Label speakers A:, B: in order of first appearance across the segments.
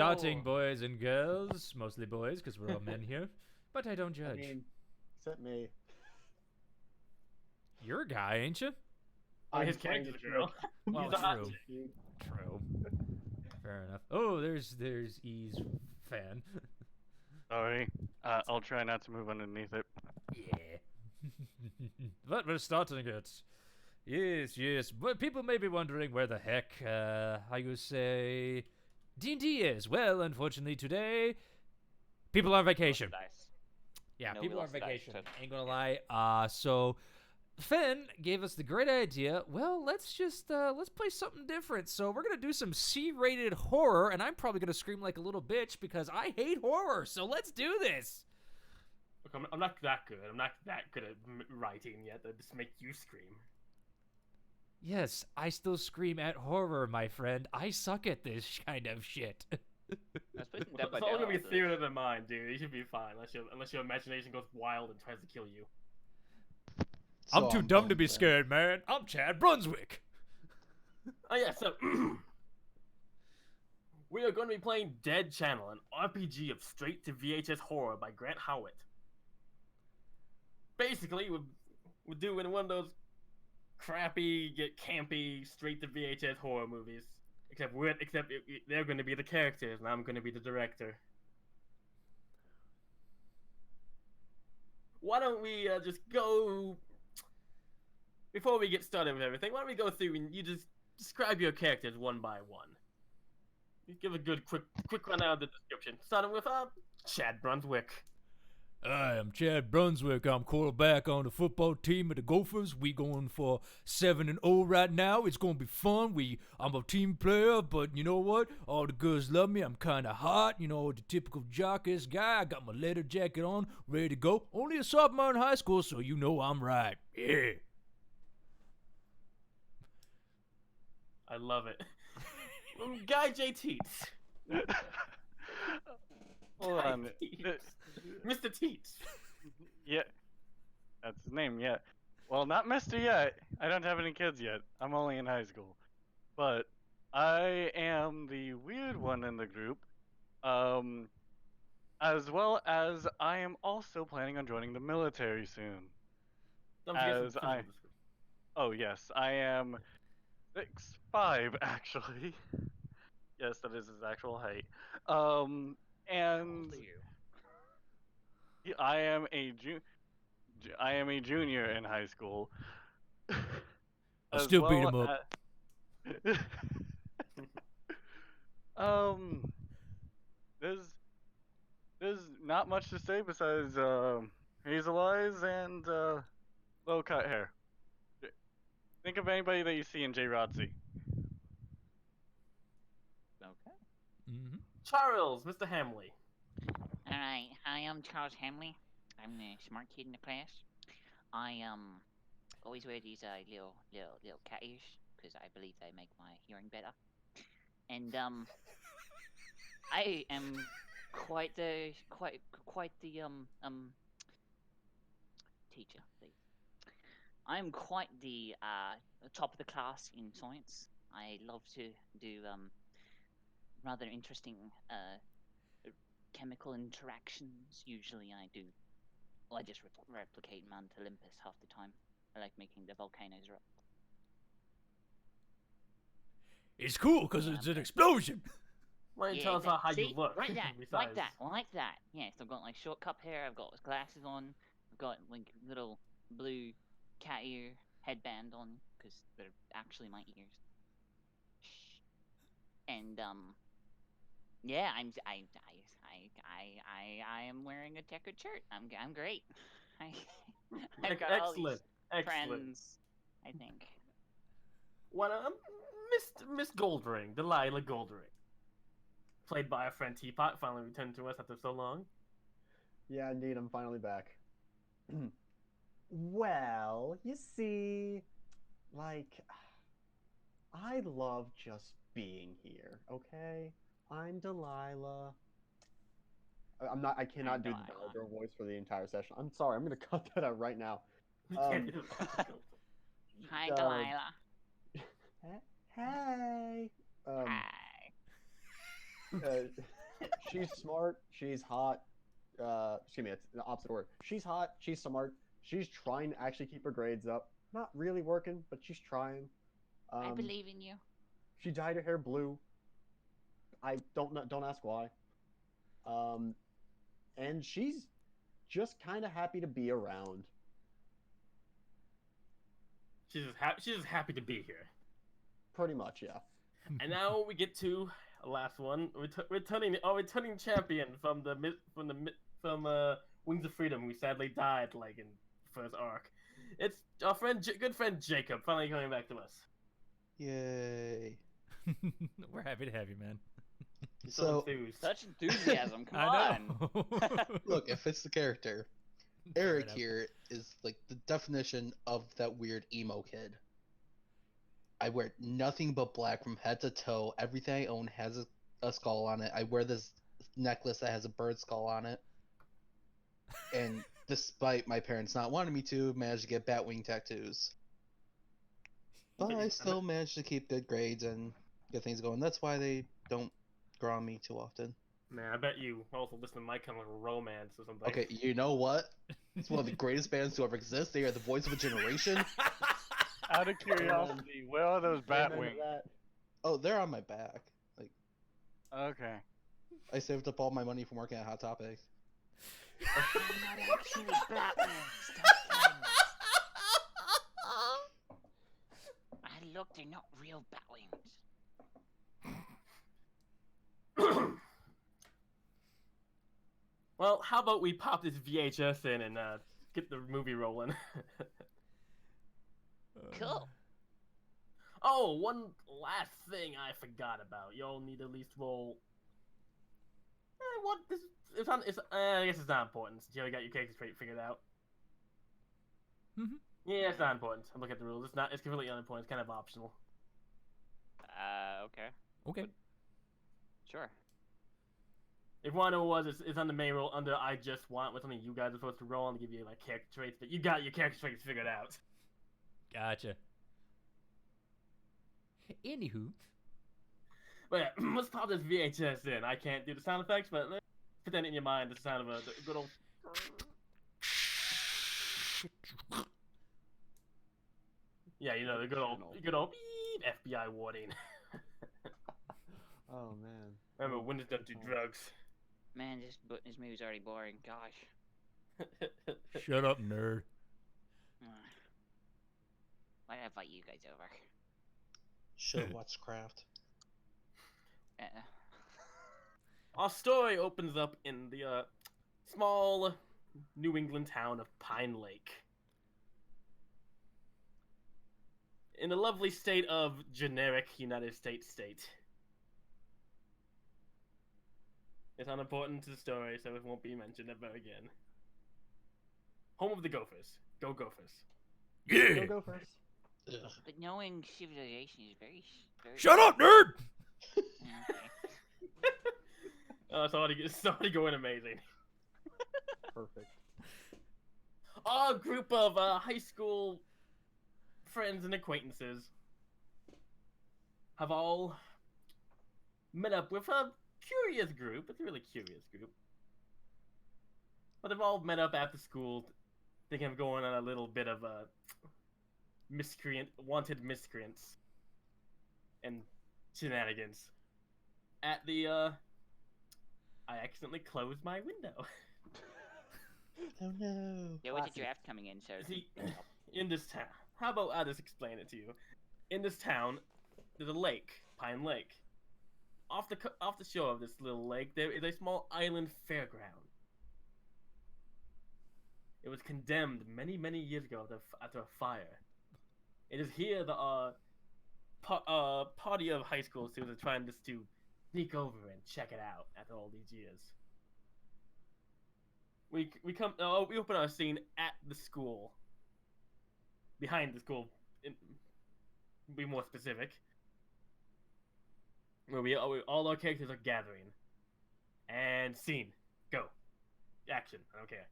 A: starting boys and girls, mostly boys because we're all men here, but I don't judge.
B: I mean, except me.
A: You're a guy, ain't you?
C: I mean, his
B: playing
C: character's a
B: the
C: girl.
A: Well,
C: He's a hot
A: true.
C: chick.
A: True. Fair enough. Oh, there's E's fan.
D: Sorry. I'll try not to move underneath it.
A: Yeah. But we're starting it. Yes. But people may be wondering where the heck, how you say, D&D is. Well, unfortunately today, people are on vacation.
E: Dice.
A: Yeah,
E: No, we
A: people are on
E: lost the dice,
A: vacation.
E: so-
A: Ain't gonna lie. So Finn gave us the great idea. Well, let's play something different. So we're gonna do some C-rated horror, and I'm probably gonna scream like a little bitch because I hate horror. So let's do this.
C: Look, I'm not that good. I'm not that good at writing yet. That just make you scream.
A: Yes, I still scream at horror, my friend. I suck at this kind of shit.
E: I suppose in
C: It's
E: Dead by
C: all gonna be
E: Daylight,
C: theater of the mind, dude. You should be fine, unless your imagination goes wild and tries to kill you.
A: I'm too dumb to be scared, man. I'm Chad Brunswick.
C: Oh yeah, so we are going to be playing Dead Channel, an RPG of straight to VHS horror by Grant Howitt. Basically, we're doing one of those crappy, yet campy, straight to VHS horror movies. Except they're going to be the characters, and I'm going to be the director. Why don't we just go... Before we get started with everything, why don't we go through and you just describe your characters one by one. You give a good quick rundown of the description. Starting with Chad Brunswick.
A: Hi, I'm Chad Brunswick. I'm quarterback on the football team of the Gophers. We going for 7-0 right now. It's gonna be fun. I'm a team player, but you know what? All the girls love me. I'm kind of hot. You know, the typical jock-ass guy. I got my leather jacket on, ready to go. Only a sophomore in high school, so you know I'm right. Yeah.
C: I love it. Guy J. Teets.
D: Hold on.
C: Mr. Teets.
D: Yeah, that's his name. Yeah. Well, not Mister yet. I don't have any kids yet. I'm only in high school. But I am the weird one in the group. As well as I am also planning on joining the military soon. Oh yes, I am 6'5" actually. Yes, that is his actual height. And I am a junior in high school.
A: I'll still beat him up.
D: There's not much to say besides hazel eyes and low cut hair. Think of anybody that you see in J. Rodsey.
E: Okay.
A: Mm-hmm.
C: Charles, Mr. Hamley.
F: Alright, hi, I'm Charles Hamley. I'm the smart kid in the class. I always wear these little cat ears because I believe they make my hearing better. And I am quite the teacher. I'm quite the top of the class in science. I love to do rather interesting chemical interactions. Usually I do. Well, I just replicate Mount Olympus half the time. I like making the volcanoes erupt.
A: It's cool because it's an explosion.
C: Why don't you tell us how you look?
F: Like that,
C: besides...
F: like that. Yes, I've got like short cup hair. I've got glasses on. I've got like little blue cat ear headband on because they're actually my ears. And yeah, I am wearing a checkered shirt. I'm great. I've got all these friends, I think.
C: What Miss Goldring, Delilah Goldring, played by our friend Teapot, finally returned to us after so long.
B: Yeah, indeed, I'm finally back. Well, you see, like, I love just being here, okay? I'm Delilah. I cannot do the Delilah voice for the entire session. I'm sorry, I'm gonna cut that out right now.
F: Hi, Delilah.
B: Hey.
F: Hi.
B: She's smart. She's hot. Excuse me, it's the opposite word. She's hot. She's smart. She's trying to actually keep her grades up. Not really working, but she's trying.
F: I believe in you.
B: She dyed her hair blue. I don't ask why. And she's just kind of happy to be around.
C: She's just happy to be here.
B: Pretty much, yeah.
C: And now we get to the last one. Returning champion from Wings of Freedom, who sadly died like in the first arc. It's our good friend Jacob, finally coming back to us.
G: Yay.
A: We're happy to have you, man.
G: So,
C: enthused.
E: Such enthusiasm. Come
A: I
E: on.
A: know.
G: look, it fits the character. Eric here is like the definition of that weird emo kid. I wear nothing but black from head to toe. Everything I own has a skull on it. I wear this necklace that has a bird skull on it. And despite my parents not wanting me to, managed to get Batwing tattoos. But I still managed to keep good grades and get things going. That's why they don't grow on me too often.
C: Man, I bet you also listen to My Chemical Romance or something.
G: Okay, you know what? It's one of the greatest bands to ever exist. They are the voice of a generation.
D: Out of curiosity, where are those
B: Amen to
D: Batwings?
B: that.
G: Oh, they're on my back. Like,
D: Okay.
G: I saved up all my money from working at Hot Topic.
F: They're not actually Batwings. I look, they're not real Batwings.
C: Well, how about we pop this VHS in and get the movie rolling?
F: Cool.
C: Oh, one last thing I forgot about. Y'all need to at least roll. What this? I guess it's not important since you already got your character trait figured out.
A: Mhm.
C: Yeah, it's not important. I'm looking at the rules. It's not. It's completely unimportant. It's kind of optional.
E: Okay.
A: Okay.
E: Sure.
C: If one of was, it's on the main roll under I just want, with something you guys are supposed to roll and give you like character traits, but you got your character traits figured out.
A: Gotcha. Anywho.
C: But yeah, let's pop this VHS in. I can't do the sound effects, but let's put that in your mind. The sound of a good old. Yeah, you know the good old beep, FBI warning.
B: Oh man.
C: Remember, Windows don't do drugs.
F: Man, this movie's already boring. Gosh.
A: Shut up, nerd.
F: Why did I invite you guys over?
G: Should watch Craft.
C: Our story opens up in the small New England town of Pine Lake. In the lovely state of generic United States state. It's unimportant to the story, so it won't be mentioned ever again. Home of the Gophers. Go Gophers.
A: Yeah.
B: Go first.
G: Ugh.
F: But knowing civilization is very.
A: Shut up, nerd.
F: Okay.
C: It's already going amazing.
B: Perfect.
C: A group of high school friends and acquaintances have all met up with a curious group. It's a really curious group. But they've all met up after school thinking of going on a little bit of a wanted miscreants and shenanigans. At the, I accidentally closed my window.
G: Oh no.
F: There was a draft coming in, so.
C: See, in this town, how about I just explain it to you? In this town, there's a lake, Pine Lake. Off the shore of this little lake, there is a small island fairground. It was condemned many, many years ago after a fire. It is here the party of high school students are trying just to sneak over and check it out after all these years. We open our scene at the school. Behind the school, be more specific. Where all our characters are gathering. And scene. Go. Action. I don't care.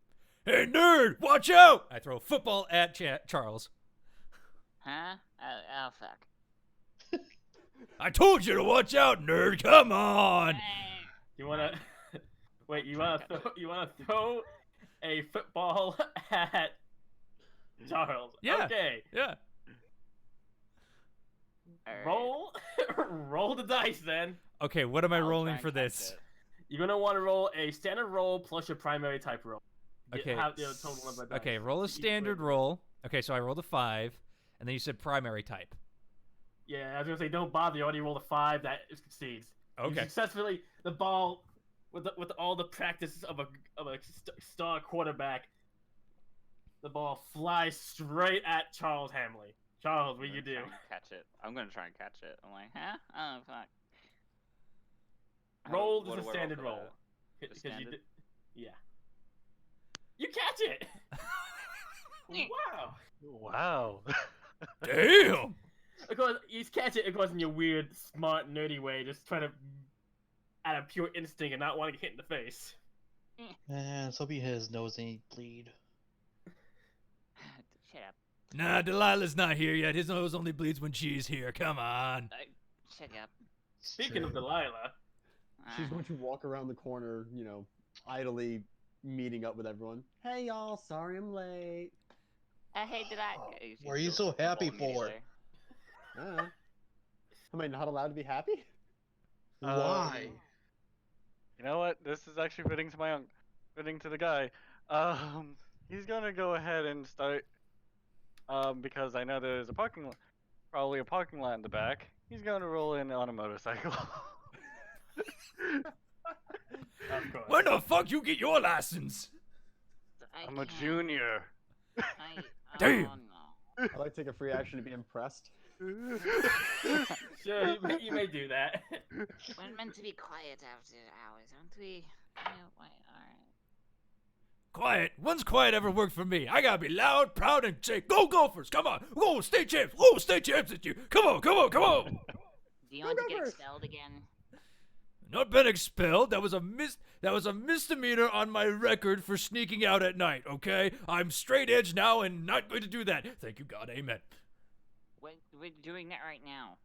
A: Hey, nerd, watch out! I throw a football at Charles.
F: Huh? Oh, fuck.
A: I told you to watch out, nerd. Come on.
C: You wanna wait? You wanna throw a football at Charles?
A: Yeah.
C: Okay.
A: Yeah.
F: Alright.
C: Roll the dice then.
A: Okay, what am I
E: I'll try
A: rolling
E: and
A: for
E: catch
A: this?
E: it.
C: You're gonna want to roll a standard roll plus your primary type roll.
A: Okay.
C: Have the total number of dice.
A: Okay, roll a
C: So each
A: standard
C: way-
A: roll. Okay, so I rolled a 5, and then you said primary type.
C: Yeah, I was gonna say don't bother. You already rolled a 5. That succeeds. You
A: Okay.
C: successfully the ball with all the practice of a star quarterback. The ball flies straight at Charles Hamley. Charles, what do you do?
E: Try and catch it. I'm gonna try and catch it. I'm like, huh? Oh fuck.
C: Roll
E: What
C: is a
E: do I
C: standard
E: for
C: roll.
E: that?
C: Because
E: standard?
C: you did. Yeah. You catch it. Wow.
D: Wow.
A: Damn.
C: Of course, you catch it. Of course, in your weird, smart, nerdy way, just trying to, out of pure instinct and not wanting to get hit in the face.
G: Man, so be his nose ain't bleed.
F: Shut up.
A: Nah, Delilah's not here yet. His nose only bleeds when she's here. Come on.
F: Shut up.
C: Speaking of Delilah,
B: She's going to walk around the corner, idly meeting up with everyone. Hey y'all, sorry I'm late.
F: Hey, did I?
G: What are you so happy for?
B: Am I not allowed to be happy?
G: Why?
D: You know what? This is actually fitting to fitting to the guy. He's gonna go ahead and start. Because I know there's probably a parking lot in the back. He's gonna roll in on a motorcycle.
C: of course.
A: When the fuck you get your license?
D: I'm a junior.
A: Damn.
F: Oh, no.
B: I'd like to take a free action to be impressed.
C: Sure, you may do that.
F: We're meant to be quiet after hours, aren't we? Yeah, alright.
A: Quiet. When's quiet ever worked for me? I gotta be loud, proud, and say, "Go Gophers! Come on! Go state champs! Go state champs at you! Come on! Come on! Come on!"
F: Do you want to get expelled again?
A: Not been expelled. That was a misdemeanor on my record for sneaking out at night. Okay, I'm straight edge now and not going to do that. Thank you, God. Amen.
F: We're doing that right now.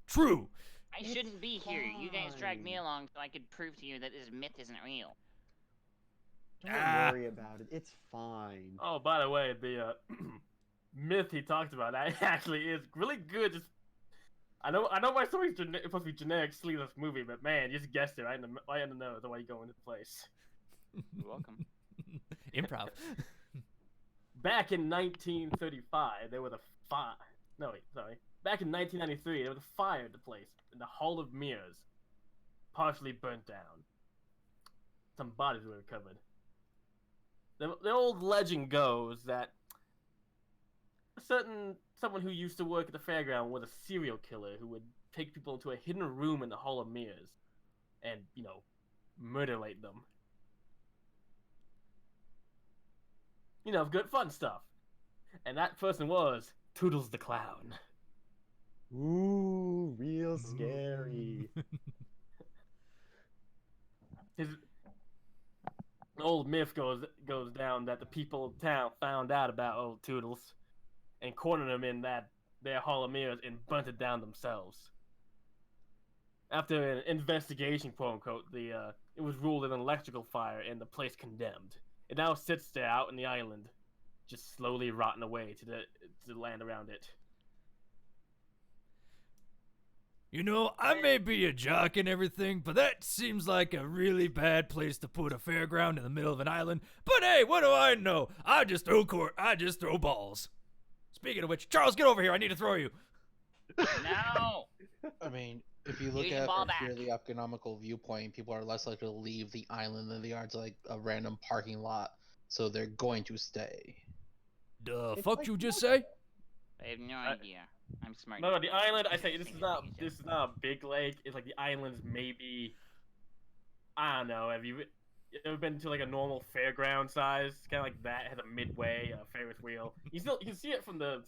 A: True.
F: I shouldn't be here. You guys dragged me along so I could prove to you that this myth isn't real.
B: Don't worry about it. It's fine.
C: Oh, by the way, the myth he talked about actually is really good. Just I know my story's supposed to be generic, sleazeless movie, but man, you just guessed it right in the nose the way you go into place.
F: You're welcome.
A: Improv.
C: Back in 1935, there was a fire. No, wait, sorry. Back in 1993, there was a fire at the place in the Hall of Mirrors, partially burnt down. Some bodies were recovered. The old legend goes that someone who used to work at the fairground was a serial killer who would take people into a hidden room in the Hall of Mirrors and, murderate them. Good fun stuff. And that person was Toodles the Clown.
B: Ooh, real scary.
C: His old myth goes down that the people of town found out about old Toodles and cornered him in their Hall of Mirrors and burnt it down themselves. After an investigation, quote unquote, it was ruled an electrical fire and the place condemned. It now sits there out in the island, just slowly rotting away to the land around it.
A: I may be a jock and everything, but that seems like a really bad place to put a fairground in the middle of an island. But hey, what do I know? I just throw balls. Speaking of which, Charles, get over here. I need to throw you.
F: No!
G: I mean, if you look
F: Give
G: at
F: the
G: it
F: ball
G: from
F: back.
G: purely economical viewpoint, people are less likely to leave the island than they are to like a random parking lot, so they're going to stay.
A: The
B: It's
A: fuck
B: like
A: you just say?
F: I have no idea. I'm smart.
C: No, the island. I say this
F: Think
C: is
F: of
C: not
F: things.
C: a big lake. It's like the island's maybe. I don't know. Have you ever been to like a normal fairground size? Kind of like that. It has a midway, a Ferris wheel. You can see it from the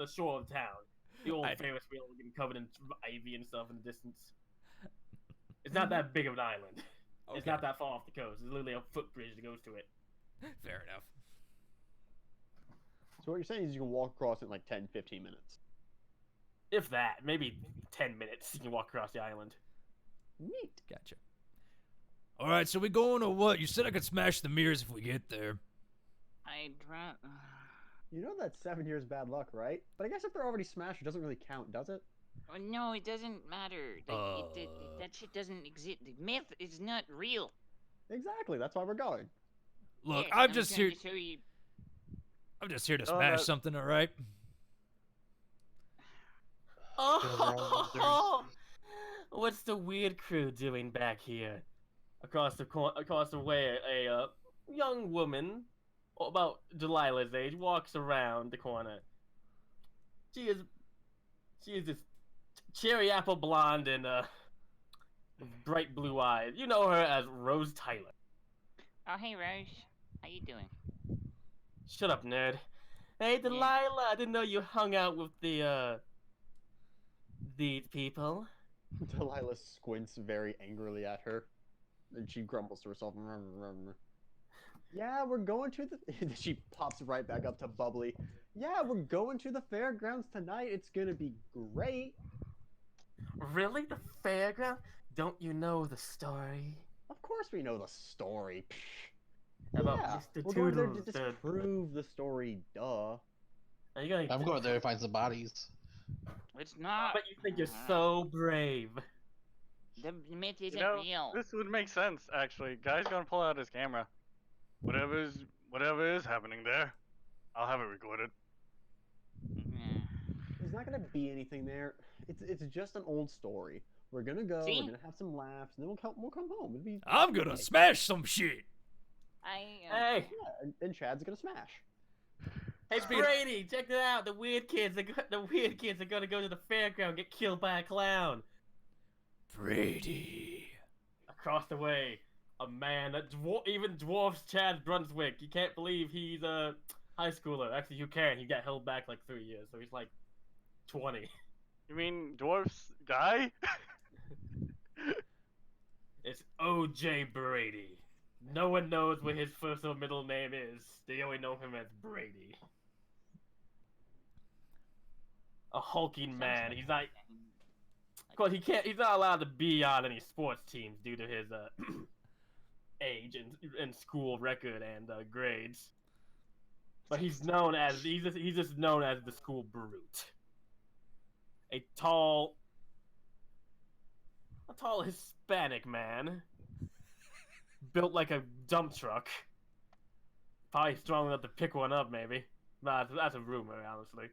C: shore of town. The old Ferris wheel getting covered in ivy and stuff in the distance. It's not that big of an island. It's
A: Okay.
C: not that far off the coast. There's literally a footbridge that goes to it.
A: Fair enough.
B: So what you're saying is you can walk across it in like 10, 15 minutes.
C: If that, maybe 10 minutes. You can walk across the island.
B: Neat.
A: Gotcha. All right, so we going or what? You said I could smash the mirrors if we get there.
F: I'd rather.
B: You know that's 7 years bad luck, right? But I guess if they're already smashed, it doesn't really count, does it?
F: Oh, no, it doesn't matter. Like, that shit doesn't exist. The myth is not real.
B: Exactly. That's why we're going.
A: Look,
F: Yes,
A: I'm just
F: trying
A: here.
F: to show you.
A: I'm just here to
D: Oh,
A: smash
D: that-
A: something. All right.
C: Oh, what's the weird crew doing back here? Across the way, a young woman, about Delilah's age, walks around the corner. She is this cherry apple blonde and bright blue eyes. You know her as Rose Tyler.
F: Oh, hey, Rose. How you doing?
C: Shut up, nerd. Hey, Delilah, I didn't know you hung out with these people.
B: Delilah squints very angrily at her, and she grumbles to herself. Yeah, we're going to the. She pops right back up to bubbly. Yeah, we're going to the fairgrounds tonight. It's gonna be great.
C: Really? The fairground? Don't you know the story?
B: Of course, we know the story.
C: About
B: Yeah,
C: Mr.
B: we're going there to
C: Toodles,
B: disprove the story. Duh.
C: Are you going
G: I'm going there to find some bodies.
F: It's
C: I
F: not.
C: bet you think you're so brave.
F: The myth isn't
D: You know,
F: real.
D: this would make sense actually. Guy's gonna pull out his camera. Whatever is happening there, I'll have it recorded.
F: Yeah.
B: There's not gonna be anything there. It's just an old story. We're gonna go.
F: See?
B: We're gonna have some laughs, and then we'll come home. It'll be.
A: I'm gonna smash some shit.
C: Hey,
B: Yeah, and Chad's gonna smash.
C: hey,
A: Speed-
C: Brady, check it out. The weird kids are gonna go to the fairground and get killed by a clown.
A: Brady.
C: Across the way, a man that even dwarfs Chad Brunswick. You can't believe he's a high schooler. Actually, you can. He got held back like 3 years, so he's like 20.
D: You mean dwarfs guy?
C: It's O.J. Brady. No one knows what his first or middle name is. They only know him as Brady. A hulking man. He's not. Of course, he's not allowed to be on any sports teams due to his age and school record and grades. But he's just known as the school brute. A tall Hispanic man, built like a dump truck. Probably strong enough to pick one up, maybe. Nah, that's a rumor, honestly.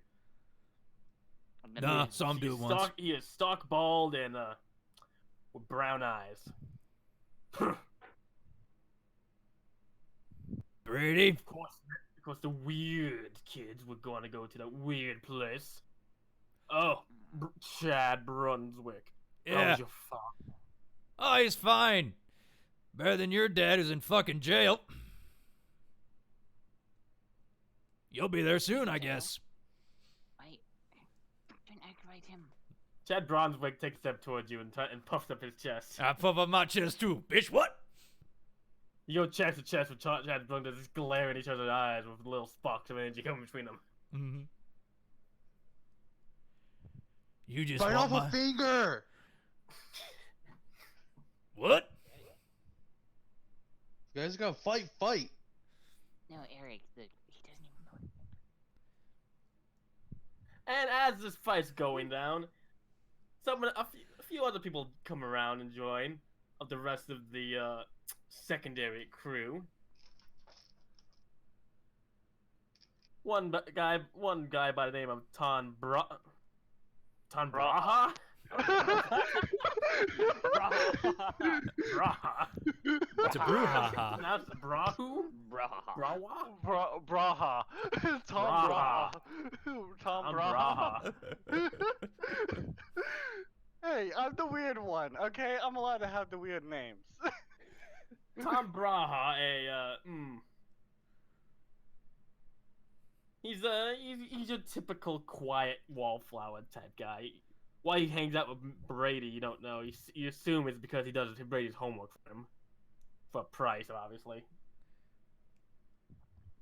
A: Nah, saw him do it once.
C: He is stock bald and with brown eyes.
A: Brady.
C: Of course, the weird kids were going to go to that weird place. Oh, Chad Brunswick. How
A: Yeah.
C: was your father?
A: Oh, he's fine. Better than your dad who's in fucking jail. You'll be there soon, I guess.
F: Don't aggravate him.
C: Chad Brunswick takes a step towards you and puffs up his chest.
A: I puff up my chest too, bitch. What?
C: You go chest to chest with Chad Brunswick, just glare at each other's eyes with little sparks of energy coming between them.
A: Mm-hmm. You just
G: Bite
A: want
G: off
A: my...
G: a finger!
A: What?
G: You guys gotta fight!
F: No, Eric, he doesn't even know.
C: And as this fight's going down, a few other people come around and join of the rest of the secondary crew. One guy by the name of Braha? Braha.
A: It's a brouhaha.
C: That's Brahu?
F: Braha.
C: Brawa?
D: Braha. Tom
C: Braha.
D: Braha. Tom Braha. Hey, I'm the weird one, okay? I'm allowed to have the weird names.
C: Tom Braha, he's a typical quiet wallflower type guy. Why he hangs out with Brady, you don't know. You assume it's because he does Brady's homework for him, for a price, obviously.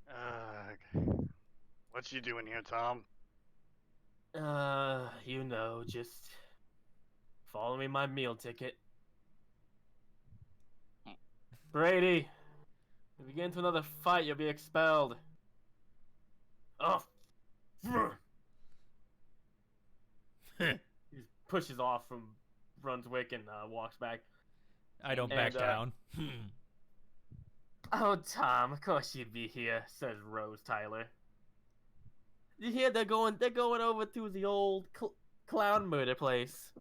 D: Okay. What you doing here, Tom?
C: Just follow me my meal ticket. Brady, if you get into another fight, you'll be expelled. Oh, he just pushes off from Brunswick and walks back.
A: I don't back down.
C: Oh, Tom, of course you'd be here, says Rose Tyler. You hear they're going over to the old clown murder place.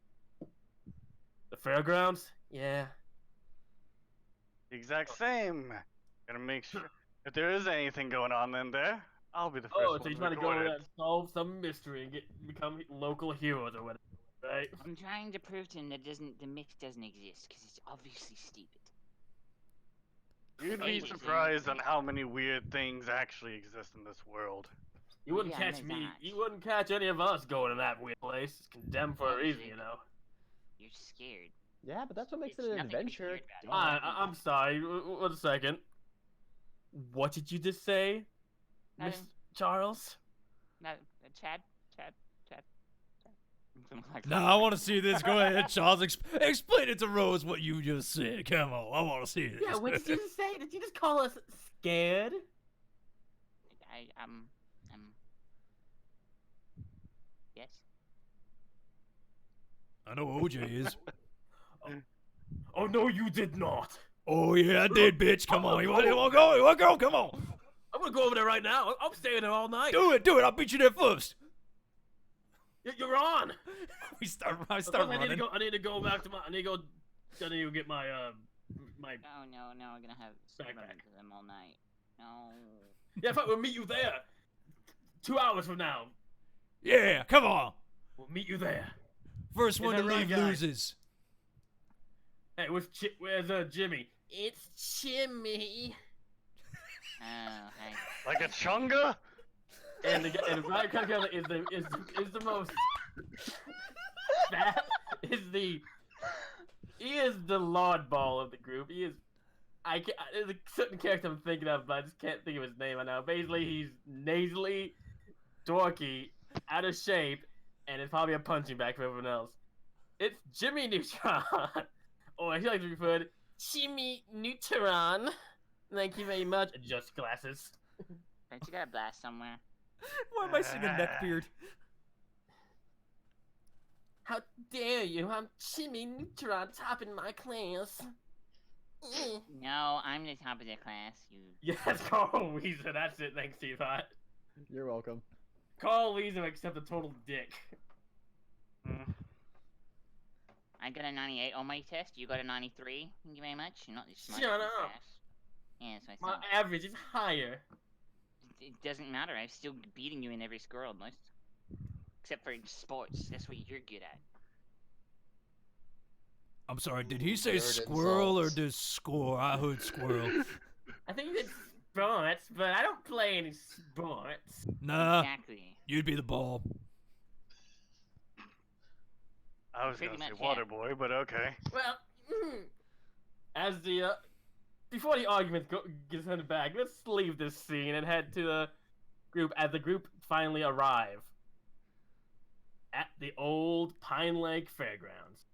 C: The fairgrounds? Yeah.
D: Exact same. Gotta make sure if there is anything going on in there, I'll be the first
C: Oh,
D: one
C: so you're
D: to
C: trying to go
D: record
C: over
D: it.
C: there and solve some mystery and become local heroes or whatever, right?
F: I'm trying to prove to him that the myth doesn't exist because it's obviously stupid.
D: You'd be
F: Anyways,
D: surprised on how many weird things actually exist in this world.
C: You wouldn't
F: Yeah,
C: catch
F: no
C: me.
F: doubt.
C: You wouldn't catch any of us going to that weird place. It's condemned for a reason, you know.
F: You're scared.
B: Yeah, but that's what makes
F: It's
B: it an
F: nothing to be
B: adventure.
F: scared about.
C: I'm sorry. 1 second. What did you just say, Miss
F: Nothing.
C: Charles?
F: No, Chad.
A: No, I want to see this. Go ahead, Charles. Explain it to Rose what you just said. Come on, I want to see this.
C: Yeah, what did you just say? Did you just call us scared?
F: Yes.
A: I know what OJ is.
C: Oh no, you did not.
A: Oh yeah, I did, bitch. Come on, you want to go? You want to go? Come on.
C: I'm gonna go over there right now. I'm staying there all night.
A: Do it. I'll beat you there first.
C: You're on.
A: I start
C: I
A: running.
C: I need to go back to my. I need to get my my.
F: Oh no, we're gonna have
C: Backpack.
F: to them all night. No.
C: Yeah, fine. We'll meet you there. 2 hours from now.
A: Yeah, come on.
C: We'll meet you there.
A: First one to
C: that right,
A: leave
C: guys?
A: loses.
C: Hey, where's Jimmy? It's Jimmy.
F: Oh, hey.
D: Like a chunga?
C: And Ryan Cunningham is the most. That is the. He is the oddball of the group. He is. There's a certain character I'm thinking of, but I just can't think of his name right now. Basically, he's nasally, dorky, out of shape, and it's probably a punching bag for everyone else. It's Jimmy Neutron, or I feel like to refer to Jimmy Neutron. Thank you very much. Adjust glasses.
F: Don't you got a blast somewhere?
A: Why am I singing Neckbeard?
C: How dare you? I'm Jimmy Neutron, top in my class.
F: No, I'm the top of the class. You.
C: Yes, Carl Weezer. That's it. Thanks, T-Bot.
B: You're welcome.
C: Carl Weezer, except a total dick.
F: I got a 98 on my test. You got a 93. Thank you very much. You're not as smart
C: Shut
F: as
C: up.
F: class. Yeah, that's what I
C: My
F: thought.
C: average is higher.
F: It doesn't matter. I'm still beating you in every score almost. Except for in sports. That's what you're good at.
A: I'm sorry, did he say
G: Nerd
A: squirrel or
G: insults.
A: did score? I heard squirrel.
C: I think it's sports, but I don't play any sports.
A: Nah,
F: Exactly.
A: you'd be the ball.
D: I was
F: Pretty
D: gonna say
F: much,
D: water
F: yeah.
D: boy, but okay.
C: Well, as the before the argument gets handed back, let's leave this scene and head to the group as the group finally arrive at the old Pine Lake Fairgrounds.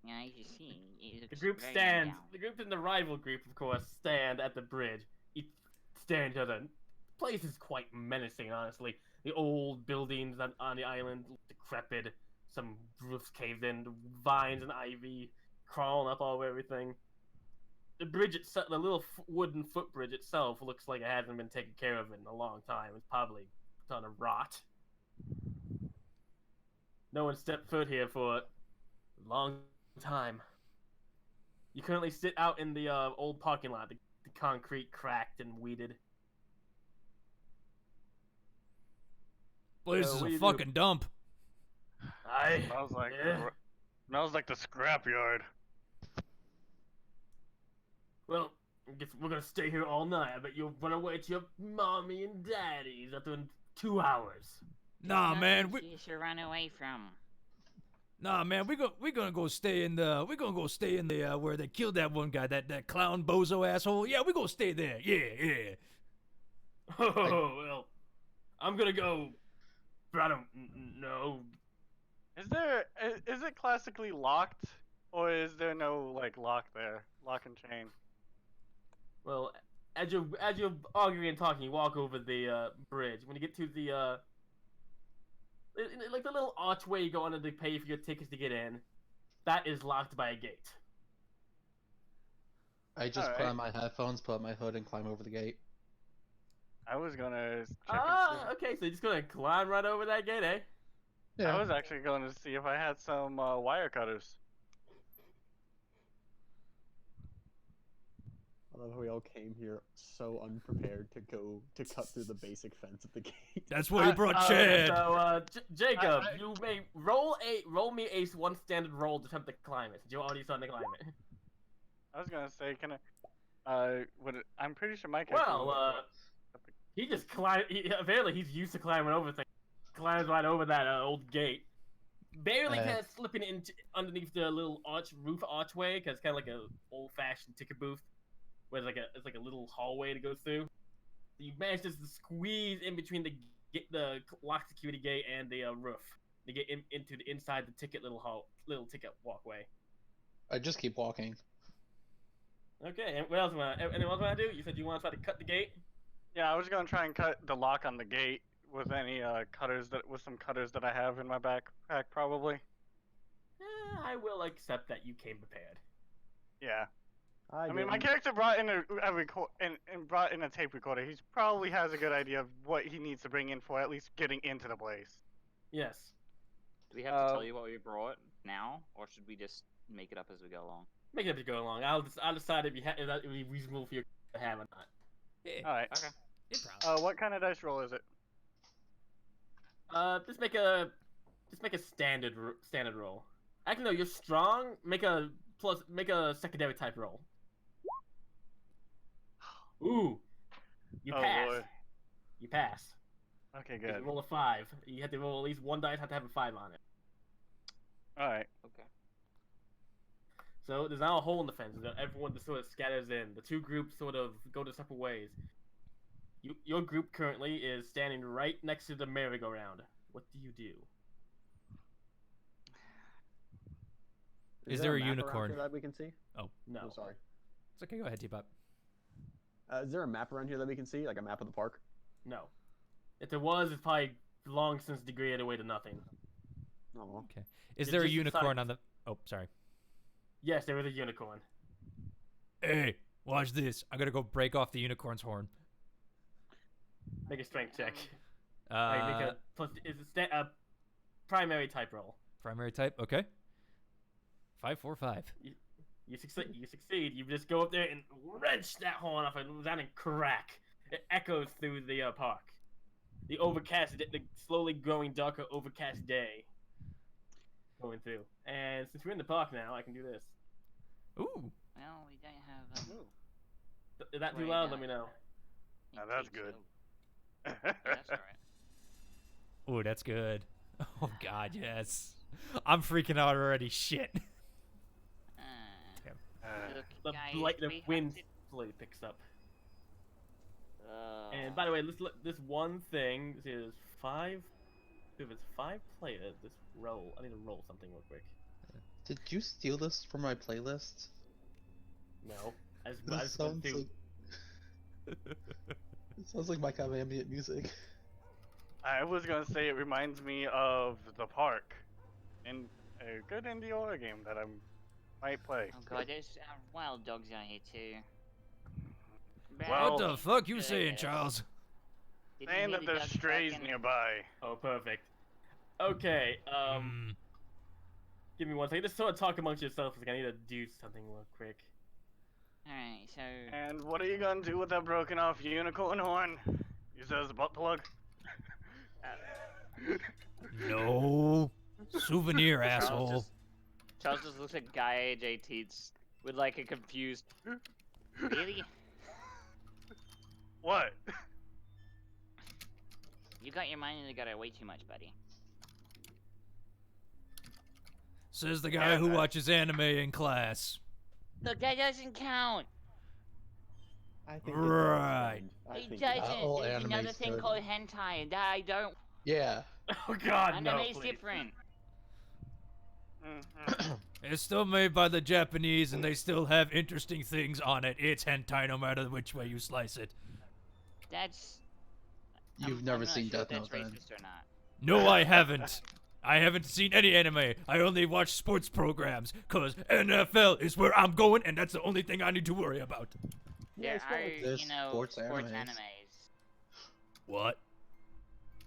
F: Yeah, you see. It
C: The
F: looks
C: group
F: very
C: stands.
F: down.
C: The group and the rival group, of course, stand at the bridge. Staring at each other. The place is quite menacing, honestly. The old buildings on the island, decrepit. Some roofs caved in. Vines and ivy crawling up all over everything. The bridge itself, the little wooden footbridge itself, looks like it hasn't been taken care of in a long time. It's probably a ton of rot. No one stepped foot here for a long time. You currently sit out in the old parking lot, the concrete cracked and weeded.
A: Place
C: So
A: is
C: what do
A: a
C: you
A: fucking dump.
D: Smells like
C: Yeah.
D: smells like the scrapyard.
C: Well, I guess we're gonna stay here all night. I bet you'll run away to your mommy and daddy's after 2 hours.
A: Nah,
F: Nothing
A: man,
F: you should run away from.
A: we're gonna go stay in the where they killed that one guy, that clown bozo asshole. Yeah, we're gonna stay there. Yeah.
C: Oh, well. I'm gonna go. But I don't know.
D: Is it classically locked, or is there no like lock there, lock and chain?
C: Well, as you're arguing and talking, you walk over the bridge. When you get to the like the little archway you go under to pay for your tickets to get in, that is locked by a gate.
G: I just put
D: Alright.
G: on my headphones, put up my hood, and climb over the gate.
D: I was gonna check
C: Ah, okay, so you're just gonna climb right over that gate, eh?
D: I was actually going to see if I had some wire cutters.
B: I love how we all came here so unprepared to cut through the basic fence of the gate.
A: That's why you brought
C: Okay,
A: Chad.
C: so Jacob,
D: I-
C: you may roll me one standard roll to attempt to climb it. Since you already started to climb it.
D: I was gonna say, can I? I'm pretty sure my character.
C: Well, he just climbed. Apparently, he's used to climbing over things. Climbs right over that old gate, barely kind of slipping into underneath the little roof archway, because it's kind of like a old-fashioned ticket booth, where it's like a little hallway to go through. You manage to squeeze in between the locked security gate and the roof to get into the inside the ticket little ticket walkway.
G: I just keep walking.
C: Okay, and what else anyone else want to do? You said you want to try to cut the gate.
D: Yeah, I was gonna try and cut the lock on the gate with any with some cutters that I have in my backpack, probably.
C: I will accept that you came prepared.
D: Yeah.
B: I
D: mean, my
B: didn't.
D: character brought in and brought in a tape recorder. He probably has a good idea of what he needs to bring in for at least getting into the place.
C: Yes.
E: Do we have to tell you what we brought now, or should we just make it up as we go along?
C: Make it up as you go along. I'll decide if that would be reasonable for you to have or not.
A: Yeah,
D: All right.
E: Okay.
D: What kind of dice roll is it?
C: Just make a standard roll. Actually, no, you're strong. Make a secondary type roll. Ooh, you
D: Oh,
C: pass.
D: Lord.
C: You pass.
D: Okay,
C: If
D: good.
C: you roll a 5. You have to roll at least one dice. Have to have a 5 on it.
D: All right.
E: Okay.
C: So there's now a hole in the fence. Everyone just sort of scatters in. The two groups sort of go to separate ways. Your group currently is standing right next to the merry-go-round. What do you do?
A: Is there a
B: map around
A: unicorn?
B: here that we can see?
A: Oh,
C: No.
B: I'm sorry.
A: it's okay. Go ahead, T-Pop.
B: Is there a map around here that we can see, like a map of the park?
C: No. If there was, it's probably long since degraded away to nothing.
B: Oh.
A: Okay. Is
C: It's
A: there a
C: just
A: unicorn
C: inside-
A: on the? Oh, sorry.
C: Yes, there is a unicorn.
A: Hey, watch this. I'm gonna go break off the unicorn's horn.
C: Make a strength check. Like, make a primary type roll.
A: Primary type. Okay. 545.
C: You succeed. You succeed. You just go up there and wrench that horn off and down and crack. It echoes through the park. The slowly growing darker overcast day going through. And since we're in the park now, I can do this.
A: Ooh.
F: Well, we don't have.
C: Is that too
F: Right
C: loud?
F: now.
C: Let me know.
D: Now that's good.
F: Yeah, that's alright.
A: Ooh, that's good. Oh God, yes. I'm freaking out already. Shit.
F: Look,
C: The
F: guys,
C: the
F: we have
C: wind
F: to-
C: slowly picks up. And by the way, this one thing is 5. If it's 5 players, this roll. I need to roll something real quick.
G: Did you steal this from my playlist?
C: No, I just
G: This
C: went
G: sounds
C: through.
G: like it sounds like my kind of ambient music.
D: I was gonna say it reminds me of the park, and a good indie horror game that I might play.
F: Oh god, there's wild dogs out here too.
D: Well-
A: What the fuck you saying, Charles?
F: Did you
D: And
F: hear
D: that
F: the
D: there's
F: dogs
D: strays
F: barking?
D: nearby.
C: Oh, perfect. Okay, give me one second. Just sort of talk amongst yourselves. Like I need to do something real quick.
F: Alright, so
D: And what are you gonna do with that broken off unicorn horn? Use it as a butt plug?
A: No. Souvenir, asshole.
E: Charles just looks at Guy JT's with like a confused.
F: really?
D: What?
F: You got your mind in the gutter way too much, buddy.
A: Says the guy who watches anime in class.
F: Look, that doesn't count.
B: I think
A: Right.
F: It
B: it
F: doesn't.
G: all
F: There's another
G: anime's
F: thing
G: good.
F: called hentai, and I don't.
G: Yeah.
C: Oh God, no!
F: Anime's
C: Please.
F: different.
D: Mhm.
A: It's still made by the Japanese, and they still have interesting things on it. It's hentai no matter which way you slice it.
F: That's.
G: You've
F: I'm
G: never
F: not
G: seen
F: sure
G: Death
F: if that's
G: Note then.
F: racist or not.
A: No, I haven't. I haven't seen any anime. I only watch sports programs, cause NFL is where I'm going, and that's the only thing I need to worry about.
F: There are,
G: There's
F: you know,
G: sports
F: sports
G: animes.
F: animes.
A: What?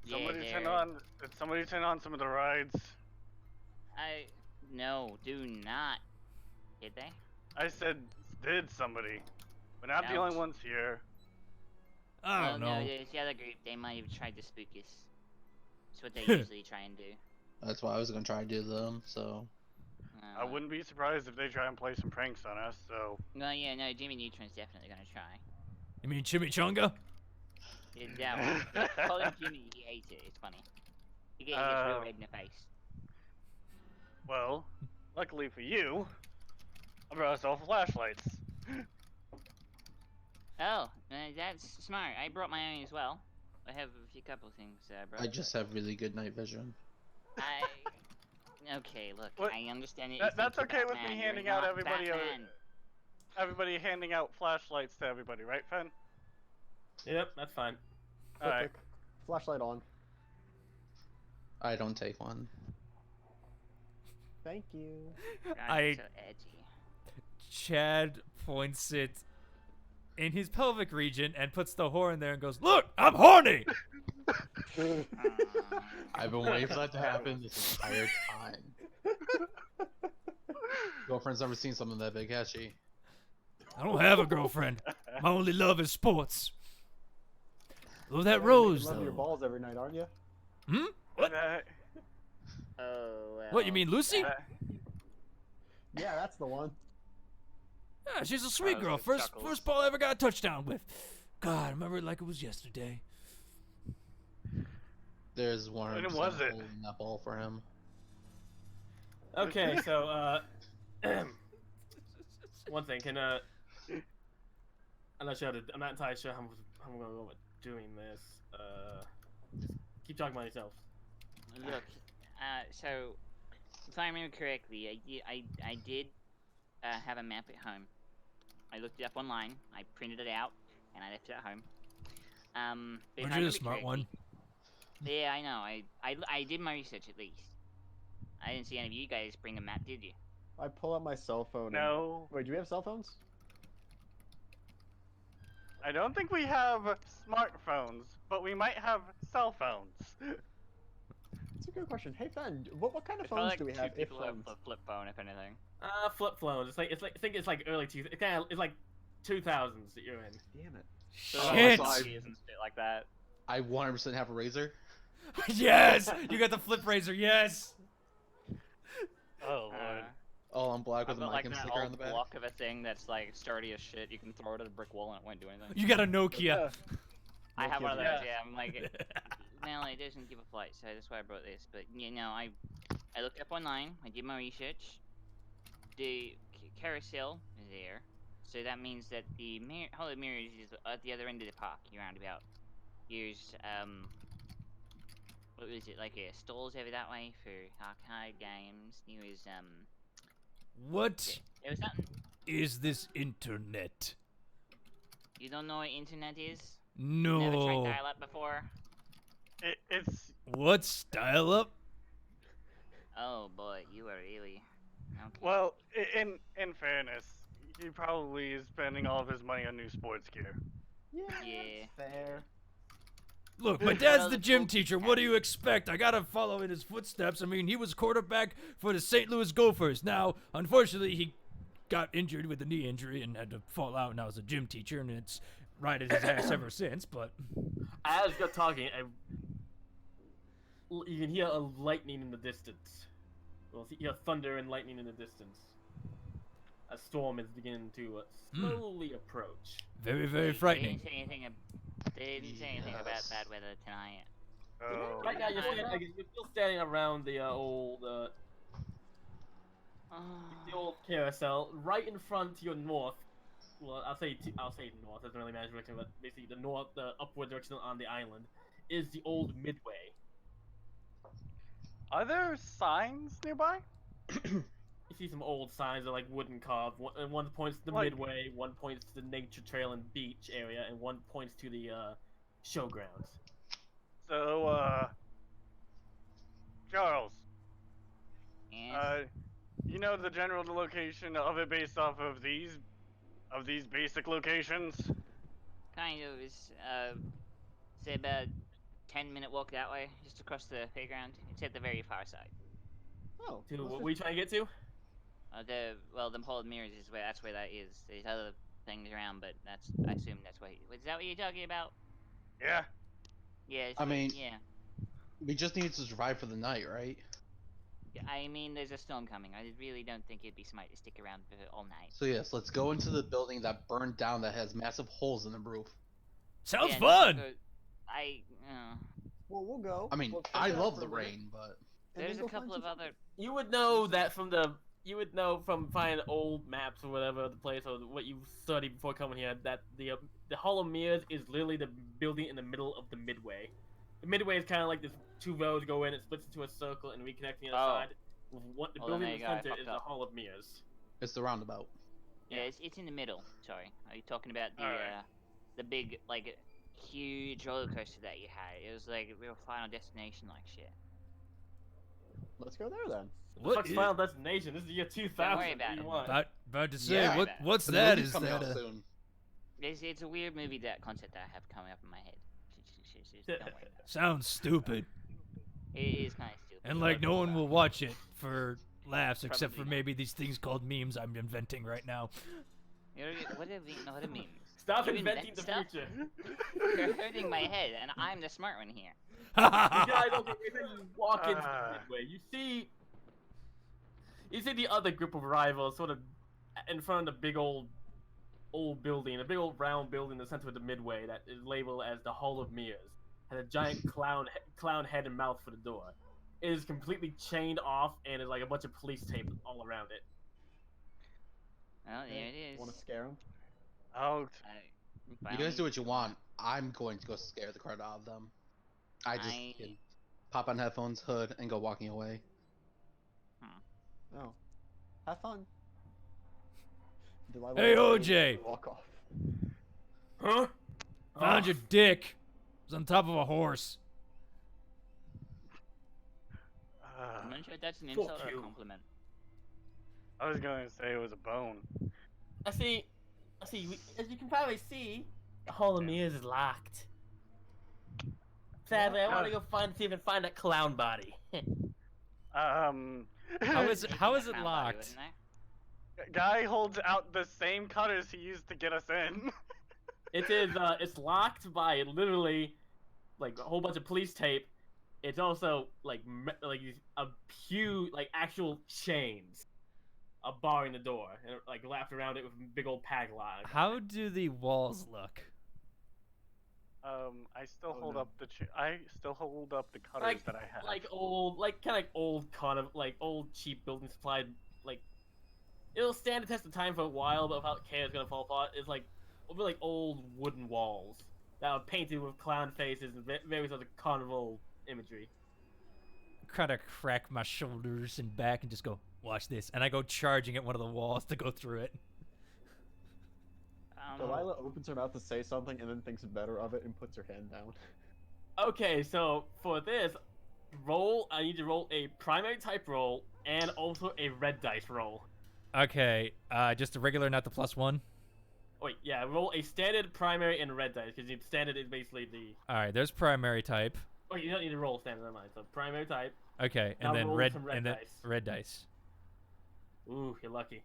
D: Somebody
F: Yeah,
D: turn
F: there.
D: on. Did somebody turn on some of the rides?
F: No, do not. Did they?
D: I said, did somebody? We're not the
F: No.
D: only ones here.
A: I
F: Well,
A: don't
F: no,
A: know.
F: there's the other group. They might have tried to spook us. That's what they usually try and do.
G: That's why I was gonna try to do them. So
D: I wouldn't be surprised if they try and play some pranks on us. So
F: No, yeah, no, Jimmy Neutron's definitely gonna try.
A: You mean chimichanga?
F: That one. Call him Jimmy, he hates it. It's funny. He gets real red in the face.
D: well, luckily for you, I brought us all flashlights.
F: Oh, that's smart. I brought my own as well. I have a few couple things I brought.
G: I just have really good night vision.
F: Okay, look,
D: What?
F: I understand it.
D: That's okay with me handing out everybody
F: Batman.
D: everybody handing out flashlights to everybody, right, Fen?
C: Yep, that's fine.
D: All right.
B: Flashlight on.
G: I don't take one.
B: Thank you.
F: God,
A: I-
F: so edgy.
A: Chad points it in his pelvic region and puts the horn there and goes, "Look, I'm horny."
G: I've been waiting for that to happen this entire time. Girlfriend's never seen something that big, has she?
A: I don't have a girlfriend. My only love is sports. Love that
B: Yeah,
A: rose,
B: you love your
A: though.
B: balls every night, aren't you?
A: Hmm? What?
F: Oh, well.
A: What, you mean Lucy?
B: Yeah, that's the one.
A: Yeah, she's a sweet
E: was
A: girl.
E: with
A: First
E: Chuckles.
A: ball I ever got a touchdown with. God, I remember it like it was yesterday.
G: There's one
D: When was it?
G: holding that ball for him.
C: Okay, so one thing, can I'm not sure. I'm not entirely sure how I'm gonna go with doing this. Just keep talking about yourself.
F: Look, so if I remember correctly, I did have a map at home. I looked it up online. I printed it out, and I left it at home. But if
A: Aren't
F: I
A: you the
F: remember
A: smart one?
F: correctly- Yeah, I know. I did my research at least. I didn't see any of you guys bring a map, did you?
B: I pull out my cell phone. And...
D: No,
B: Wait, do we have cell phones?
D: I don't think we have smartphones, but we might have cell phones.
B: That's a good question. Hey, Fen, what kind of
F: There's probably
B: phones
F: like
B: do we
F: two
B: have? If
F: people who have
B: phones?
F: a flip phone, if anything.
C: Flip phones. I think it's like early it's like 2000s that you're in.
B: Damn it.
F: So
A: Shit!
F: like keys and shit like that.
G: I 100% have a razor.
A: Yes! You got the flip razor, yes!
D: Oh lord.
G: All on black
F: I've
G: with a
F: got like
G: mic and
F: that
G: sticker on the
F: old
G: back.
F: block of a thing that's like sturdy as shit. You can throw it at a brick wall and it won't do anything.
A: You got a Nokia.
F: I have one of those.
D: Yeah.
F: Yeah, I'm like, well, it doesn't give a flight, so that's why I brought this. But you know, I looked up online. I did my research. The carousel is there, so that means that the Hall of Mirrors is at the other end of the park. You're roundabout. Here's what was it, like stalls over that way for arcade games. There was
A: What
F: there was something.
A: is this internet?
F: You don't know what internet is? Never tried
A: No.
F: dial-up before?
D: It's
A: What's dial up?
F: Oh boy, you are really. Okay.
D: well, in fairness, he probably is spending all of his money on new sports gear.
B: Yeah,
F: Yeah.
B: that's fair.
A: Look, my dad's the gym teacher. What do you expect? I gotta follow in his footsteps. I mean, he was quarterback for the St. Louis Gophers. Now, unfortunately, he got injured with a knee injury and had to fall out. Now, as a gym teacher, and it's righted his ass ever since. But
C: As you're talking, you can hear a lightning in the distance. Well, you hear thunder and lightning in the distance. A storm is beginning to slowly approach.
A: very, very
F: They
A: frightening.
F: didn't say anything. They didn't say anything about
G: Yes.
F: bad weather tonight.
D: Oh.
C: Right now, you're still standing around the
F: Oh.
C: old carousel. Right in front to your north well, I'll say north. Doesn't really matter direction, but basically the north, the upward direction on the island, is the old Midway.
D: Are there signs nearby?
C: You see some old signs that are like wooden carved. One points to the
D: Like-
C: Midway, one points to the nature trail and beach area, and one points to the showgrounds.
D: So, Charles,
F: Yes.
D: you know the general location of it based off of these basic locations?
F: Kind of. It's say about 10-minute walk that way, just across the playground. It's at the very far side.
B: Oh,
C: To
B: let's
C: what
B: just-
C: we trying to get to?
F: The Hall of Mirrors is where that is. There's other things around, but I assume that's what. Is that what you're talking about?
D: Yeah.
F: Yeah.
G: I mean-
F: yeah.
G: We just need to survive for the night, right?
F: I mean, there's a storm coming. I really don't think it'd be smart to stick around for all night.
G: So yes, let's go into the building that burned down that has massive holes in the roof.
A: Sounds
F: Yeah,
A: fun.
F: no, I.
B: Well, we'll go.
G: I mean,
B: We'll check
G: I
B: it out
G: love
B: for
G: the
B: a minute,
G: rain, but
B: and
F: There's
B: then
F: a
B: go find
F: couple of
B: some
F: other.
C: You would know that from finding old maps or whatever of the place or what you studied before coming here. That the Hall of Mirrors is literally the building in the middle of the Midway. The Midway is kind of like this two roads go in, it splits into a circle and reconnects the other
F: Oh.
C: side. With what the
F: Well, then
C: building in the
F: there you go, I
C: center
F: fucked
C: is the
F: up.
C: Hall of Mirrors.
G: it's the roundabout.
F: Yeah, it's in the middle. Sorry, are you talking about the
D: Alright.
F: the big like huge roller coaster that you had? It was like a real Final Destination like shit.
B: Let's go there then.
C: What
A: What
C: the fuck's
A: is-
C: Final Destination? This is the year 2000.
F: worry
C: What
F: about
C: do you
F: it.
C: want?
A: About to say,
G: Yeah.
A: what's
G: The
A: that?
G: movie's
A: Is
G: coming
A: that
G: out
A: a...
G: soon.
F: It's a weird movie, that concept that I have coming up in my head. Don't worry about it.
A: Sounds stupid,
F: It is kind of stupid.
A: and like no one will watch it for laughs, except for
F: Probably not.
A: maybe these things called memes I'm inventing right now.
F: What it means?
C: Stop
F: You
C: inventing
F: invent
C: the
F: stuff?
C: future.
F: You're hurting my head, and I'm the smart one here.
C: You guys, okay, you walk into the
D: Ah.
C: Midway. You see the other group of rivals sort of in front of the big old building, a big old round building in the center of the Midway that is labeled as the Hall of Mirrors. Has a giant clown head and mouth for the door. It is completely chained off and is like a bunch of police tape all around it.
F: Well, there it is.
B: Want to scare him?
D: Oh,
G: You guys do what you want. I'm going to go scare the crap out of them. I just can pop on headphones, hood, and go walking away.
B: No. Have fun. Delilah
A: Hey,
B: will say
A: OJ.
B: Walk off.
C: Huh?
A: Found
C: Oh,
A: your dick. It was on top of a horse.
F: I'm not sure if that's an
C: Fuck
F: insult or
C: you.
F: a compliment.
D: I was gonna say it was a bone.
C: I see. As you can probably see, the Hall of Mirrors is locked. Sadly, I want to go see if I can find that clown body.
A: How is it
F: Crown body,
A: locked?
F: wasn't there?
D: Guy holds out the same cutters he used to get us in.
C: It is. It's locked by literally, like a whole bunch of police tape. It's also like a huge, like actual chains, barring the door, and like wrapped around it with a big old padlock.
A: How do the walls look?
D: I still
B: Oh,
D: hold
B: no.
D: up the cutters
C: Like-
D: that I have.
C: Like old, like kind of like old kind of like old cheap building supply. Like it'll stand the test of time for a while, but without care, it's gonna fall apart. It's like over like old wooden walls that are painted with clown faces and various other carnival imagery.
A: Kind of crack my shoulders and back and just go, watch this. And I go charging at one of the walls to go through it.
B: Delilah opens her mouth to say something and then thinks better of it and puts her hand down.
C: Okay, so for this I need to roll a primary type roll and also a red dice roll.
A: Okay, just a regular, not the +1.
C: Wait, yeah, roll a standard, primary, and red dice because the standard is basically the.
A: Alright, there's primary type.
C: Oh, you don't need to roll standard, never mind. So primary type.
A: Okay,
C: Now
A: and then
C: roll
A: red,
C: some red
A: and then
C: dice.
A: red dice.
C: Ooh, you're lucky.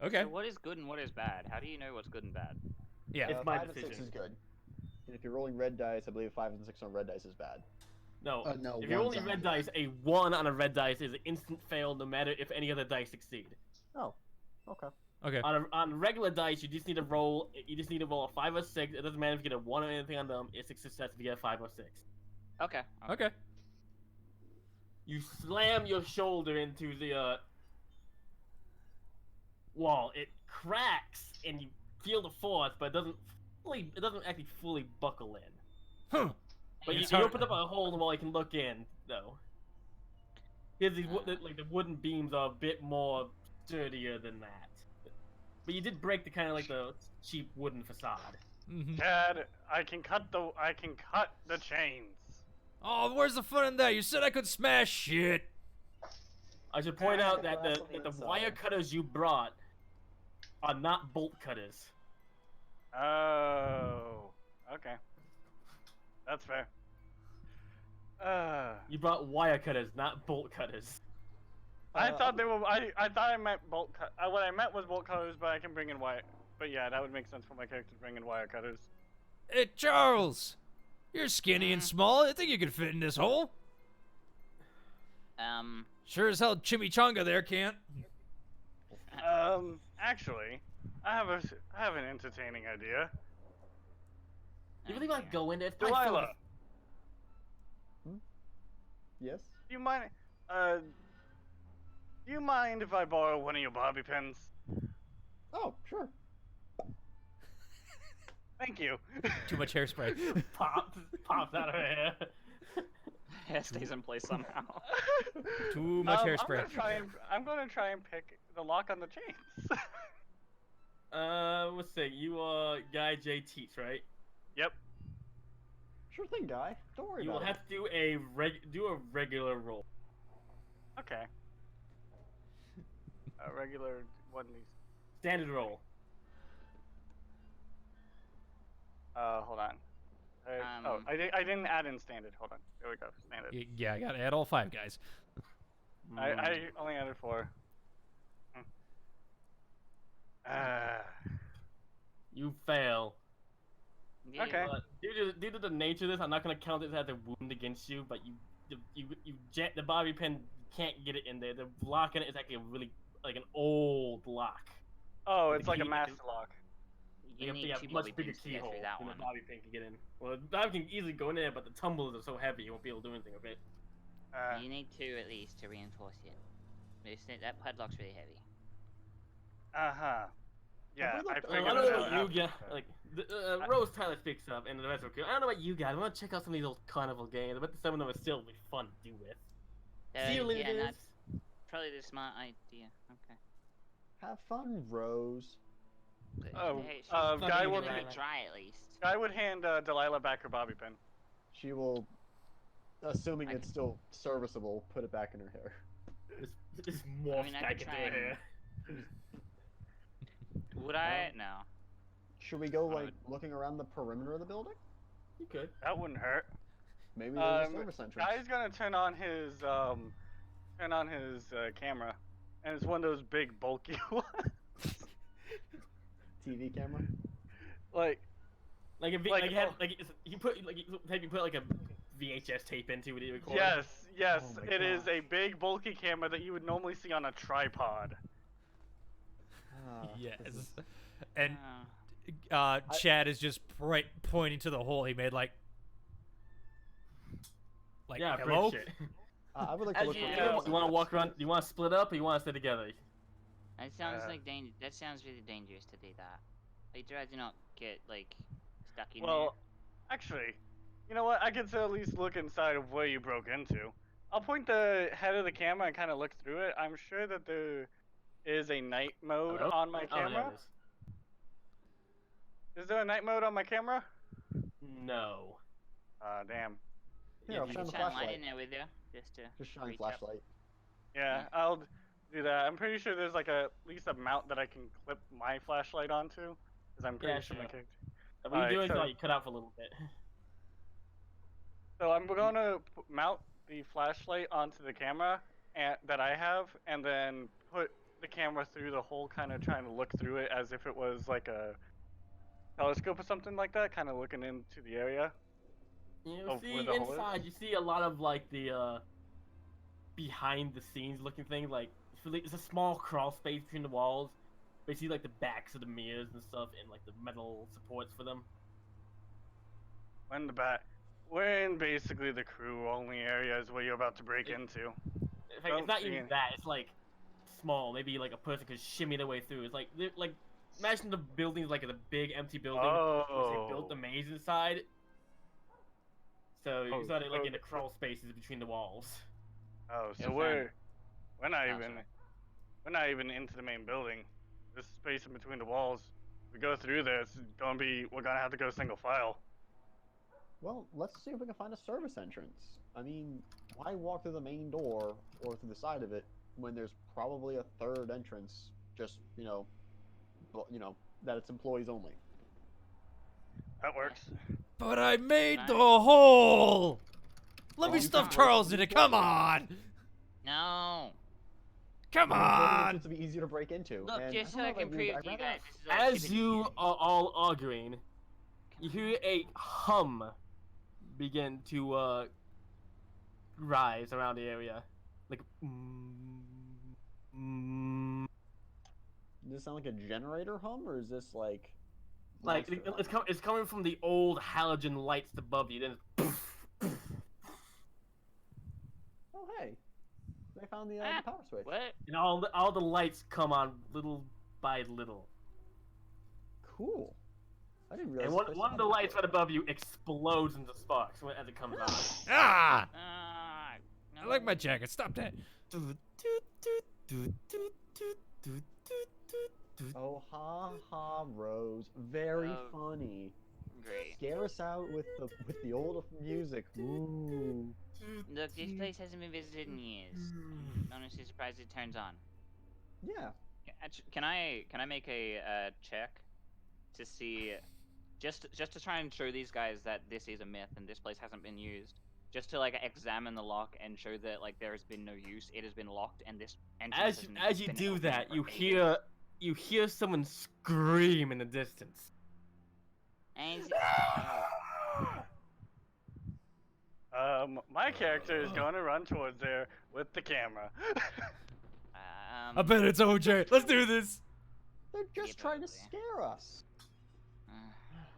A: Okay.
F: So what is good and what is bad? How do you know what's good and bad?
A: Yeah.
C: It's my
B: 5 and 6
C: decision.
B: is good. And if you're rolling red dice, I believe 5 and 6 on red dice is bad.
C: No,
G: No,
C: if you're
G: one's
C: rolling
G: on.
C: red dice, a 1 on a red dice is an instant fail no matter if any other dice succeed.
B: Oh, okay.
A: Okay.
C: On regular dice, you just need to roll a 5 or 6. It doesn't matter if you get a 1 or anything on them. It's a success if you get a 5 or 6.
F: Okay.
A: Okay.
C: You slam your shoulder into the wall. It cracks, and you feel the force, but it doesn't actually fully buckle in.
A: Huh.
C: But you
A: It's
C: can
A: hard-
C: open up a hole in the wall. You can look in though. Because these like the wooden beams are a bit more sturdier than that. But you did break the kind of like the cheap wooden facade.
A: Mhm.
D: Chad, I can cut the chains.
A: Oh, where's the fun in that? You said I could smash shit.
C: I should point out that
B: Glass on the
C: the
B: inside.
C: wire cutters you brought are not bolt cutters.
D: Oh, okay. That's fair.
C: You brought wire cutters, not bolt cutters.
D: I thought they were. I thought I meant bolt cut. What I meant was bolt cutters, but I can bring in wire. But yeah, that would make sense for my character to bring in wire cutters.
A: Hey, Charles. You're skinny and small. I think you could fit in this hole. Sure as hell Chimichanga there can't.
D: Actually, I have an entertaining idea.
C: You really want to go in there? It's probably filled
D: Delilah,
B: Yes.
D: do you mind? Do you mind if I borrow one of your bobby pins?
B: Oh, sure.
D: Thank you.
A: Too much hairspray.
C: pops out of her hair.
E: It stays in place somehow.
A: Too much hairspray.
D: I'm gonna try and pick the lock on the chains.
C: Let's see. You are Guy J. Teach, right?
D: Yep.
B: Sure thing, guy. Don't worry
C: You will
B: about
C: have to do a regular roll.
D: Okay. A regular one of these.
C: Standard roll.
D: Hold on. I didn't add in standard. Hold on. There we go. Standard.
A: Yeah, I gotta add all 5 guys.
D: I only added 4.
C: You fail.
F: Yeah,
D: Okay.
C: But due to the nature of this, I'm not gonna count this as a wound against you. But the bobby pin can't get it in there. The lock in it is actually a really like an old lock.
D: Oh,
C: The
D: it's like a
C: key-
D: master lock.
F: You
C: Like
F: need
C: a
F: 2
C: much
F: bobby
C: bigger
F: pins to get
C: keyhole
F: through that
C: than
F: one.
C: the bobby pin can get in. Well, the bobby can easily go in there, but the tumblers are so heavy you won't be able to do anything with it.
F: You need 2 at least to reinforce it. That padlock's really heavy.
D: Yeah, I
B: I
C: I
D: figured
C: don't
D: it
C: know
D: out
C: what you
D: after
C: guys
D: the
C: like. Rose Tyler speaks up, and the rest of it. I don't know what you guys. I want to check out some of these old carnival games. I bet some of them are still be fun to do with. Ceiling
F: Yeah,
C: it is.
F: that's probably the smart idea. Okay.
B: Have fun, Rose.
F: But,
D: Oh,
F: hey, she's
C: fucking
F: gonna
C: will
F: give it
C: be-
F: a try at least.
D: I would hand Delilah back her bobby pin.
B: She will, assuming it's still serviceable, put it back in her hair.
C: Just morph
F: mean, I
C: back
F: could
C: into
F: try
C: her
F: and-
C: hair.
F: Would I? No.
B: Should we go
D: I
B: like
D: would-
B: looking around the perimeter of the building?
C: You could.
D: That wouldn't hurt.
B: Maybe there's a service entrance.
D: Guy's gonna turn on his camera, and it's one of those big bulky ones.
B: TV camera.
D: Like
C: Like if
D: Like,
C: like, had,
D: oh.
C: like you put like you put like a VHS tape into it.
D: yes,
B: Oh my
D: it is
B: gosh.
D: a big bulky camera that you would normally see on a tripod.
B: Ah,
A: Yes.
B: this is-
A: And
F: Uh,
A: Chad is just pointing to the hole he made, like
C: Yeah,
A: hello?
C: break shit.
B: I would like to
F: As
B: look
F: you-
B: for
F: Yeah.
C: You want to walk around? You want to split up, or you want to stay together?
F: that sounds
D: Uh,
F: like that sounds really dangerous to do that. I'd rather not get like stuck in
D: Well, actually, you know what? I can still at least look inside of where you broke into. I'll point the head of the camera and kind of look through it. I'm sure that there is a night mode
C: Hello?
D: on my
C: Oh, there
D: camera.
C: it is.
D: Is there a night mode on my camera?
C: No.
D: Damn.
B: Here, I'll
C: you
B: shine
F: there.
B: the
F: Shine light
B: flashlight.
F: in there with you, just to
B: Just shine
F: reach up.
B: flashlight.
D: Yeah, I'll do that. I'm pretty sure there's like at least a mount that I can clip my flashlight onto, because I'm pretty
C: Yeah,
D: sure my
C: sure.
D: character.
C: What you
D: Alright,
C: doing?
D: so-
C: You cut out for a little bit.
D: So I'm gonna mount the flashlight onto the camera that I have, and then put the camera through the hole, kind of trying to look through it as if it was like a telescope or something like that, kind of looking into the area.
C: You
D: Of
C: see
D: where the hole is?
C: inside, you see a lot of like the behind the scenes looking things. Like it's a small crawl space between the walls. But you see like the backs of the mirrors and stuff, and like the metal supports for them.
D: We're in basically the crew only areas where you're about to break into.
C: In fact,
D: Don't
C: it's not
D: see
C: even
D: any-
C: that. It's like small. Maybe like a person could shimmy their way through. It's like imagine the building's like a big empty building. Which they built the maze inside. So you started like in the crawl spaces between the walls.
D: Oh, so
E: Yo,
D: we're not
E: Oh,
D: even
E: sorry.
D: we're not even into the main building. This space in between the walls. We go through there. We're gonna have to go single file.
B: Well, let's see if we can find a service entrance. I mean, why walk through the main door or through the side of it when there's probably a third entrance? Just that it's employees only.
D: That works.
A: But I made the
F: Nice.
A: hole! Let
B: Oh,
A: me
B: you
A: stuff
B: can
A: Charles
B: break
A: in it,
B: these
A: come
B: doors.
A: on!
F: No.
A: Come
B: Building
A: on!
B: entrance to be easier to break into.
F: Look,
B: and
F: just so
B: don't
F: I
B: know
F: can
B: about
F: prove
B: you,
F: to
B: I'd
F: you
B: rather-
F: guys this is all
C: As
F: stupid.
C: you are all arguing, you hear a hum begin to rise around the area, like.
B: Does this sound like a generator hum, or is this like?
C: Like
B: monster hum?
C: it's coming from the old halogen lights above you. Then it's
B: Oh hey, they found the
F: Ah,
B: power switch.
F: What?
C: and all the lights come on little by little.
B: Cool. I didn't realize.
C: And
B: this place
C: one of
B: had
C: the
B: a
C: lights
B: power.
C: right above you explodes into sparks as it comes on.
A: Ah!
F: No.
A: I like my jacket, stop that.
B: Oh ha ha, Rose, very
F: Oh.
B: funny.
F: Great.
B: Scare us out with the old music. Ooh.
F: Look, this place hasn't been visited in years. I'm honestly surprised it turns on.
B: Yeah.
F: Can I make a check to see, just to try and show these guys that this is a myth and this place hasn't been used, just to like examine the lock and show that like there has been no use. It has been locked, and this entrance
C: As you
F: been
C: do
F: open
C: that,
F: for
C: you
F: ages.
C: hear someone scream in the distance.
F: And
D: My character is going to run towards there with the camera.
A: I bet it's OJ. Let's do this.
B: They're just
F: Yeah,
B: trying to
F: probably.
B: scare us.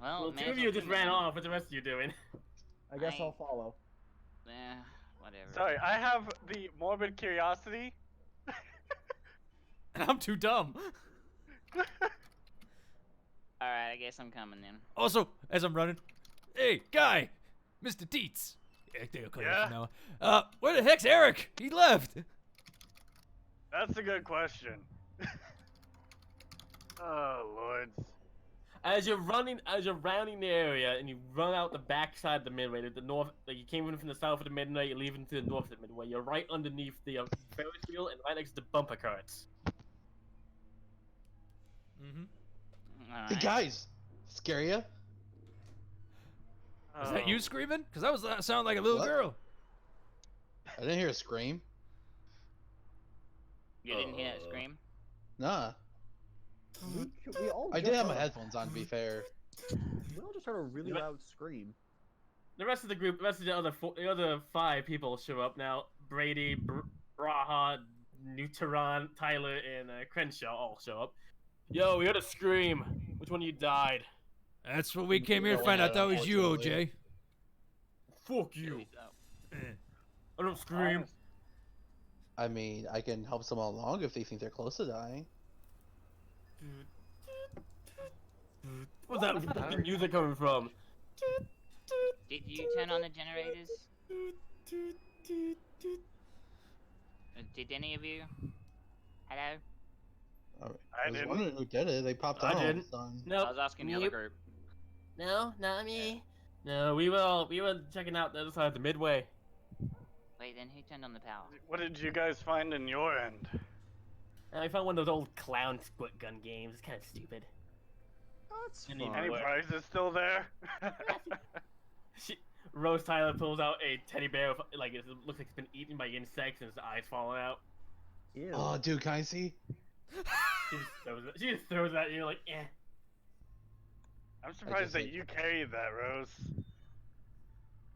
F: well,
C: Well,
F: may
C: two
F: as
C: of
F: well
C: you just
F: film it
C: ran
F: then.
C: off. What's the rest of you doing?
B: I guess
F: I-
B: I'll follow.
F: Whatever.
D: Sorry, I have the morbid curiosity.
A: And I'm too dumb.
F: All right, I guess I'm coming then.
A: Also, as I'm running, hey, guy, Mr. Dietz. Yeah, they'll call you
D: Yeah?
A: from now on. Where the heck's Eric? He left.
D: That's a good question. Oh lords.
C: As you're rounding the area, and you run out the back side of the midway, the north. Like you came in from the south of the midway, you're leaving to the north of the midway. You're right underneath the Ferris wheel and right next to the bumper carts.
A: Mm-hmm.
F: All
G: Hey
F: right.
G: guys, scare ya?
A: Is that you
D: Oh.
A: screaming? Because that was sound like a little
G: What?
A: girl.
G: I didn't hear a scream.
F: You didn't hear that scream?
G: Nah.
B: We all
G: I
B: just
G: did have my
B: heard-
G: headphones on, to be fair.
B: We all just heard a really
C: What?
B: loud scream.
C: The rest of the group, the rest of the other 5 people show up now. Brady, Braha, Newteron, Tyler, and Crenshaw all show up. Yo, we heard a scream. Which one of you died?
A: That's what we came here to
G: No
A: find
G: one
A: out. That
G: had,
A: was you,
G: unfortunately.
A: OJ.
C: Fuck you.
F: Oh.
C: I don't scream.
G: I mean, I can help someone along if they think they're close to dying.
C: What's that fucking music coming from?
F: Did you turn on the generators? Did any of you? Hello?
G: Alright.
D: I
G: was
D: didn't.
G: wondering who did it. They popped
C: I
G: out all of a
C: didn't.
G: sudden.
C: No.
F: I was asking the other group.
C: No, not me. No, we were checking out the other side of the midway.
F: Wait, then who turned on the power?
D: What did you guys find in your end?
C: And I found one of those old clown squirt gun games. It's kind of stupid.
B: That's
C: Any
B: fun.
D: Any
C: What?
D: prizes still there?
C: Rose Tyler pulls out a teddy bear, with, like it looks like it's been eaten by insects and its eyes falling out.
B: Ew.
G: Oh, dude, can I see?
C: She just throws it at you like, eh.
D: I'm surprised
G: just
D: that
G: like-
D: you carried that, Rose.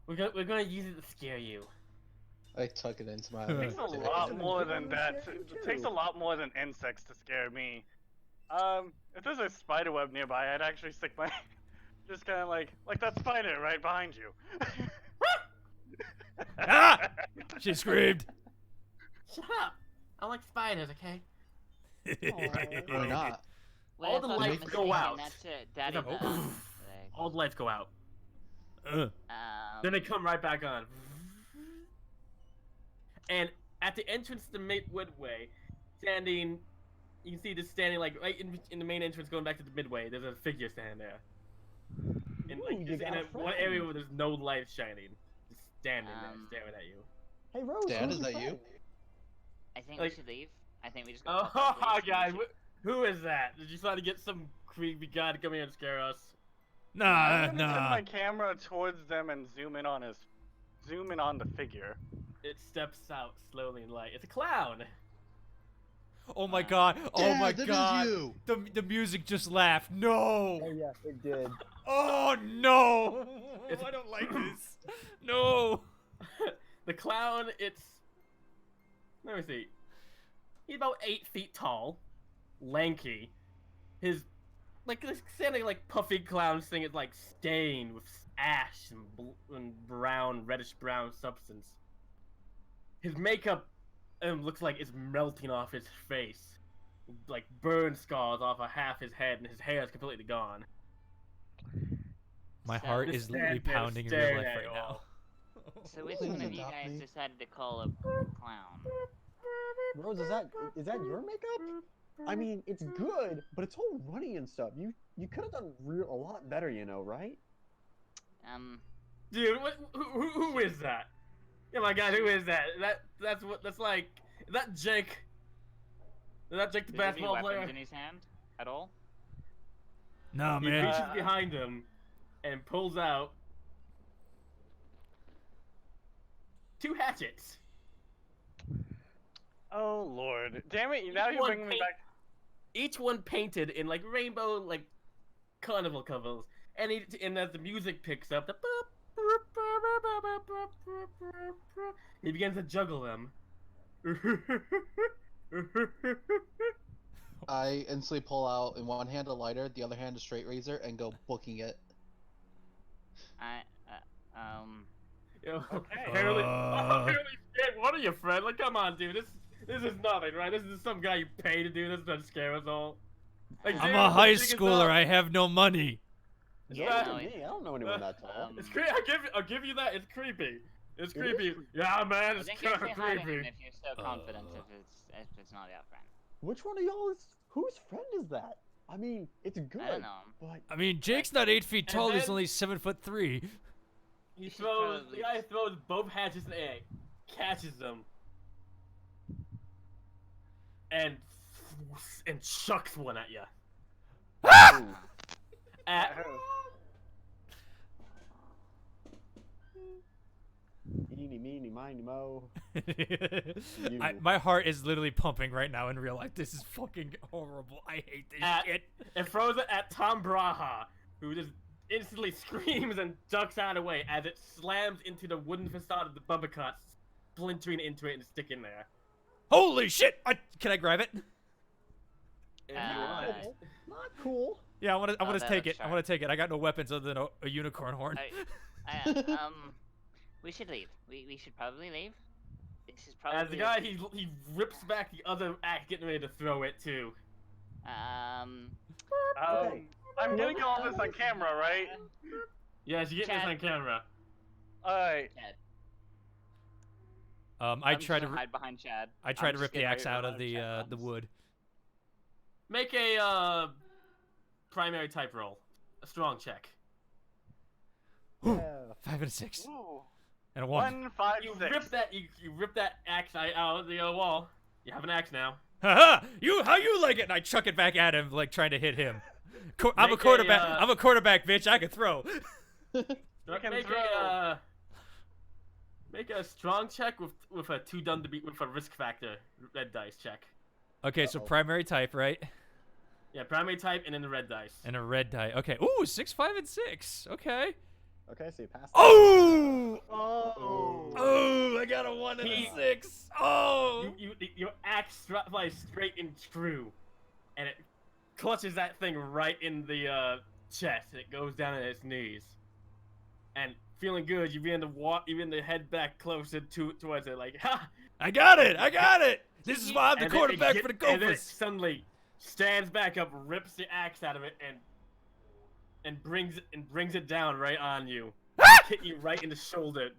C: We're gonna use it to scare you.
G: I tuck it into my.
D: It takes a
B: Yeah.
D: lot
B: Yeah.
D: more
B: Yeah.
D: than that.
B: Yeah.
D: It takes a lot more than insects to scare me. If there's a spider web nearby, I'd actually stick my, just kind of like that spider right behind you.
A: Ah! She screamed.
C: Shut up! I like spiders, okay?
G: Why not?
F: Well,
C: All
F: if
C: the
F: I'm not
C: lights go
F: mistaken,
C: out.
F: That's it. That
C: It's
F: is
C: a- All the lights go out. Then they come right back on. And at the entrance to the midway, standing, you can see just standing like right in the main entrance, going back to the midway. There's a figure standing there. In like
B: Ooh, you
C: just
B: got
C: in
B: a
C: one
B: friend.
C: area where there's no light shining, just standing there, staring at you.
B: Hey Rose,
G: Dad,
B: who's
G: is
B: your
G: that you?
B: friend?
F: I think
C: Like-
F: we should leave. I think we just go.
C: Oh,
F: top up, please, and we
C: God,
F: should-
C: who is that? Did you try to get some creepy guy to come here and scare us?
A: Nah,
D: I'm gonna turn
A: nah.
D: my camera towards them and zoom in on the figure.
C: It steps out slowly in light. It's a clown.
A: Oh my god. Oh
G: Dad,
A: my
G: that is
A: god.
G: you.
A: The music just laughed. No.
B: Oh yeah, it did.
A: Oh no.
C: It's-
A: I don't like this. No.
C: The clown, let me see. He's about 8 feet tall, lanky. His, like, this standing, like, puffy clown thing is, like, stained with ash and brown, reddish-brown substance. His makeup looks like it's melting off his face. Like, burn scars off of half his head, and his hair is completely gone.
A: My
F: So-
A: heart
C: Just
A: is literally
C: stand there
A: pounding in real
C: staring
A: life
C: at
A: right
C: you
A: now.
C: all.
F: So which
G: Please
F: one of you
G: adopt
F: guys
G: me.
F: decided to call a clown?
B: Rose, is that your makeup? I mean, it's good, but it's all runny and stuff. You could have done a lot better, you know, right?
C: Dude, who is that? Yeah, my God, who is that? That's like, is that Jake? Is that Jake the
F: Does he have any
C: basketball
F: weapons
C: player?
F: in his hand at all?
A: Nah,
C: He
A: man.
C: reaches behind him and pulls out 2 hatchets.
D: Oh lord, damn it! Now
C: Each
D: you're
C: one
D: bringing me
C: paint-
D: back.
C: Each one painted in like rainbow, like carnival covers, and as the music picks up, he begins to juggle them.
G: I instantly pull out in one hand a lighter, the other hand a straight razor, and go booking it.
C: Yo,
D: Okay.
C: apparently, scared one of your friend. Like, come on, dude. This is nothing, right? This is some guy you pay to do this to scare us all. Like,
A: I'm
C: dude,
A: a high
C: dig us
A: schooler.
C: up.
A: I have no money.
B: Yeah,
F: no,
B: me. I don't know anyone that tall.
C: It's creepy. I'll give you that. It's creepy. It's
B: It is
C: creepy.
B: creepy.
C: Yeah, man.
F: I
C: It's
F: think you're
C: kind of
F: hiding him
C: creepy.
F: if you're so confident if it's not your friend.
B: Which one of y'all is whose friend is that? I mean, it's good,
F: I don't know.
B: but
A: I mean, Jake's not 8 feet tall. He's
C: then-
A: only 7'3".
C: He
F: should
C: throws.
F: probably-
C: The guy throws both hatchets in the air, catches them, and chucks one at you.
B: ooh,
C: At
B: eeny, meeny, miny, mo.
A: My heart is literally pumping right now in real life. This is fucking horrible. I hate this shit.
C: and throws it at Tom Braha, who just instantly screams and ducks out of the way as it slams into the wooden facade of the bumper car, splintering into it and sticking there.
A: Holy shit! Can I grab it?
C: And
B: Not cool.
A: Yeah, I want to
F: that
A: take
F: looks
A: it. I want to take it. I got no weapons other than a unicorn horn.
F: We should leave. We should probably leave. This is
C: as the
F: probably.
C: guy, he rips back the other axe, getting ready to throw it too.
B: Okay.
D: I'm getting all this on camera, right?
C: Yes, you get this
F: Chad.
C: on camera.
D: Alright.
F: Chad.
A: I
F: I'm just
A: tried to
F: gonna hide behind Chad.
A: I tried
F: I'm
A: to
F: just
A: rip the
F: getting
A: axe
F: ready
A: out
F: to
A: of
F: run
A: the
F: Chad
A: the
F: runs.
A: wood.
C: Make a primary type roll, a strong check.
B: Yeah.
A: 5 and a 6
D: Ooh.
A: and a 1.
D: 1, 5,
C: You
D: 6.
C: rip that axe out of the wall. You have an axe now.
A: Haha! How you like it? And I chuck it back at him, like trying to hit him. I'm a
C: Make a,
A: quarterback. I'm a quarterback, bitch. I can throw.
D: can
C: Make
D: throw.
C: make a strong check with a 2 done to beat with a risk factor red dice check.
A: Okay, so
B: Uh-oh.
A: primary type, right?
C: Yeah, primary type and then the red dice.
A: And a red die. Okay. Ooh, 6, 5, and 6. Okay.
B: Okay, so you passed.
A: Oh!
D: Oh.
A: Oh! I got a 1 and
C: He-
A: a 6. Oh!
C: Your axe flies straight and true, and it clutches that thing right in the chest. It goes down at its knees, and feeling good, you begin to head back closer towards it. Like, ha!
A: I got it! I got it! This is why I'm the
C: And then it
A: quarterback for the
C: and then it
A: Gophers.
C: suddenly stands back up, rips the axe out of it, and brings it down right on you. Hit you right in the shoulder.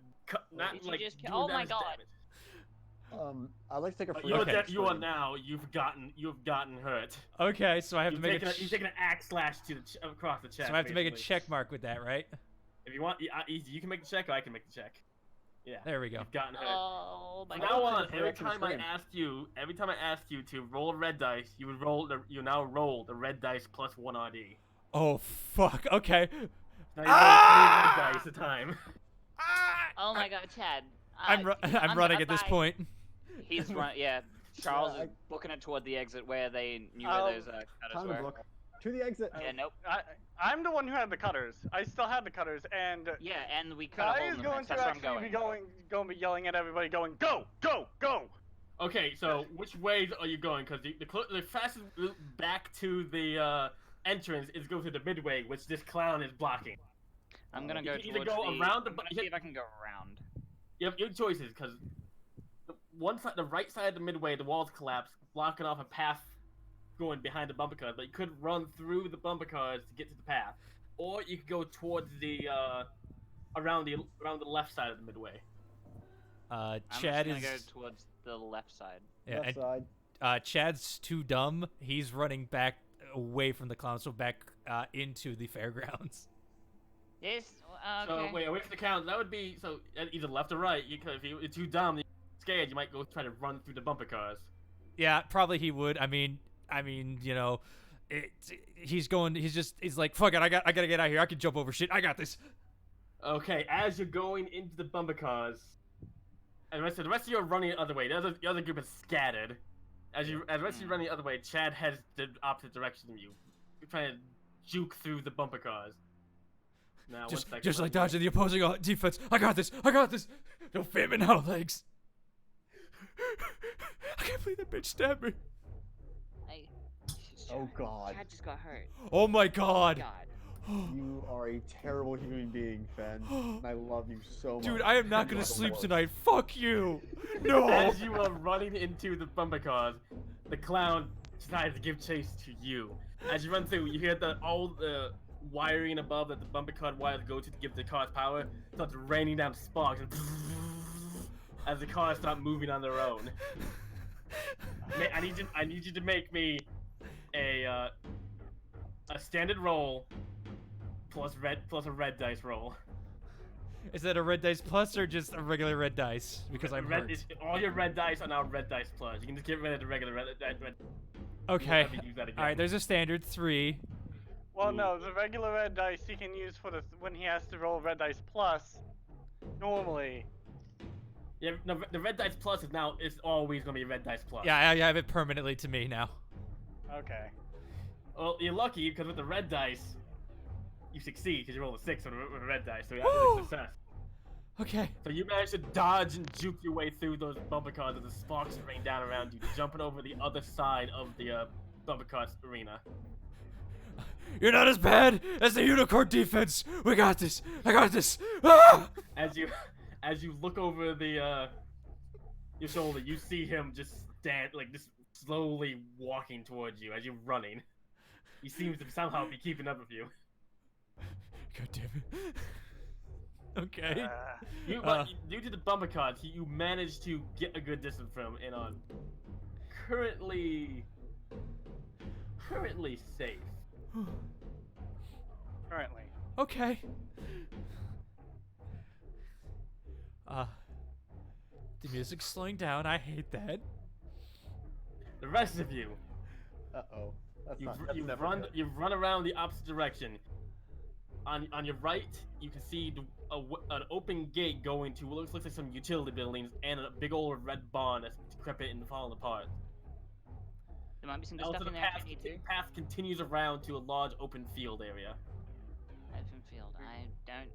C: Not
F: Did you
C: like
F: just
C: doing
F: oh my
C: damage.
F: god.
B: I'd like to take a
C: But
B: free.
C: you are now. You've gotten hurt.
A: Okay, so I have to make
C: You've taken an axe slash to across the chest.
A: so I have to make a
C: basically.
A: check mark with that, right?
C: If you want, easy. You can make the check, or I can make the check. Yeah.
A: There we go.
C: You've gotten hurt.
F: Oh my
C: From
F: god.
C: now on,
B: Take a
C: every
B: reaction
C: time I
B: scream.
C: asked you to roll a red dice, you now roll the red dice plus 1 RD.
A: Oh fuck. Okay.
C: Now you roll 3 red dice a time.
F: Oh my god, Chad.
A: I'm running at this point.
E: He's run. Yeah, Charles
B: Yeah,
E: is booking it toward the exit where they knew where those cutters
B: Time
E: were.
B: to book. To the exit.
E: Yeah, nope.
D: I'm the one who had the cutters. I still had the cutters, and
E: Yeah, and we cut a
D: Kai
E: hole
D: is
E: in the
D: going
E: fence.
D: to
E: That's where I'm
D: actually
E: going.
D: be going to be yelling at everybody, going, "Go, go, go!"
C: Okay, so which ways are you going? Because the fastest route back to the entrance is go to the midway, which this clown is blocking.
E: I'm gonna
C: You
E: go
C: can either
E: towards
C: go
E: the.
C: around the
E: I'm gonna see if I can go around.
C: You have your choices, because the right side of the midway, the walls collapse, blocking off a path going behind the bumper cars. But you could run through the bumper cars to get to the path, or you could go towards the around the left side of the midway.
E: I'm
A: Chad
E: just
A: is.
E: gonna go towards the left side.
A: Yeah,
B: Left
A: and,
B: side.
A: Chad's too dumb. He's running back away from the clown, so back into the fairgrounds.
F: This okay.
C: So wait, away from the count. That would be either left or right. If you're too dumb, you're scared, you might go try to run through the bumper cars.
A: Yeah, probably he would. I mean, you know, he's like, fuck it, I gotta get out of here. I can jump over shit. I got this.
C: Okay, as you're going into the bumper cars, and the rest of you are running the other way. The other group is scattered. As the rest of you running the other way, Chad heads the opposite direction of you. You're trying to juke through the bumper cars. Now,
A: Just like dodging the opposing defense. I got this. Don't fit me now, legs. I can't believe that bitch stabbed me.
B: Oh god.
F: Chad just got hurt.
A: Oh my god.
B: You are a terrible human being, Fen. And I love you so much.
A: Dude, I am not gonna
B: You are the
A: sleep
B: worst.
A: tonight. Fuck you. No.
C: As you are running into the bumper cars, the clown decides to give chase to you. As you run through, you hear all the wiring above that the bumper car wires go to give the cars power starts raining down sparks and as the cars start moving on their own. I need you to make me a standard roll plus a red dice roll.
A: Is that a red dice plus or just a regular red dice? Because I'm hurt.
C: All your red dice are now red dice plus. You can just get rid of the regular red.
A: Okay.
C: You won't have to use that again.
A: All right. There's a standard 3.
D: Well, no, the regular red dice he can use for when he has to roll red dice plus. Normally.
C: Yeah, no, the red dice plus is always gonna be red dice plus.
A: Yeah, I have it permanently to me now.
D: Okay.
C: Well, you're lucky because with the red dice, you succeed because you roll a 6 with a red dice, so you have a success.
A: Okay.
C: So you managed to dodge and juke your way through those bumper cars as the sparks rain down around you, jumping over the other side of the bumper cars arena.
A: You're not as bad as the unicorn defense. We got this. I got this. Ah!
C: As you look over the your shoulder, you see him just just slowly walking towards you as you're running. He seems to somehow be keeping up with you.
A: God damn it. Okay.
C: But due to the bumper cars, you managed to get a good distance from him and on currently safe.
D: Currently.
A: Okay. The music's slowing down. I hate that.
C: The rest of you,
B: Uh-oh. That's
C: you've run around the opposite direction. On your right, you can see an open gate going to what looks like some utility buildings and a big old red barn that's decrepit and falling apart.
F: There might be some good
C: Also,
F: stuff
C: the
F: in there
C: path,
F: if we need to.
C: the path continues around to a large open field area.
F: Open field. I don't.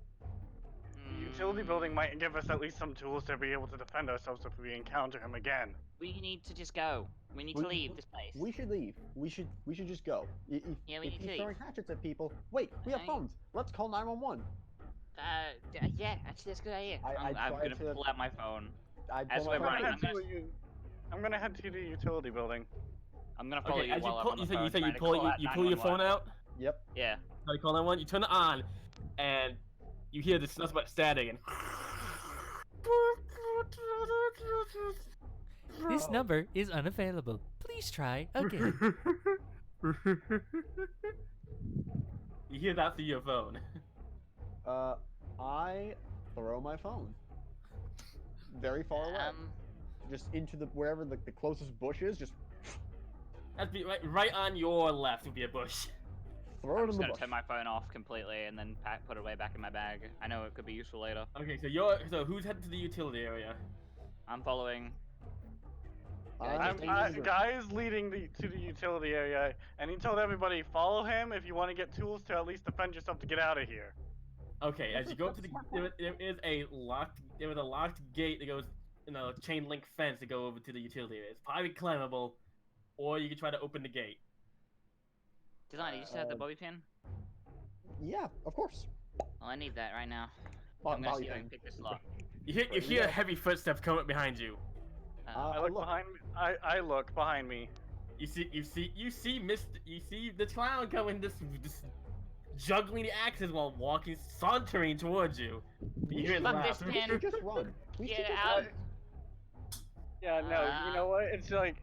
D: The utility building might give us at least some tools to be able to defend ourselves if we encounter him again.
F: We need to just go. We need to leave this place.
B: We should leave. We should just go.
F: Yeah, we
B: if
F: need to
B: he's
F: leave.
B: throwing hatchets at people. Wait, we have
F: Right.
B: phones. Let's call 911.
F: Yeah, actually, that's a good idea.
B: I
E: I'm
B: tried
E: gonna
B: to.
E: pull out my phone.
B: I
E: As
B: pull
E: we're
B: my
E: running,
B: phone.
D: I'm gonna head to the utility building.
E: I'm gonna follow
C: Okay,
E: you
C: as you
E: while I'm
C: pull,
E: on the
C: you say
E: phone
C: you say you
E: trying to
C: pull
E: call out
C: you pull your phone
E: 911.
C: out.
B: Yep.
E: Yeah.
C: Try to call 911. You turn it on, and you hear this suspect static and.
A: This number is unavailable. Please try again.
C: You hear that through your phone.
B: I throw my phone very far away, just into the wherever the closest bush is. Just
C: That'd be right on your left would be a bush.
B: throw
E: I'm
B: it in
E: just
B: the
E: gonna
B: bush.
E: turn my phone off completely and then put it away back in my bag. I know it could be useful later.
C: Okay, so who's headed to the utility area?
E: I'm following.
D: Guy is leading to the utility area, and he told everybody follow him if you want to get tools to at least defend yourself to get out of here.
C: Okay, as you go up to the there is a locked gate that goes chain link fence to go over to the utility area. It's probably climbable, or you can try to open the gate.
E: Design, you still have the bobby pin?
B: Yeah, of course.
E: Well, I need that right now.
B: Bo-
E: I'm gonna
B: bobby
E: see if I
B: pin.
E: can pick this lock.
C: You hear heavy footsteps come up behind you.
D: I look behind me. I look behind me.
C: You see the clown going this juggling the axes while sauntering towards you. You hear his
E: Fuck
C: laugh.
E: this pin.
B: Just run. We should
E: Get
B: just
E: out.
B: run.
D: Yeah, no, you know what? It's like,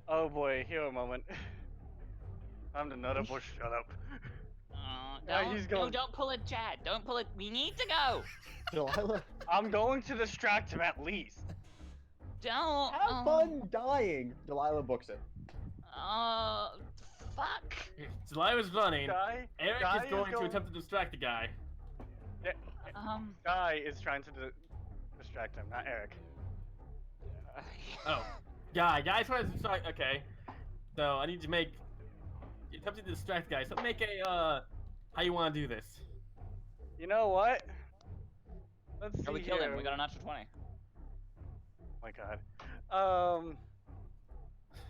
D: oh boy, hero moment. I'm another bush. Shut up.
E: Don't pull it, Chad. Don't pull it. We need to go.
B: Delilah,
D: I'm going to distract him at least.
E: Don't.
B: have fun dying. Delilah books it.
E: Fuck.
C: Delilah's running. Eric
D: Guy
C: is going to attempt to distract the guy.
D: Guy is trying to distract him, not Eric.
C: Oh, guy's trying to distract. Okay, so I need to make attempt to distract guy. So make a how you want to do this?
D: You know what? Let's see.
E: We killed him. We got an natural 20.
D: Oh my god.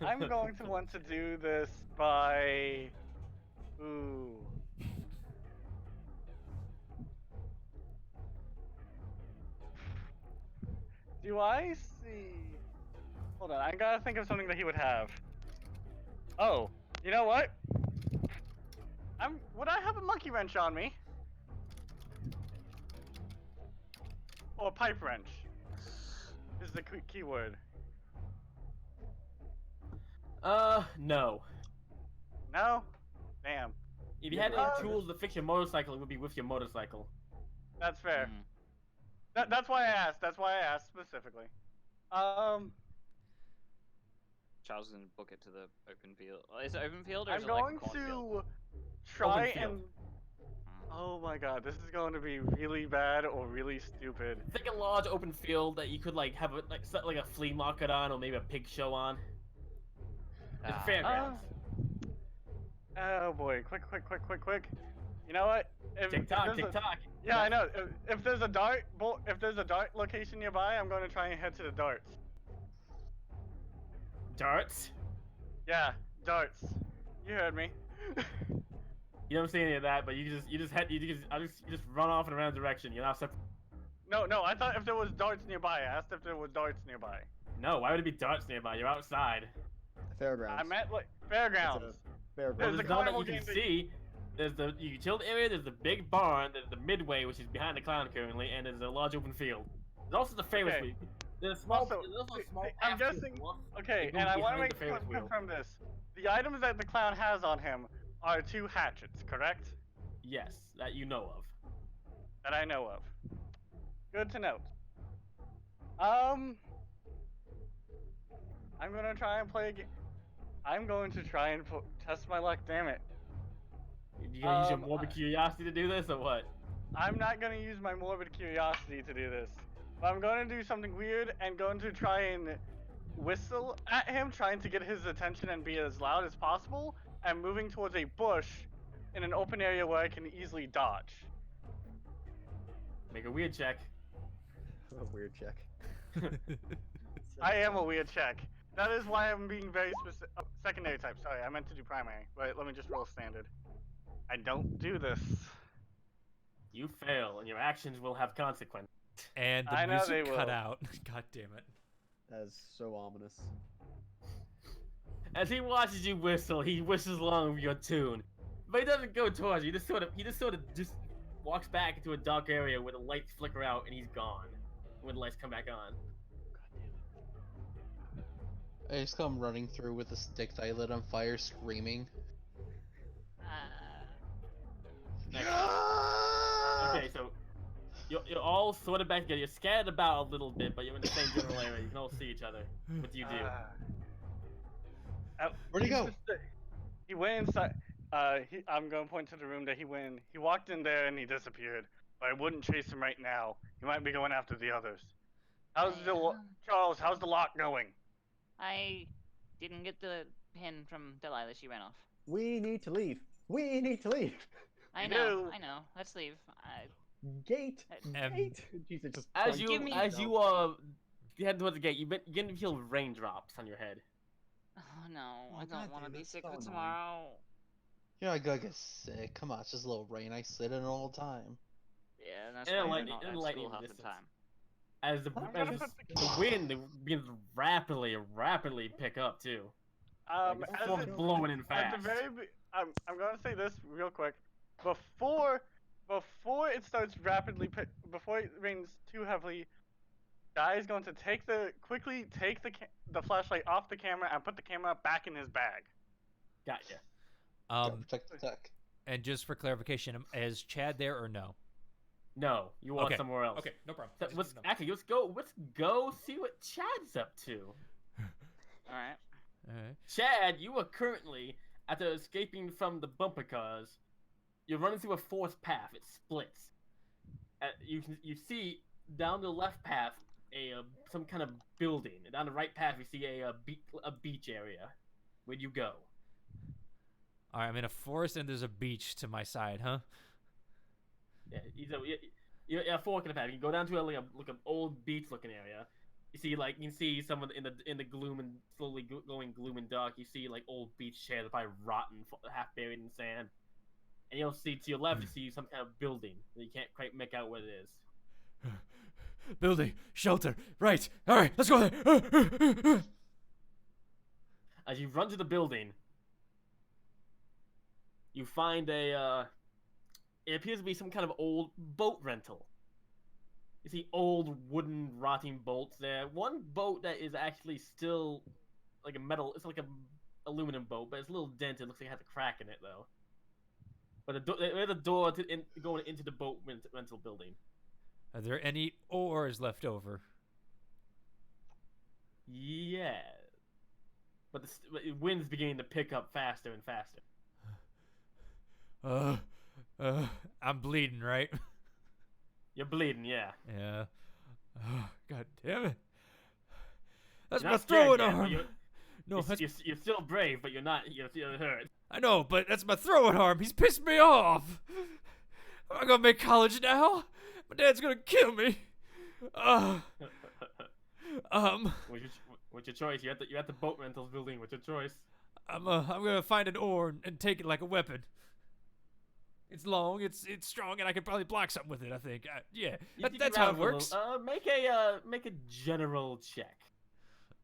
D: I'm going to want to do this by. Ooh. Do I see? Hold on, I gotta think of something that he would have. Oh, you know what? Would I have a monkey wrench on me? Or a pipe wrench? Is the keyword.
C: No.
D: No? Damn.
C: If you had any tools to fix your motorcycle, it would be with your motorcycle.
D: That's fair. That's why I asked. That's why I asked specifically.
E: Charles is gonna book it to the open field. Is it open field or
D: I'm
E: is it like
D: going
E: a cornfield?
D: to try and. Oh my god, this is going to be really bad or really stupid.
C: Think a large open field that you could have set a flea market on, or maybe a pig show on. It's a fairgrounds.
D: Oh boy, quick. You know what?
C: Tick tock.
D: Yeah, I know. If there's a dart location nearby, I'm going to try and head to the darts.
C: Darts?
D: Yeah, darts. You heard me.
C: You don't see any of that, but you just run off in a random direction. You're not
D: No, I thought if there was darts nearby. I asked if there was darts nearby.
C: No, why would it be darts nearby? You're outside.
B: Fairgrounds.
D: I meant like fairgrounds.
B: Fairgrounds.
C: There's none that you can see. There's the utility area, there's the big barn, there's the midway, which is behind the clown currently, and there's a large open field. There's also the Ferris wheel. There's also a small
D: I'm guessing. Okay, and I want to confirm this. The items that the clown has on him are 2 hatchets, correct?
C: Yes, that you know of.
D: That I know of. Good to note. I'm gonna try and play a game. I'm going to try and test my luck. Damn it.
C: You gonna use your morbid curiosity to do this, or what?
D: I'm not gonna use my morbid curiosity to do this. But I'm going to do something weird and going to try and whistle at him, trying to get his attention and be as loud as possible, and moving towards a bush in an open area where I can easily dodge.
C: Make a weird check.
B: A weird check.
D: I am a weird check. That is why I'm being very specific. Oh, secondary type. Sorry, I meant to do primary. Wait, let me just roll standard. I don't do this.
C: You fail, and your actions will have consequences.
A: And the
D: I know
A: music
D: they
A: cut
D: will.
A: out. God damn it.
B: That is so ominous.
C: As he watches you whistle, he whistles along with your tune, but he doesn't go towards you. He just sort of walks back into a dark area where the lights flicker out, and he's gone when the lights come back on.
G: I just come running through with a stick that I lit on fire, screaming.
C: Next. Okay, so you're all sort of back together. You're scattered about a little bit, but you're in the same general area. You can all see each other. What do you do?
G: Where'd he go?
D: He went inside. I'm gonna point to the room that he went in. He walked in there and he disappeared. But I wouldn't chase him right now. He might be going after the others. Charles? How's the lock going?
F: I didn't get the pin from Delilah. She ran off.
B: We need to leave. We need to leave.
F: I
D: You
F: know.
D: do.
F: I know. Let's leave.
B: Gate.
A: Um,
B: Gate. Jesus, just
C: As
B: pointing
C: you
B: at
C: you
B: himself.
C: head towards the gate, you begin to feel raindrops on your head.
F: Oh no,
B: Oh,
F: I don't want to
B: goddamn,
F: be
B: that's
F: sick
B: so
F: for
B: annoying.
F: tomorrow.
G: You're not gonna get sick. Come on, it's just a little rain. I sit in it all the time.
F: Yeah, that's
C: And
F: why
C: lightning-
F: I'm
C: and
F: not at
C: lightning
F: school half the
C: distance.
F: time.
C: As the wind begins to rapidly pick up too.
D: As
C: Storm's
D: it-
C: blowing in
D: At
C: fast.
D: the I'm gonna say this real quick. Before it starts before it rains too heavily, Guy is going to quickly take the flashlight off the camera and put the camera back in his bag.
C: Gotcha.
G: Gotta protect the tech.
A: And just for clarification, is Chad there or no?
C: No, you want
A: Okay.
C: somewhere else.
A: Okay, no problem.
C: So
A: Just
C: let's
A: no.
C: actually let's go see what Chad's up to.
F: All right.
A: Alright.
C: Chad, you are currently, after escaping from the bumper cars, you're running through a forced path. It splits. You see down the left path some kind of building. And down the right path, you see a beach area. Where'd you go?
A: Alright, I'm in a forest and there's a beach to my side, huh?
C: Yeah, you're a fork in the path. You go down to like an old beach-looking area. You can see someone in the gloom and slowly going gloom and dark. You see like old beach chairs, probably rotten, half buried in sand. And you'll see to your left, you see some kind of building that you can't quite make out what it is.
A: Building, shelter, right. Alright, let's go there.
C: As you run to the building, you find it appears to be some kind of old boat rental. You see old wooden rotting bolts there. One boat that is actually still like a metal, it's like a aluminum boat, but it's a little dented. It looks like it has a crack in it though. But there's a door going into the boat rental building.
A: Are there any oars left over?
C: Yeah. But the wind's beginning to pick up faster and faster.
A: I'm bleeding, right?
C: You're bleeding, yeah.
A: Yeah. God damn it. That's
C: You're
A: my
C: not scared
A: throwing
C: yet, but
A: arm. No, that's,
C: you're still brave, but you're still hurt.
A: I know, but that's my throwing arm. He's pissed me off. Am I gonna make college now? My dad's gonna kill me.
C: What's your choice? You're at the boat rentals building. What's your choice?
A: I'm gonna find an oar and take it like a weapon. It's long, it's strong, and I can probably block something with it. I think. Yeah,
C: You dig
A: that's how
C: around
A: it
C: for a
A: works.
C: little- make a general check.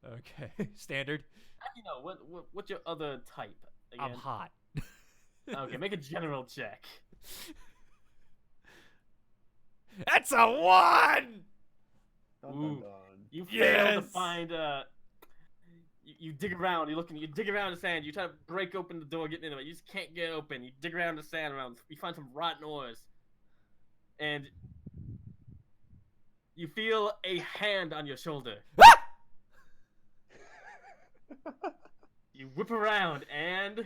A: Okay, standard.
C: You know what's your other type? Again?
A: I'm hot.
C: Okay, make a general check.
A: That's a 1.
B: Dun,
C: Ooh.
B: dun, dun.
C: You fail to
A: Yes!
C: find you dig around. You dig around the sand. You try to break open the door, get into it. You just can't get it open. You dig around the sand around. You find some rotten oars, and you feel a hand on your shoulder. You whip around and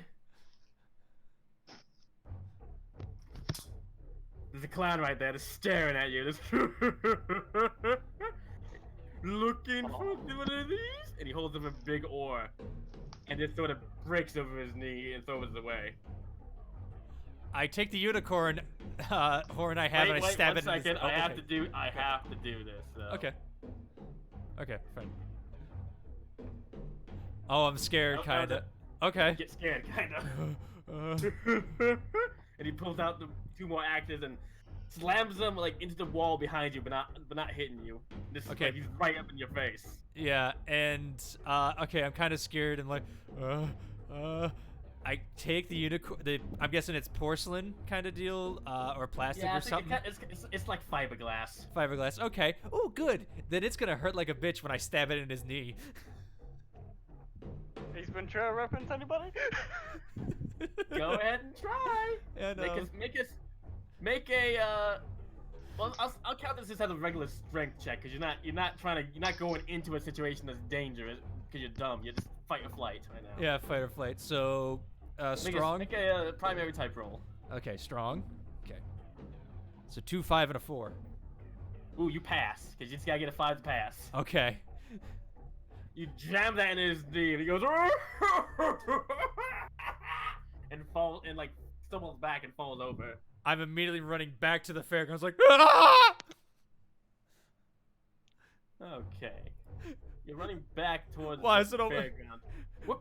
C: there's a clown right there, just staring at you, just looking for one of these, and he holds up a big oar, and it sort of breaks over his knee and throws it away.
A: I take the unicorn horn I have and I
C: Wait
A: stab
C: 1
A: it. in his-
C: second.
A: oh,
C: I have
A: okay.
C: to do this. So.
A: Okay. Okay, fine. Oh, I'm scared,
C: No,
A: kinda. Okay.
C: Get scared, kind of. And he pulls out the 2 more actors, and slams him like into the wall behind you, but not hitting you. Just
A: Okay.
C: like he's right up in your face.
A: Yeah, and okay, I'm kind of scared and like, I take the unicorn. I'm guessing it's porcelain kind of deal, or plastic
C: Yeah,
A: or something.
C: it's like fiberglass.
A: Fiberglass. Okay. Oh, good. Then it's gonna hurt like a bitch when I stab it in his knee.
D: Ace Ventura reference, anybody?
C: Go ahead and try.
A: Yeah, no.
C: Make a well, I'll count this as a regular strength check because you're not going into a situation that's dangerous because you're dumb. You're just fight or flight right now.
A: Yeah, fight or flight. So, strong.
C: Make a primary type roll.
A: Okay, strong. Okay. So 2, 5, and a 4.
C: Ooh, you pass because you just gotta get a 5 to pass.
A: Okay.
C: You jam that in his knee, and he goes and falls and like stumbles back and falls over.
A: I'm immediately running back to the fairgrounds like, ah!
C: Okay. You're running back towards
A: Why
C: the
A: is it always-
C: fairground.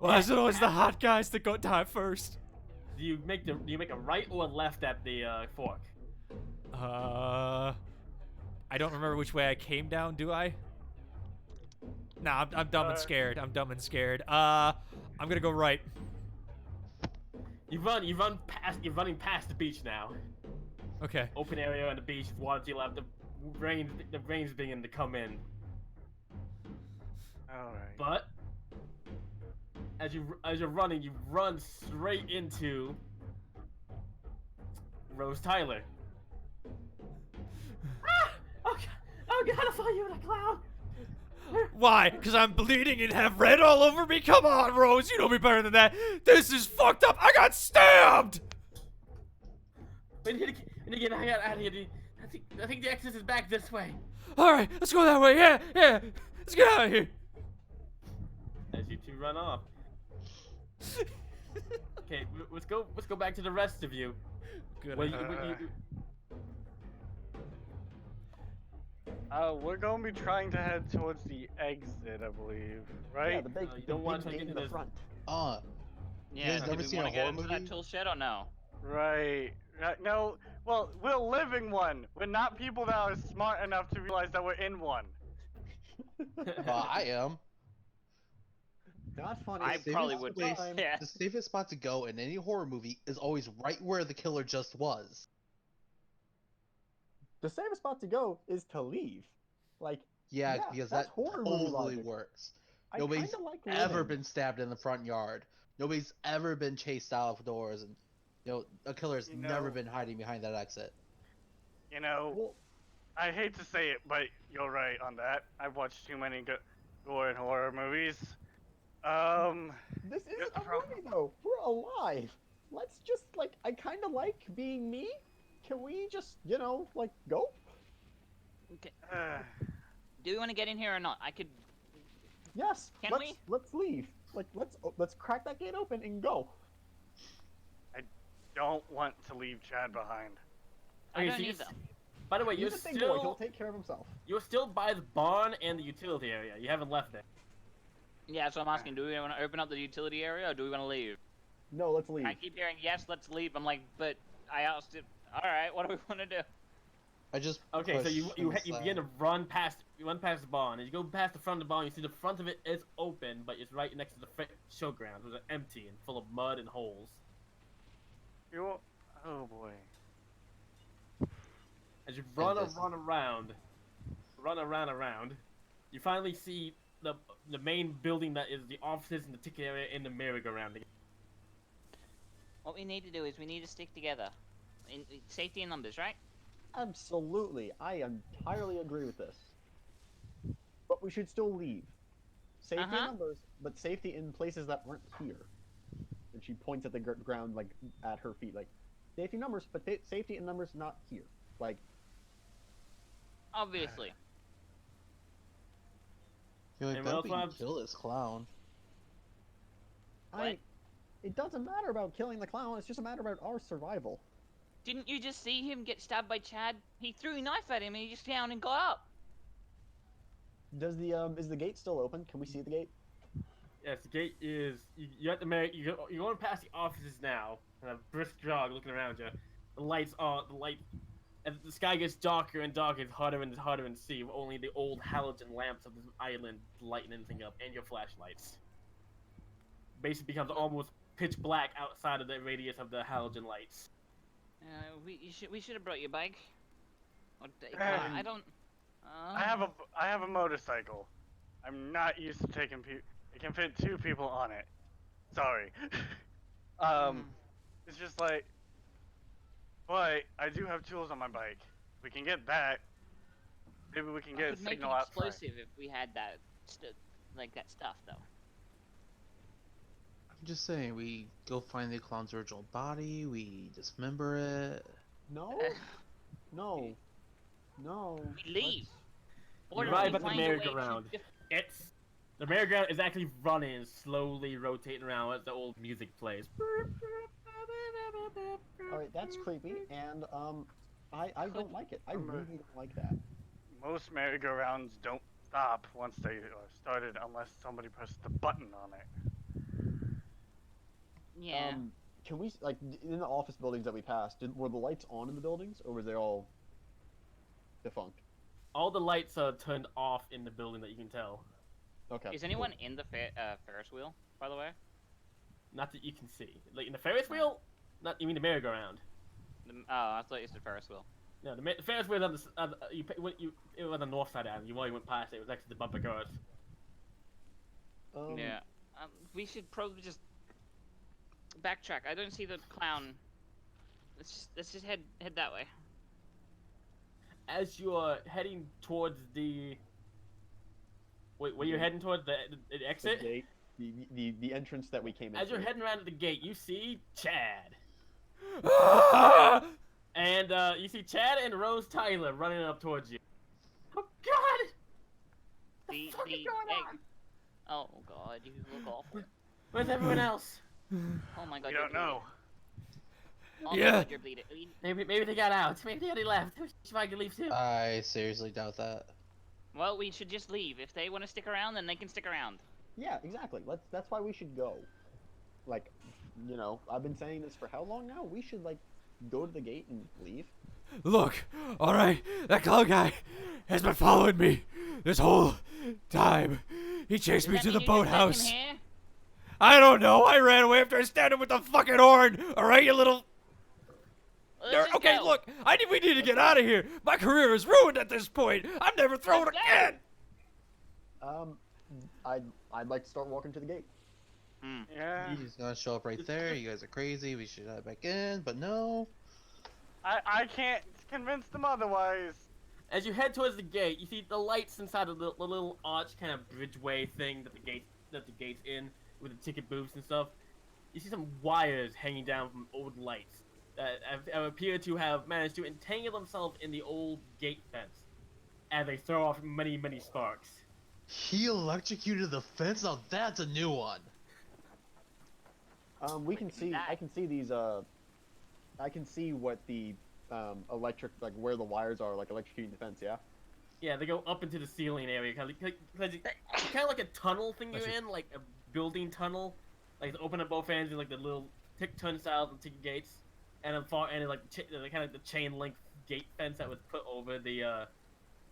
A: Why is it always the hot guys that go die first?
C: Do you make a right or a left at the fork?
A: I don't remember which way I came down, do I? Nah, I'm dumb and scared. I'm dumb and scared. I'm gonna go right.
C: You're running past the beach now.
A: Okay.
C: Open area on the beach, water to your left, the rain's beginning to come in.
D: Alright.
C: But as you're running, you run straight into Rose Tyler. Oh god, I saw you in a cloud!
A: Why? Because I'm bleeding and have red all over me? Come on, Rose. You know me better than that. This is fucked up. I got stabbed!
C: I need to get out of here. I think the exit is back this way.
A: Alright, let's go that way. Yeah. Let's get out of here.
C: As you two run off. Okay, let's go back to the rest of you.
A: Good.
C: Well,
D: We're gonna be trying to head towards the exit, I believe, right?
B: Yeah, the big,
C: you
B: the
C: don't want
B: big
C: to
B: gate
C: get
B: in the
C: into
B: front.
G: guys never
E: do we
G: seen
E: wanna
G: a
E: get
G: horror
E: into
G: movie?
E: that tool shed or no?
D: Right. No, well, we're living one. We're not people that are smart enough to realize that we're in one.
G: Well, I am.
B: Not funny.
E: I
G: safest
E: probably would.
G: place-
E: Yeah.
G: The safest spot to go in any horror movie is always right where the killer just was.
B: The safest spot to go is to leave. Like,
G: Yeah,
B: Yeah,
G: because
B: that's
G: that
B: horror movie
G: totally
B: logic.
G: works.
B: I
G: Nobody's
B: kinda like
G: ever
B: living.
G: been stabbed in the front yard. Nobody's ever been chased out of doors, and a killer's
D: You
G: never
D: know-
G: been hiding behind that exit.
D: You know,
B: Well,
D: I hate to say it, but you're right on that. I've watched too many gore and horror movies.
B: this
D: Here's
B: isn't
D: the
B: a
D: problem.
B: movie though. We're alive. Let's just like, I kind of like being me. Can we just, like, go?
F: Okay.
D: uh,
F: Do we want to get in here or not? I could.
B: Yes.
F: Can
B: let's,
F: we?
B: Let's leave. Like, let's crack that gate open and go.
D: don't want to leave Chad behind.
F: I
C: Okay,
F: don't
C: so you
F: either.
C: By the way,
B: He's a big boy. He'll take care of himself.
C: you're still by the barn and the utility area. You haven't left it.
F: Yeah, so I'm asking, do we want to open up the utility area or do we want to leave?
B: No, let's leave.
F: I keep hearing, yes, let's leave. I'm like, but I asked it. Alright, what do we want to do?
G: I just
C: Okay, so
G: push
C: you
G: and
C: begin to
G: slam.
C: run past the barn. As you go past the front of the barn, you see the front of it is open, but it's right next to the showground, which is empty and full of mud and holes.
D: Oh boy.
C: As you run
G: this-
C: around, you finally see the main building that is the offices and the ticket area in the merry-go-round.
F: What we need to do is we need to stick together. In safety in numbers, right?
B: Absolutely. I entirely agree with this. But we should still leave. Safety in numbers, but safety in places that aren't here. And she points at the ground, like, at her feet, like, safety in numbers, but safety in numbers not here. Like,
F: Obviously.
G: You're like,
C: Anyone else
G: "Don't
C: want-
G: kill this clown."
B: it doesn't matter about killing the clown, it's just a matter about our survival.
F: Didn't you just see him get stabbed by Chad? He threw a knife at him and he just down and got up.
B: Does the, is the gate still open? Can we see the gate?
C: Yes, the gate is. You're at the you're going past the offices now. And a brisk jog looking around you. The lights as the sky gets darker and darker, it's harder and harder to see. With only the old halogen lamps of this island lighting anything up, and your flashlights. Basically becomes almost pitch black outside of the radius of the halogen lights.
F: We should have brought your bike. I don't.
D: I have a motorcycle. I'm not used to taking people. It can fit 2 people on it. Sorry. It's just like, but I do have tools on my bike. We can get that. Maybe we can get a
F: could make
D: signal
F: an
D: out front.
F: explosive if we had that, like that stuff though.
G: I'm just saying, we go find the clown's original body, we dismember it.
B: No, no, no.
F: We leave.
C: You
F: Or
C: arrive
F: we
C: at the
F: find a way
C: merry-go-round.
F: to-
C: The merry-go-round is actually running and slowly rotating around as the old music plays.
B: All right, that's creepy, and I don't like it. I really don't like that.
D: Most merry-go-rounds don't stop once they are started unless somebody presses the button on it.
F: Yeah.
B: Can we like in the office buildings that we passed? Were the lights on in the buildings, or were they all defunct?
C: All the lights are turned off in the building that you can tell.
B: Okay.
F: Is anyone in the Ferris wheel, by the way?
C: Not that you can see. Like in the Ferris wheel? Not you mean the merry-go-round?
F: I thought you said Ferris wheel.
C: No, the Ferris wheel is on the it was on the north side of it. You only went past it. It was next to the bumper cars.
F: Yeah. We should probably just backtrack. I don't see the clown. Let's just head that way.
C: As you're heading towards the wait, where you're heading towards the exit?
B: The gate, the entrance that we came in.
C: As you're heading around to the gate, you see Chad. And you see Chad and Rose Tyler running up towards you. Oh God!
F: The
C: fuck is
F: egg.
C: going on?
F: Oh God, you look awful.
C: Where's everyone else?
F: Oh my God.
D: We don't know.
F: Oh
A: Yeah.
F: my God, you're bleeding.
C: Maybe they got out. Maybe they already left. If I could leave too.
G: I seriously doubt that.
F: Well, we should just leave. If they want to stick around, then they can stick around.
B: Yeah, exactly. That's why we should go. Like, you know, I've been saying this for how long now? We should like go to the gate and leave.
A: Look, alright, that clown guy has been following me this whole time. He chased
F: Does
A: me
F: that
A: to the
F: mean you just left him
A: boathouse.
F: here?
A: I don't know, I ran away after I stabbed him with the fucking horn. Alright, you little...
F: Let's just
A: Okay,
F: go.
A: look, we need to get out of here. My career is ruined at this point. I'm never throwing
F: Let's go.
A: again.
B: I'd like to start walking to the gate.
D: Yeah.
G: He's gonna show up right there. You guys are crazy. We should head back in, but no.
D: I can't convince them otherwise.
C: As you head towards the gate, you see the lights inside of the little arch kind of bridgeway thing that the gate's in with the ticket booths and stuff. You see some wires hanging down from old lights that appear to have managed to entangle themselves in the old gate fence as they throw off many sparks.
G: He electrocuted the fence. Now that's a new one.
B: We can see. I can see these. I can see what the electric, like where the wires are, like electrocuting the fence. Yeah.
C: Yeah, they go up into the ceiling area, kind of like a tunnel thing you're in, like a building tunnel. Like open up both ends and like the little turnstiles and ticket gates, and on far end like kind of the chain link gate fence that was put over the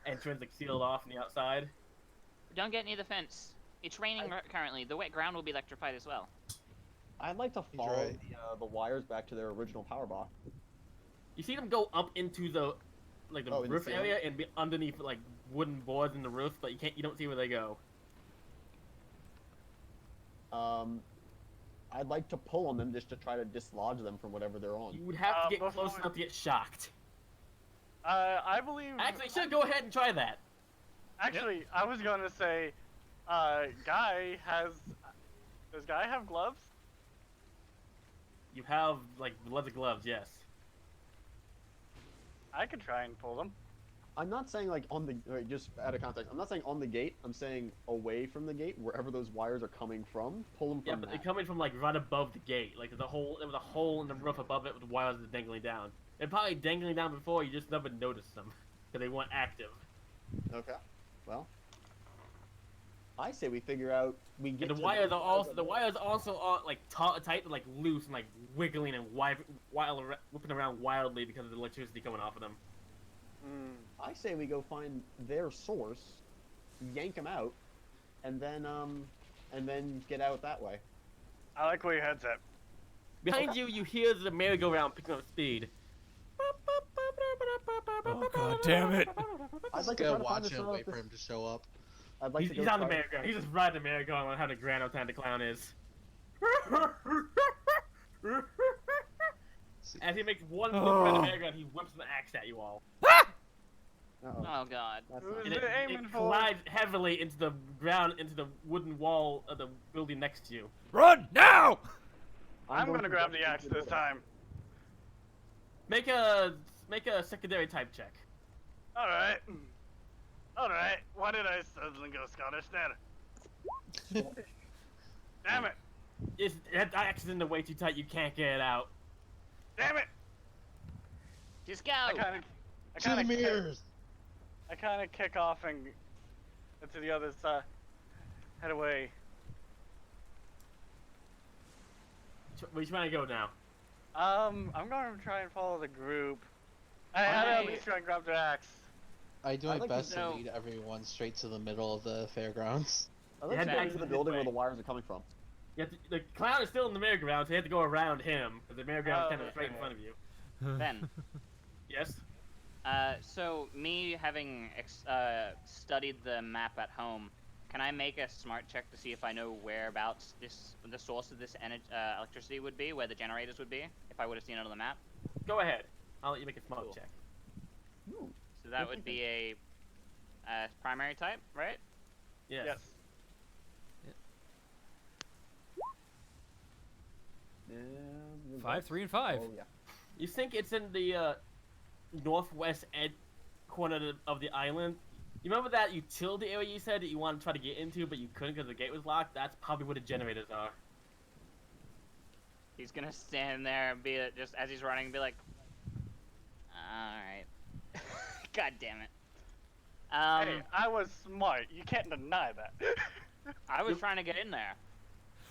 C: entrance, like sealed off on the outside.
F: Don't get near the fence. It's raining currently. The wet ground will be electrified as well.
B: I'd like to
G: He's
B: follow
G: right.
B: the wires back to their original power box.
C: You see them go up into the
B: in the
C: roof
B: ceiling?
C: area and be underneath like wooden boards in the roof, but you don't see where they go.
B: I'd like to pull on them just to try to dislodge them from whatever they're on.
C: You would have to get
D: before
C: close
D: we-
C: enough to get shocked.
D: I believe.
C: Actually, should go ahead and try that.
D: Actually, I was gonna say, Guy has. Does Guy have gloves?
C: You have like leather gloves, yes.
D: I could try and pull them.
B: I'm not saying like on the just out of context. I'm not saying on the gate. I'm saying away from the gate, wherever those wires are coming from. Pull them from
C: Yeah, but they're
B: that.
C: coming from like right above the gate. Like there was a hole in the roof above it with wires that are dangling down. They're probably dangling down before, you just never noticed them because they weren't active.
B: Okay. Well, I say we figure out. We get
C: And the
B: to
C: wires are also like tight and like loose and like wiggling and whipping around wildly because of the electricity coming off of them.
B: I say we go find their source, yank them out, and then get out that way.
D: I like where your head's at.
C: Behind you, you hear the merry-go-round picking up speed.
A: Oh god damn it!
B: I'd like
G: Just
B: to try
G: gonna
B: to find
G: watch
B: this,
G: it and wait for him to show up.
B: I'd like to
C: He's
B: go
C: on the
B: try-
C: merry-go-round. He's just riding the merry-go-round on how the grand old time the clown is. As he makes one flip around the merry-go-round, he whips an axe at you all.
B: Uh-oh.
F: Oh god.
B: That's
D: Who's
B: not
C: And
D: it
B: good.
D: aiming
C: it
D: for?
C: collides heavily into the ground, into the wooden wall of the building next to you.
A: Run now!
D: I'm
B: going
D: gonna
B: to
D: grab
B: jump
D: the
B: into
D: axe
B: the
D: this
B: door.
D: time.
C: Make a secondary type check.
D: Alright. Alright. Why did I suddenly go Scottish then? Damn it!
C: That axe is in the way too tight. You can't get it out.
D: Damn it!
F: Just go.
D: I
G: To the mirrors!
D: kind of kick off and to the other side. Head away.
C: Where you trying to go now?
D: I'm going to try and follow the group. I had to at least try and grab the axe.
G: I do
B: I'd
G: my
B: like to
G: best to
F: know-
G: lead everyone straight to the middle of the fairgrounds.
B: I'd like
C: Yeah,
B: to go
C: back
B: into
C: to
B: the
C: this
B: building
C: way.
B: where the wires are coming from.
C: The clown is still in the merry-go-round, so you have to go around him. Because the merry-go-round is
D: Oh,
C: kind of straight in
D: okay.
C: front of you.
F: Ben.
C: Yes?
F: So me having studied the map at home, can I make a smart check to see if I know whereabouts the source of this electricity would be, where the generators would be, if I would have seen it on the map?
C: Go ahead. I'll let you make a smart
F: Cool.
C: check.
B: Ooh.
F: So that would be a primary type, right?
C: Yes.
D: Yes.
B: Yeah,
A: 5, 3, and 5.
B: Oh yeah.
C: You think it's in the northwest corner of the island? You remember that utility area you said that you wanted to try to get into, but you couldn't because the gate was locked? That's probably where the generators are.
F: He's gonna stand there and be just as he's running, be like, "All right, god damn it."
D: Hey, I was smart. You can't deny that.
F: I was trying to get in there.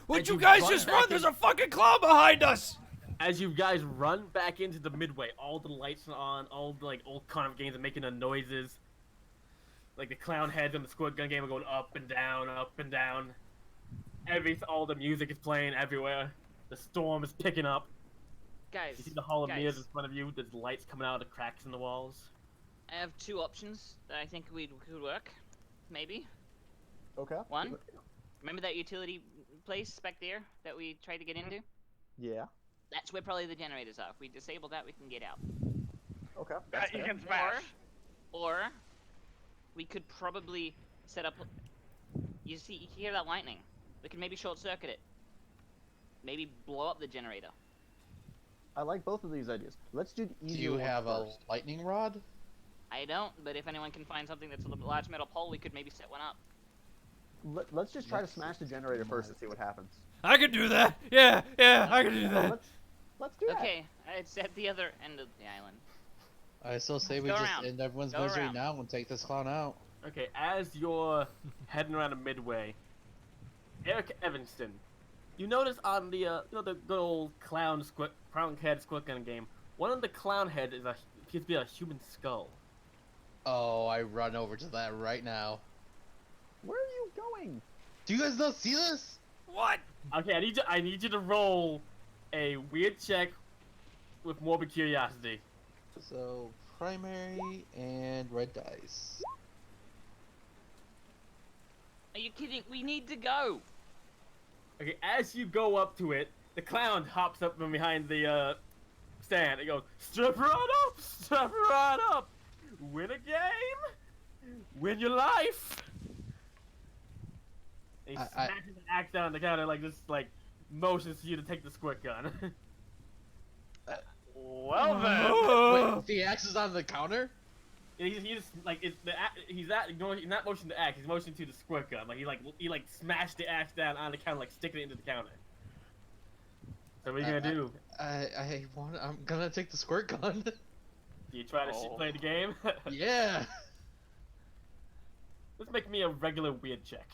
A: Would
C: And
A: you
C: you
A: guys
C: run
A: just
C: back
A: run?
C: in-
A: There's a fucking clown behind us!
C: As you guys run back into the midway, all the lights are on, all the like old carnival games are making the noises. Like the clown heads and the squirt gun game are going up and down, up and down. All the music is playing everywhere. The storm is picking up.
F: Guys,
C: You see the Hall of Mirrors in
F: guys,
C: front of you. There's lights coming out of the cracks in the walls.
F: I have two options that I think could work. Maybe.
B: Okay.
F: One? Remember that utility place back there that we tried to get into?
B: Yeah.
F: That's where probably the generators are. If we disable that, we can get out.
B: Okay.
D: That you
B: fair.
D: can smash.
F: Or we could probably set up. You hear that lightning? We can maybe short circuit it. Maybe blow up the generator.
B: I like both of these ideas. Let's do the
G: Do
B: easier
G: you
B: one
G: have a
B: first.
G: lightning rod?
F: I don't, but if anyone can find something that's a large metal pole, we could maybe set one up.
B: Let's just try to
G: Let's
B: smash the generator first and see what happens.
A: I can do that! Yeah, I can do that!
B: Let's do that.
F: Okay, it's at the other end of the island.
G: I still say we
F: Go
G: just
F: around.
G: end everyone's
F: Go
G: misery
F: around.
G: now and take this clown out.
C: Okay, as you're heading around the midway, Eric Evanston, you notice on the the good old clown head squirt gun game, one of the clown heads appears to be a human skull.
G: Oh, I run over to that right now.
B: Where are you going?
G: Do you guys not see this?
A: What?
C: Okay, I need you to roll a weird check with morbid curiosity.
G: So, primary and red dice.
F: Are you kidding? We need to go.
C: Okay, as you go up to it, the clown hops up from behind the stand. It goes, "Step right up, step right up. Win a game, win your life." And he
G: I-
C: smashes the axe down on the counter, like this, like motions to you to take the squirt gun.
D: Well then.
A: Oh.
G: Wait, the axe is on the counter?
C: He just like he's not motioning the axe. He's motioning to the squirt gun. Like he smashed the axe down on the counter, like sticking it into the counter. So what are you gonna do?
G: I'm gonna take the squirt gun.
C: Do you try to play the game?
G: Yeah.
C: Let's make me a regular weird check.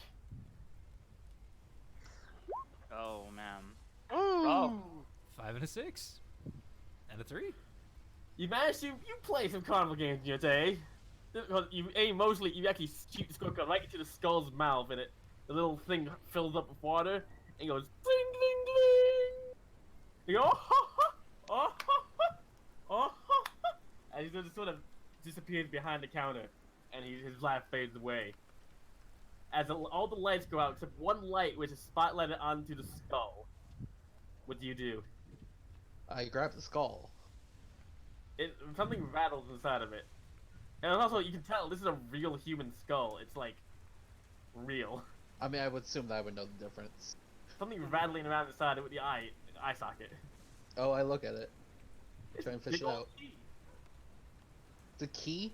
F: Oh man.
D: Ooh.
A: 5 and a 6. And a 3.
C: You managed to play some carnival games in your day. You actually shoot the squirt gun right into the skull's mouth, and the little thing fills up with water and goes bling bling bling. You go oh, and he just sort of disappears behind the counter, and his laugh fades away. As all the lights go out except one light, which is spotlighted onto the skull. What do you do?
G: I grab the skull.
C: Something rattles inside of it. And also, you can tell this is a real human skull. It's like real.
G: I mean, I would assume that I would know the difference.
C: Something rattling around inside it with the eye socket.
G: Oh, I look at it.
C: It's
G: Try and
C: a
G: fish
C: big
G: it
C: old
G: out.
C: key.
G: The key?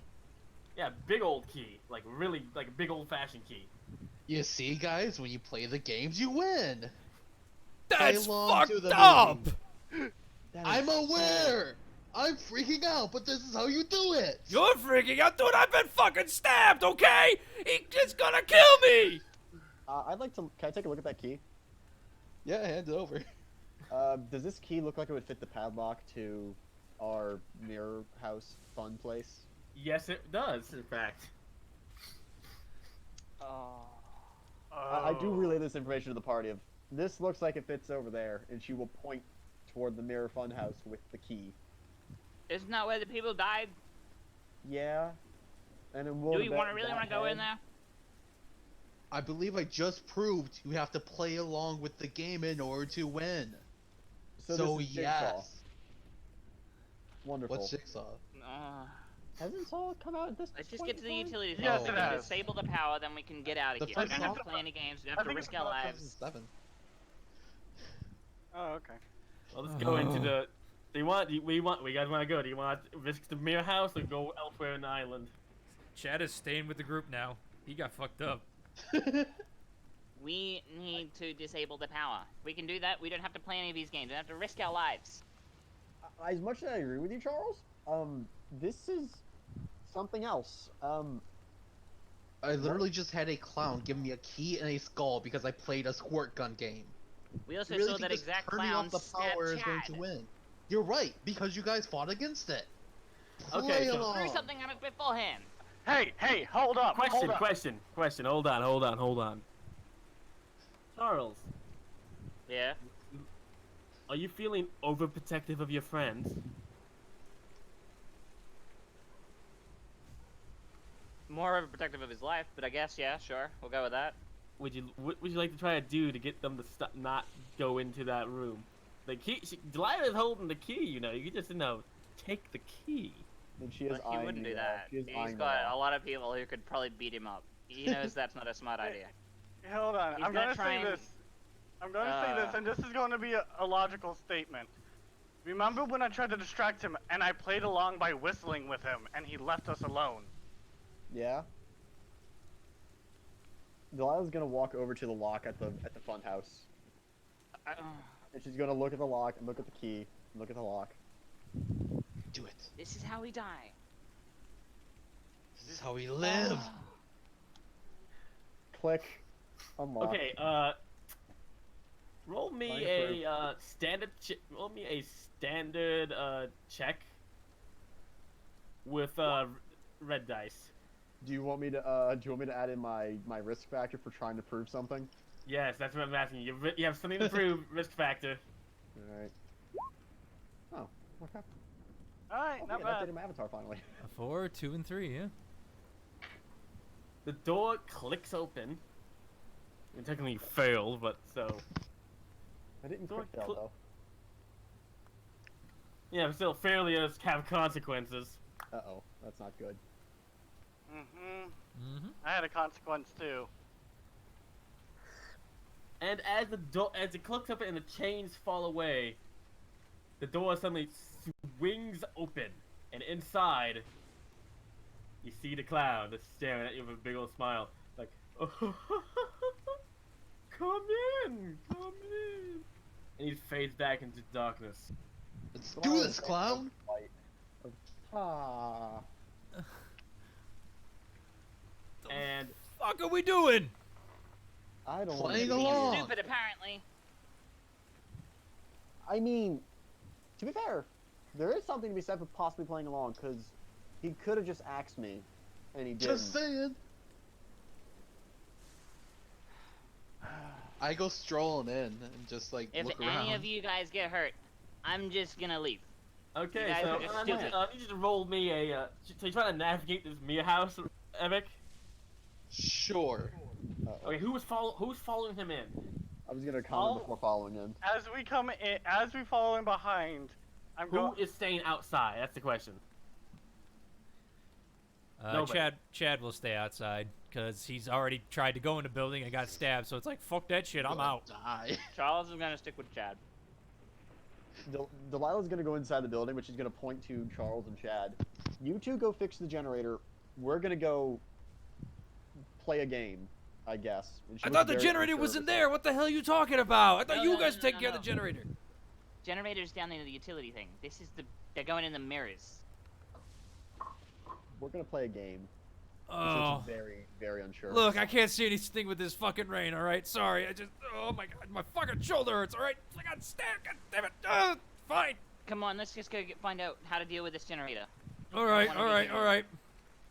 C: Yeah, big old key. Like really, like a big old fashioned key.
G: You see, guys, when you play the games, you win.
A: That's
G: along to
A: fucked
G: the
A: up!
G: movie.
B: That is
G: I'm
B: so-
G: aware. I'm freaking out, but this is how you do it.
A: You're freaking out, dude! I've been fucking stabbed, okay? He's gonna kill me!
B: I'd like to. Can I take a look at that key?
G: Yeah, hand it over.
B: Does this key look like it would fit the padlock to our mirror house fun place?
C: Yes, it does. In fact.
B: I do relay this information to the party of this looks like it fits over there, and she will point toward the mirror fun house with the key.
F: Isn't that where the people died?
B: Yeah. And then we'll
F: Do we really want to go in there?
G: I believe I just proved you have to play along with the game in order to win.
B: So this is Jigsaw.
G: yes.
B: Wonderful.
G: What's Jigsaw?
B: Hasn't Saw come out at this
F: Let's just
B: point
F: get to the
B: before?
F: utilities.
D: Yes,
F: If
D: it
F: we can
D: has.
F: disable the power, then we can get out of
G: The
F: here. We
G: first
F: don't have to
G: Saw?
F: play any games. We don't
D: I
F: have to
D: think
F: risk
D: it's
F: our
D: about
F: lives.
G: 7.
D: Oh, okay.
C: Well, let's go into the. Do you guys want to go? Do you want to risk the mirror house or go elsewhere in the island?
A: Chad is staying with the group now. He got fucked up.
F: We need to disable the power. We can do that. We don't have to play any of these games. We don't have to risk our lives.
B: As much as I agree with you, Charles, this is something else.
G: I literally just had a clown give me a key and a skull because I played a squirt gun game.
F: We also
G: You really
F: saw
G: think
F: that
G: just
F: exact
G: turning
F: clown
G: off the
F: stab
G: power is going to
F: Chad.
G: win? You're right, because you guys fought against it.
C: Okay,
G: Play
C: so-
G: along.
F: Threw something at it beforehand.
D: Hey, hold up. hold up.
C: Question. Hold on. Charles,
F: Yeah.
C: are you feeling overprotective of your friends?
F: More overprotective of his life, but I guess, yeah, sure. We'll go with that.
C: What would you like to try to do to get them to not go into that room? The key. Delilah's holding the key. You could just take the key.
B: And she is
F: But he
B: eyeing
F: wouldn't do
B: you,
F: that.
B: She is
F: He's
B: eyeing
F: got
B: you.
F: a lot of people who could probably beat him up. He knows that's not a smart idea.
D: Hold on.
F: He's
D: I'm
F: gonna
D: going to
F: try
D: say
F: and-
D: this. I'm going to say this, and this is going to be a logical statement. Remember when I tried to distract him, and I played along by whistling with him, and he left us alone?
B: Yeah. Delilah's gonna walk over to the lock at the fun house, and she's gonna look at the lock and look at the key and look at the lock.
G: Do it.
F: This is how we die.
G: This is how we live.
B: Click. Unlock.
C: Okay. Roll me
B: Fine,
C: a standard. Roll me a standard check with red dice.
B: Do you want me to add in my risk factor for trying to prove something?
C: Yes, that's what I'm asking you. You have something to prove. Risk factor.
B: All right. Oh, okay.
D: Alright,
B: Oh,
D: not
B: yeah,
D: bad.
B: updated my avatar finally.
A: A 4, 2, and 3, yeah.
C: The door clicks open. It technically failed, but so.
B: I didn't
C: Door
B: quick fail though.
C: Yeah, but still, failures have consequences.
B: Uh-oh, that's not good.
D: I had a consequence too.
C: And as it clicks open and the chains fall away, the door suddenly swings open, and inside, you see the clown that's staring at you with a big old smile, like, oh, come in, and he fades back into darkness.
G: Let's do this, clown.
B: Ah.
C: And
A: Fuck are we doing?
B: I don't
G: Playing
B: want to.
G: along.
F: Being stupid, apparently.
B: I mean, to be fair, There is something to be said for possibly playing along, because he could have just axed me, and he didn't.
G: Just saying. I go strolling in and just like
F: If
G: look
F: any
G: around.
F: of you guys get hurt, I'm just gonna leave.
C: Okay,
F: You guys
C: so
F: are just
C: I need,
F: stupid.
C: I need you to roll me a. So you're trying to navigate this Mia house, Epic?
G: Sure.
B: Uh-oh.
C: Okay, who's following him in?
B: I was gonna comment
D: Oh.
B: before following him.
D: As we come in, as we fall in behind, I'm
C: Who
D: going.
C: is staying outside? That's the question. Nobody.
A: Chad will stay outside because he's already tried to go in the building and got stabbed. So it's like, fuck that shit. I'm out.
G: Die.
E: Charles is gonna stick with Chad.
B: Delilah's gonna go inside the building, which she's gonna point to Charles and Chad. You two go fix the generator. We're gonna go play a game, I guess. And she
A: I
B: was
A: thought the
B: very
A: generator
B: unsure
A: wasn't
B: of
A: there. What the hell are you talking about? I thought
F: No,
A: you
F: no,
A: guys
F: no,
A: take
F: no,
A: care
F: no.
A: of the generator.
F: Generator's down there, the utility thing. This is they're going in the mirrors.
B: We're gonna play a game.
A: Oh.
B: She's very, very unsure.
A: Look, I can't see anything with this fucking rain, alright? Sorry, oh my god, my fucking shoulder hurts, alright? I got stabbed, god damn it. Fine.
F: Come on, let's just go find out how to deal with this generator.
A: Alright,
F: wanna be
A: alright,
F: here.
A: alright.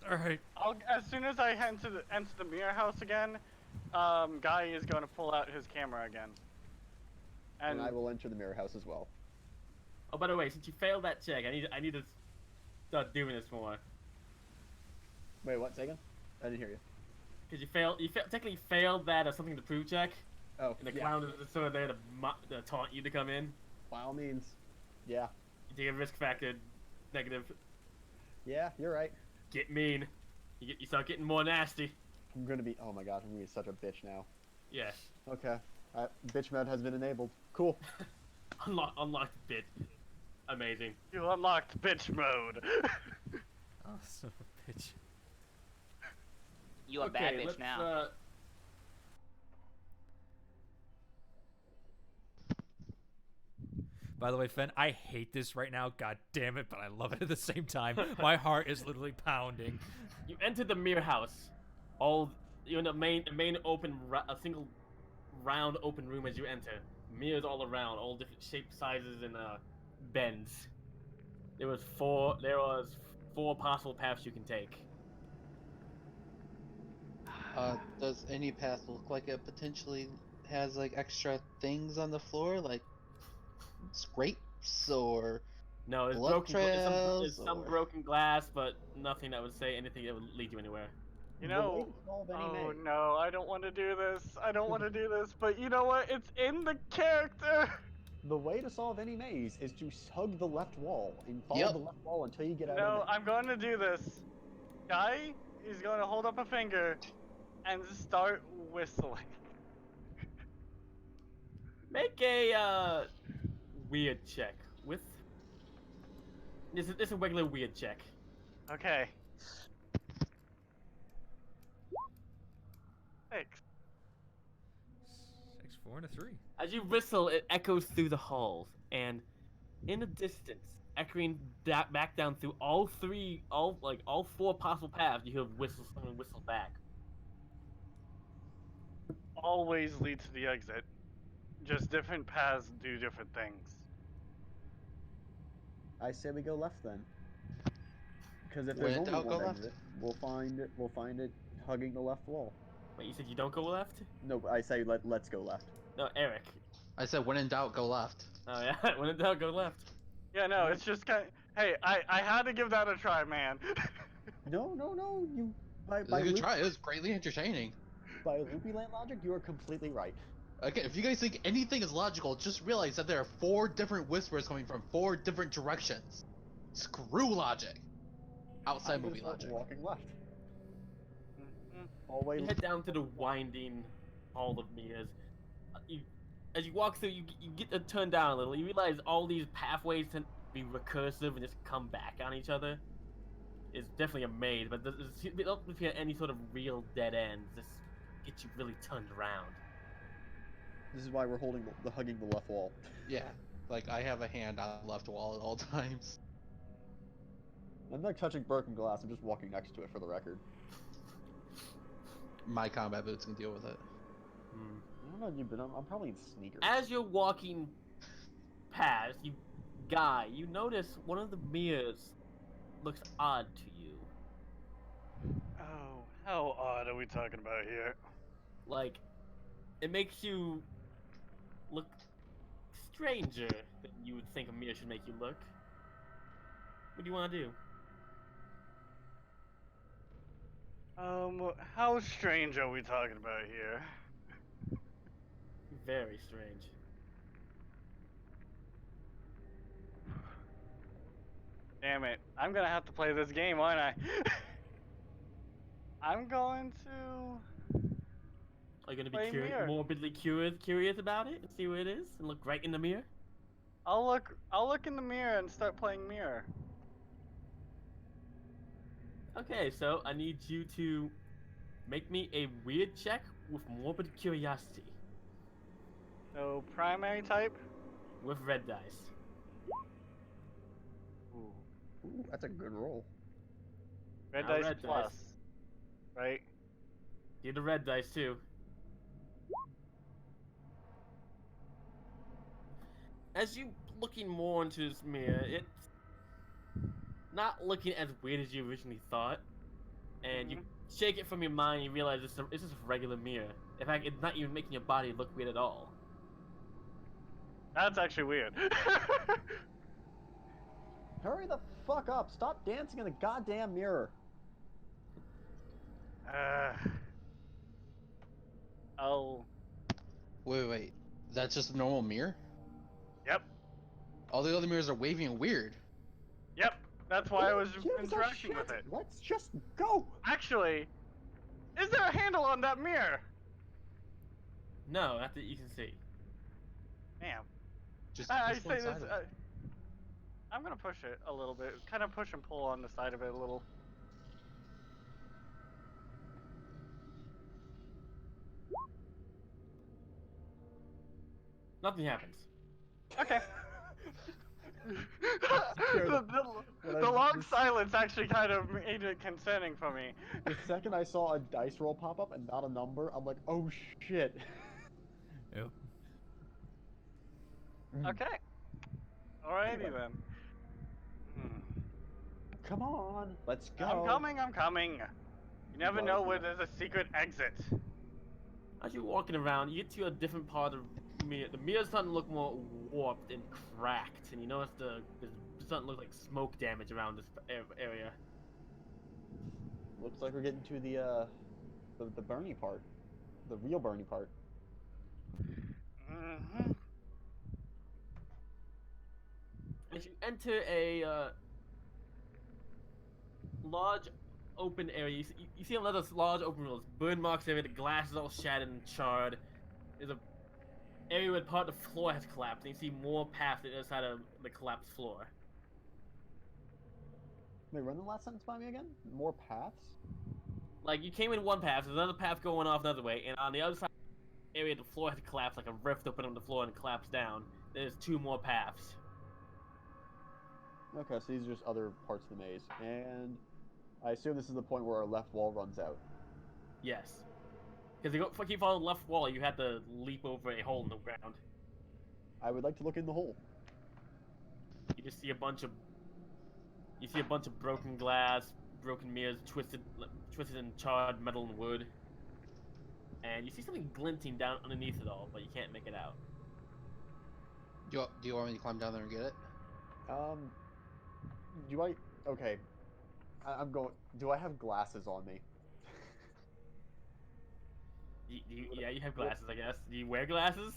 A: Alright.
D: As soon as I enter the mirror house again, Guy is going to pull out his camera again.
B: and I will enter the mirror house as well.
C: Oh, by the way, since you failed that check, I need to start doing this more.
B: Wait, what? Say again? I didn't hear you.
C: Because you technically failed that something to prove check,
B: Oh,
C: and the
B: yeah.
C: clown is sort of there to taunt you to come in.
B: By all means. Yeah.
C: You take a risk factor negative.
B: Yeah, you're right.
C: Get mean. You start getting more nasty.
B: I'm gonna be. Oh my god, I'm gonna be such a bitch now.
C: Yeah.
B: Okay. Bitch mode has been enabled. Cool.
C: Unlocked bit. Amazing.
D: You unlocked bitch mode.
A: Oh, son of a bitch.
F: You a bad bitch
C: let's,
F: now.
A: By the way, Fen, I hate this right now. God damn it, but I love it at the same time. My heart is literally pounding.
C: You enter the mirror house. You're in the main open, a single round open room as you enter. Mirrors all around, all different shapes, sizes, and bends. There was four possible paths you can take.
G: Does any path look like it potentially has like extra things on the floor, like scrapes or
C: No, there's
G: blood
C: broken.
G: trails?
C: There's some
G: or...
C: broken glass, but nothing that would say anything that would lead you anywhere.
D: You
B: The way
D: know,
B: to solve any
D: oh
B: maze.
D: no, I don't want to do this. I don't want to do this, but you know what? It's in the character.
B: The way to solve any maze is to hug the left wall and follow
G: Yep.
B: the left wall until you get out
D: No,
B: of it.
D: I'm going to do this. Guy is going to hold up a finger and start whistling.
C: Make a weird check with. This is a regular weird check.
D: Okay. 6.
A: 6, 4, and a 3.
C: As you whistle, it echoes through the halls, and in the distance, echoing back down through all four possible paths, you hear someone whistle back.
D: Always lead to the exit. Just different paths do different things.
B: I say we go left then. Because if
G: When
B: there's
G: in
B: only
G: doubt, go
B: one
G: left.
B: exit, we'll find it hugging the left wall.
C: Wait, you said you don't go left?
B: No, I say let's go left.
C: No, Eric.
G: I said when in doubt, go left.
C: Oh yeah, when in doubt, go left.
D: Yeah, no, it's just kind of, hey, I had to give that a try, man.
B: No, you by
G: It was a good
B: loop-
G: try. It was greatly entertaining.
B: by loopy land logic, you are completely right.
G: Okay, if you guys think anything is logical, just realize that there are 4 different whispers coming from 4 different directions. Screw logic. Outside
B: I'm gonna
G: movie
B: start
G: logic.
B: walking left.
D: Mhm.
B: Always.
C: You head down to the winding hall of mirrors. As you walk through, you get to turn down a little. You realize all these pathways tend to be recursive and just come back on each other. It's definitely a maze, but it don't appear any sort of real dead ends. Just get you really turned around.
B: This is why we're holding hugging the left wall.
G: Yeah, like I have a hand on the left wall at all times.
B: I'm not touching broken glass. I'm just walking next to it for the record.
G: My combat boots can deal with it.
B: I don't know you, but I'm probably in sneakers.
C: As you're walking past, you guy, you notice one of the mirrors looks odd to you.
D: Oh, how odd are we talking about here?
C: Like, it makes you look stranger than you would think a mirror should make you look. What do you want to do?
D: How strange are we talking about here?
C: Very strange.
D: Damn it. I'm gonna have to play this game, aren't I? I'm going to
C: Are you gonna
D: play
C: be
D: mirror.
C: morbidly curious about it and see what it is and look right in the mirror?
D: I'll look in the mirror and start playing mirror.
C: Okay, so I need you to make me a weird check with morbid curiosity
D: So primary type.
C: with red dice.
B: Ooh, that's a good roll.
D: Red
C: Now
D: dice
C: red
D: plus.
C: dice.
D: Right?
C: Get the red dice too. As you looking more into this mirror, it's not looking as weird as you originally thought. And you shake it from your mind and you realize it's just a regular mirror. In fact, it's not even making your body look weird at all.
D: That's actually weird.
B: Hurry the fuck up! Stop dancing in the goddamn mirror.
D: Oh.
G: Wait. That's just a normal mirror?
D: Yep.
G: All the other mirrors are waving and weird.
D: Yep. That's why I was
B: Who gives a
D: interacting with
B: shit?
D: it.
B: Let's just go.
D: Actually, is there a handle on that mirror?
C: No, not that you can see.
D: Damn.
G: Just
D: I
G: push
D: say
G: one
D: this.
G: side of it.
D: I'm gonna push it a little bit. Kind of push and pull on the side of it a little.
C: Nothing happens.
D: Okay.
B: Sure,
D: the long silence actually kind of made it concerning for me.
B: The second I saw a dice roll pop up and not a number, I'm like, oh shit.
A: Yep.
D: Okay. Alrighty
B: Anyway.
D: then.
B: Come on, let's go.
D: I'm coming. You never know where there's a secret exit.
C: As you're walking around, you get to a different part of the mirror. The mirror's starting to look more warped and cracked, and you notice there's starting to look like smoke damage around this area.
B: Looks like we're getting to the Bernie part, the real Bernie part.
D: Mm-hmm.
C: As you enter a large open area, you see another large open room. Burn marks area, the glass is all shattered and charred. There's a area where part of the floor has collapsed, and you see more paths on the other side of the collapsed floor.
B: Wait, run the last sentence by me again? More paths?
C: Like, you came in one path, there's another path going off another way, and on the other side of the area, the floor has collapsed, like a rift opened on the floor and collapsed down. There's two more paths.
B: Okay, so these are just other parts of the maze. And I assume this is the point where our left wall runs out.
C: Yes. Because if you keep following the left wall, you have to leap over a hole in the ground.
B: I would like to look in the hole.
C: You just see a bunch of broken glass, broken mirrors, twisted and charred metal and wood. And you see something glinting down underneath it all, but you can't make it out.
G: Do you want me to climb down there and get it?
B: Do I... Okay. I'm going... Do I have glasses on me?
C: Yeah, you have glasses, I guess. Do you wear glasses?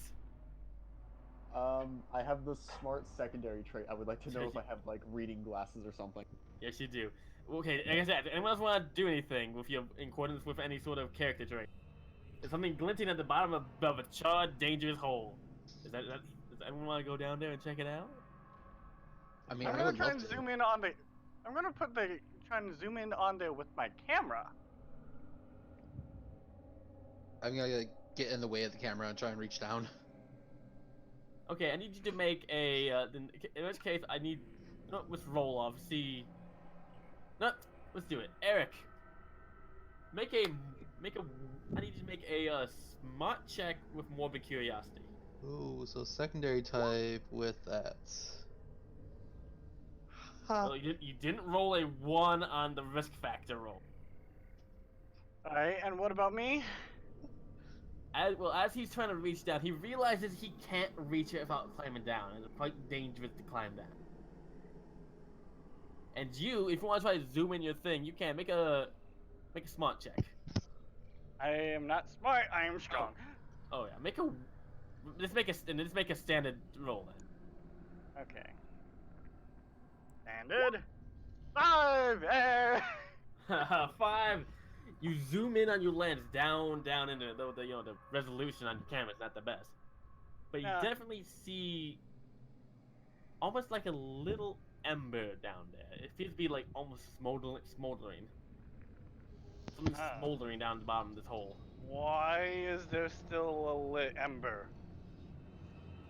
B: I have the smart secondary trait. I would like to know if I have, like, reading glasses or something.
C: Yes, you do. Okay, like I said, anyone else want to do anything with your in accordance with any sort of character trait? There's something glinting at the bottom of a charred, dangerous hole. Does anyone want to go down there and check it out?
G: I mean,
D: I'm
G: I
D: gonna
G: would
D: try
G: love
D: and
G: to.
D: zoom in on the. I'm gonna try and zoom in on there with my camera.
G: I'm gonna like, get in the way of the camera and try and reach down.
C: Okay, I need you to make a. In this case, I need. No, let's roll off. See. No, let's do it. Eric, make a. I need you to make a smart check with morbid curiosity.
G: Ooh, so secondary type with that.
C: Well, you didn't roll a 1 on the risk factor roll.
D: Alright, and what about me?
C: As he's trying to reach down, he realizes he can't reach it without climbing down, and it's quite dangerous to climb down. And you, if you want to try to zoom in your thing, you can make a smart check.
D: I am not smart, I am strong.
C: Oh yeah, let's make a standard roll then.
D: Okay. Standard. 5!
C: 5. You zoom in on your lens down into the resolution on your camera is not the best, but you
D: Yeah.
C: definitely see almost like a little ember down there. It feels to be like almost smoldering. Something smoldering down the bottom of this hole.
D: Why is there still a lit ember?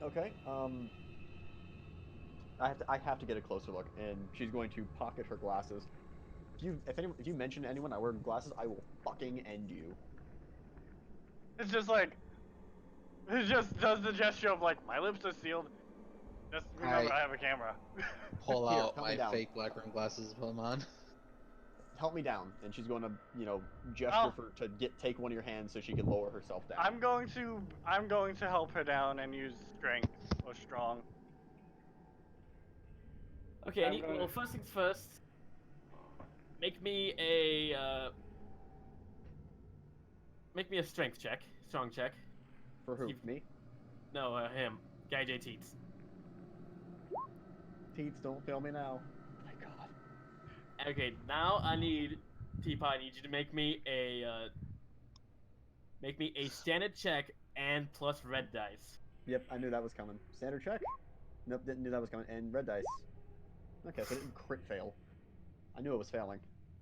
B: Okay. I have to get a closer look, and she's going to pocket her glasses. If you mention to anyone I wear glasses, I will fucking end you.
D: It's just like, it just does the gesture of like, my lips are sealed. Just remember, I have a camera.
G: Pull
B: Here,
G: out
B: help me
G: my
B: down.
G: fake black rim glasses, put them on.
B: Help me down, and she's going to, gesture to take one of your hands so she can lower herself down.
D: I'm going to help her down and use strength or strong.
C: Okay, well, first things first. Make me a strong check.
B: For who? Me?
C: No, him. Guy J Teats.
B: Teats, don't fail me now. Oh my god.
C: Okay, now I need Teapot. I need you to make me a standard check and plus red dice.
B: Yep, I knew that was coming. Standard check? Nope, didn't knew that was coming. And red dice. Okay, so it didn't crit fail. I knew it was failing.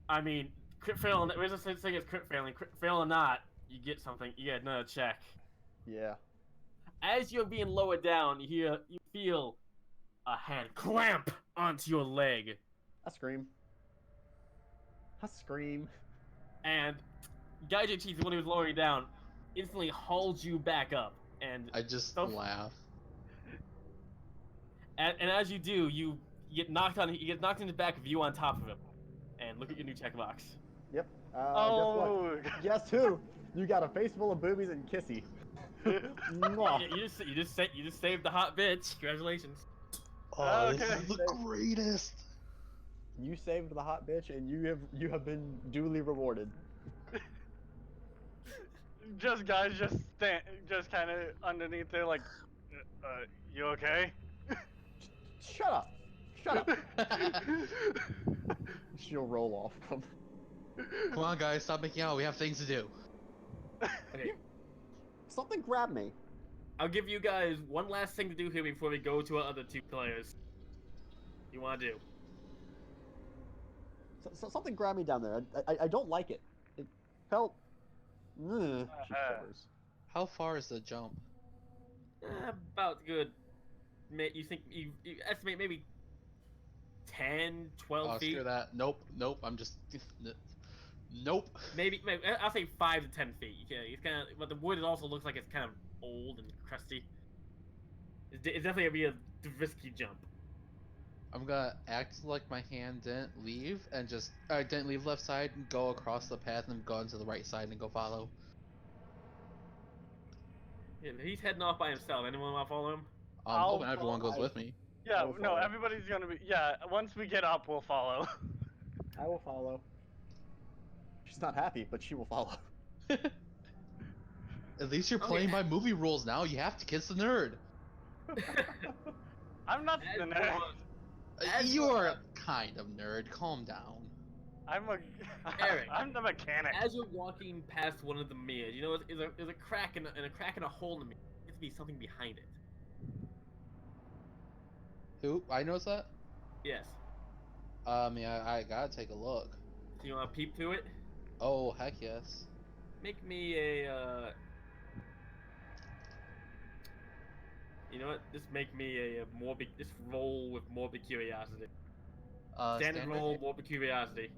C: I mean, crit fail. There's a such thing as crit failing. Crit fail or not, you get something. You get another check.
B: Yeah.
C: As you're being lowered down, you feel a hand clamp onto your leg.
B: I scream.
C: And Guy J Cheese, when he was lowering you down, instantly hauls you back up. And
G: I just laugh.
C: And as you do, you get knocked in the back of you on top of him. And look at your new checkbox.
B: Yep.
D: Oh.
B: Guess what? Guess who? You got a face full of boobies and kissy. Mwah.
C: You just saved the hot bitch. Congratulations.
G: Oh, this is the greatest.
B: You saved the hot bitch, and you have been duly rewarded.
D: Just kind of underneath there, like, you okay?
B: Shut up. She'll roll off from.
G: Come on, guys, stop making out. We have things to do.
C: Okay.
B: Something grabbed me.
C: I'll give you guys one last thing to do here before we go to our other two players. You want to do?
B: So something grabbed me down there. I don't like it. It felt. She shivers.
G: How far is the jump?
C: About good. You think you estimate maybe 10, 12 feet?
G: Screw that. Nope. I'm just. Nope.
C: Maybe I'll say 5 to 10 feet. Yeah, it's kind of, but the wood also looks like it's kind of old and crusty. It's definitely gonna be a risky jump.
G: I'm gonna act like my hand didn't leave and just didn't leave left side and go across the path and go into the right side and go follow.
C: Yeah, he's heading off by himself. Anyone want to follow him?
G: I'm hoping everyone goes with me.
D: Yeah, no, everybody's gonna be. Yeah, once we get up, we'll follow.
B: I will follow. She's not happy, but she will follow.
G: At least you're playing by movie rules now. You have to kiss the nerd.
D: I'm not the nerd.
G: You're kind of nerd. Calm down.
C: Eric,
D: I'm the mechanic.
C: As you're walking past one of the mirrors, you know there's a crack and a crack and a hole in the mirror. There needs to be something behind it.
G: Who? I noticed that?
C: Yes.
G: Yeah, I gotta take a look.
C: So you want to peep through it?
G: Oh, heck yes.
C: Make me a, you know what? Just make me a morbid. Just roll with morbid curiosity. Standard roll, morbid curiosity.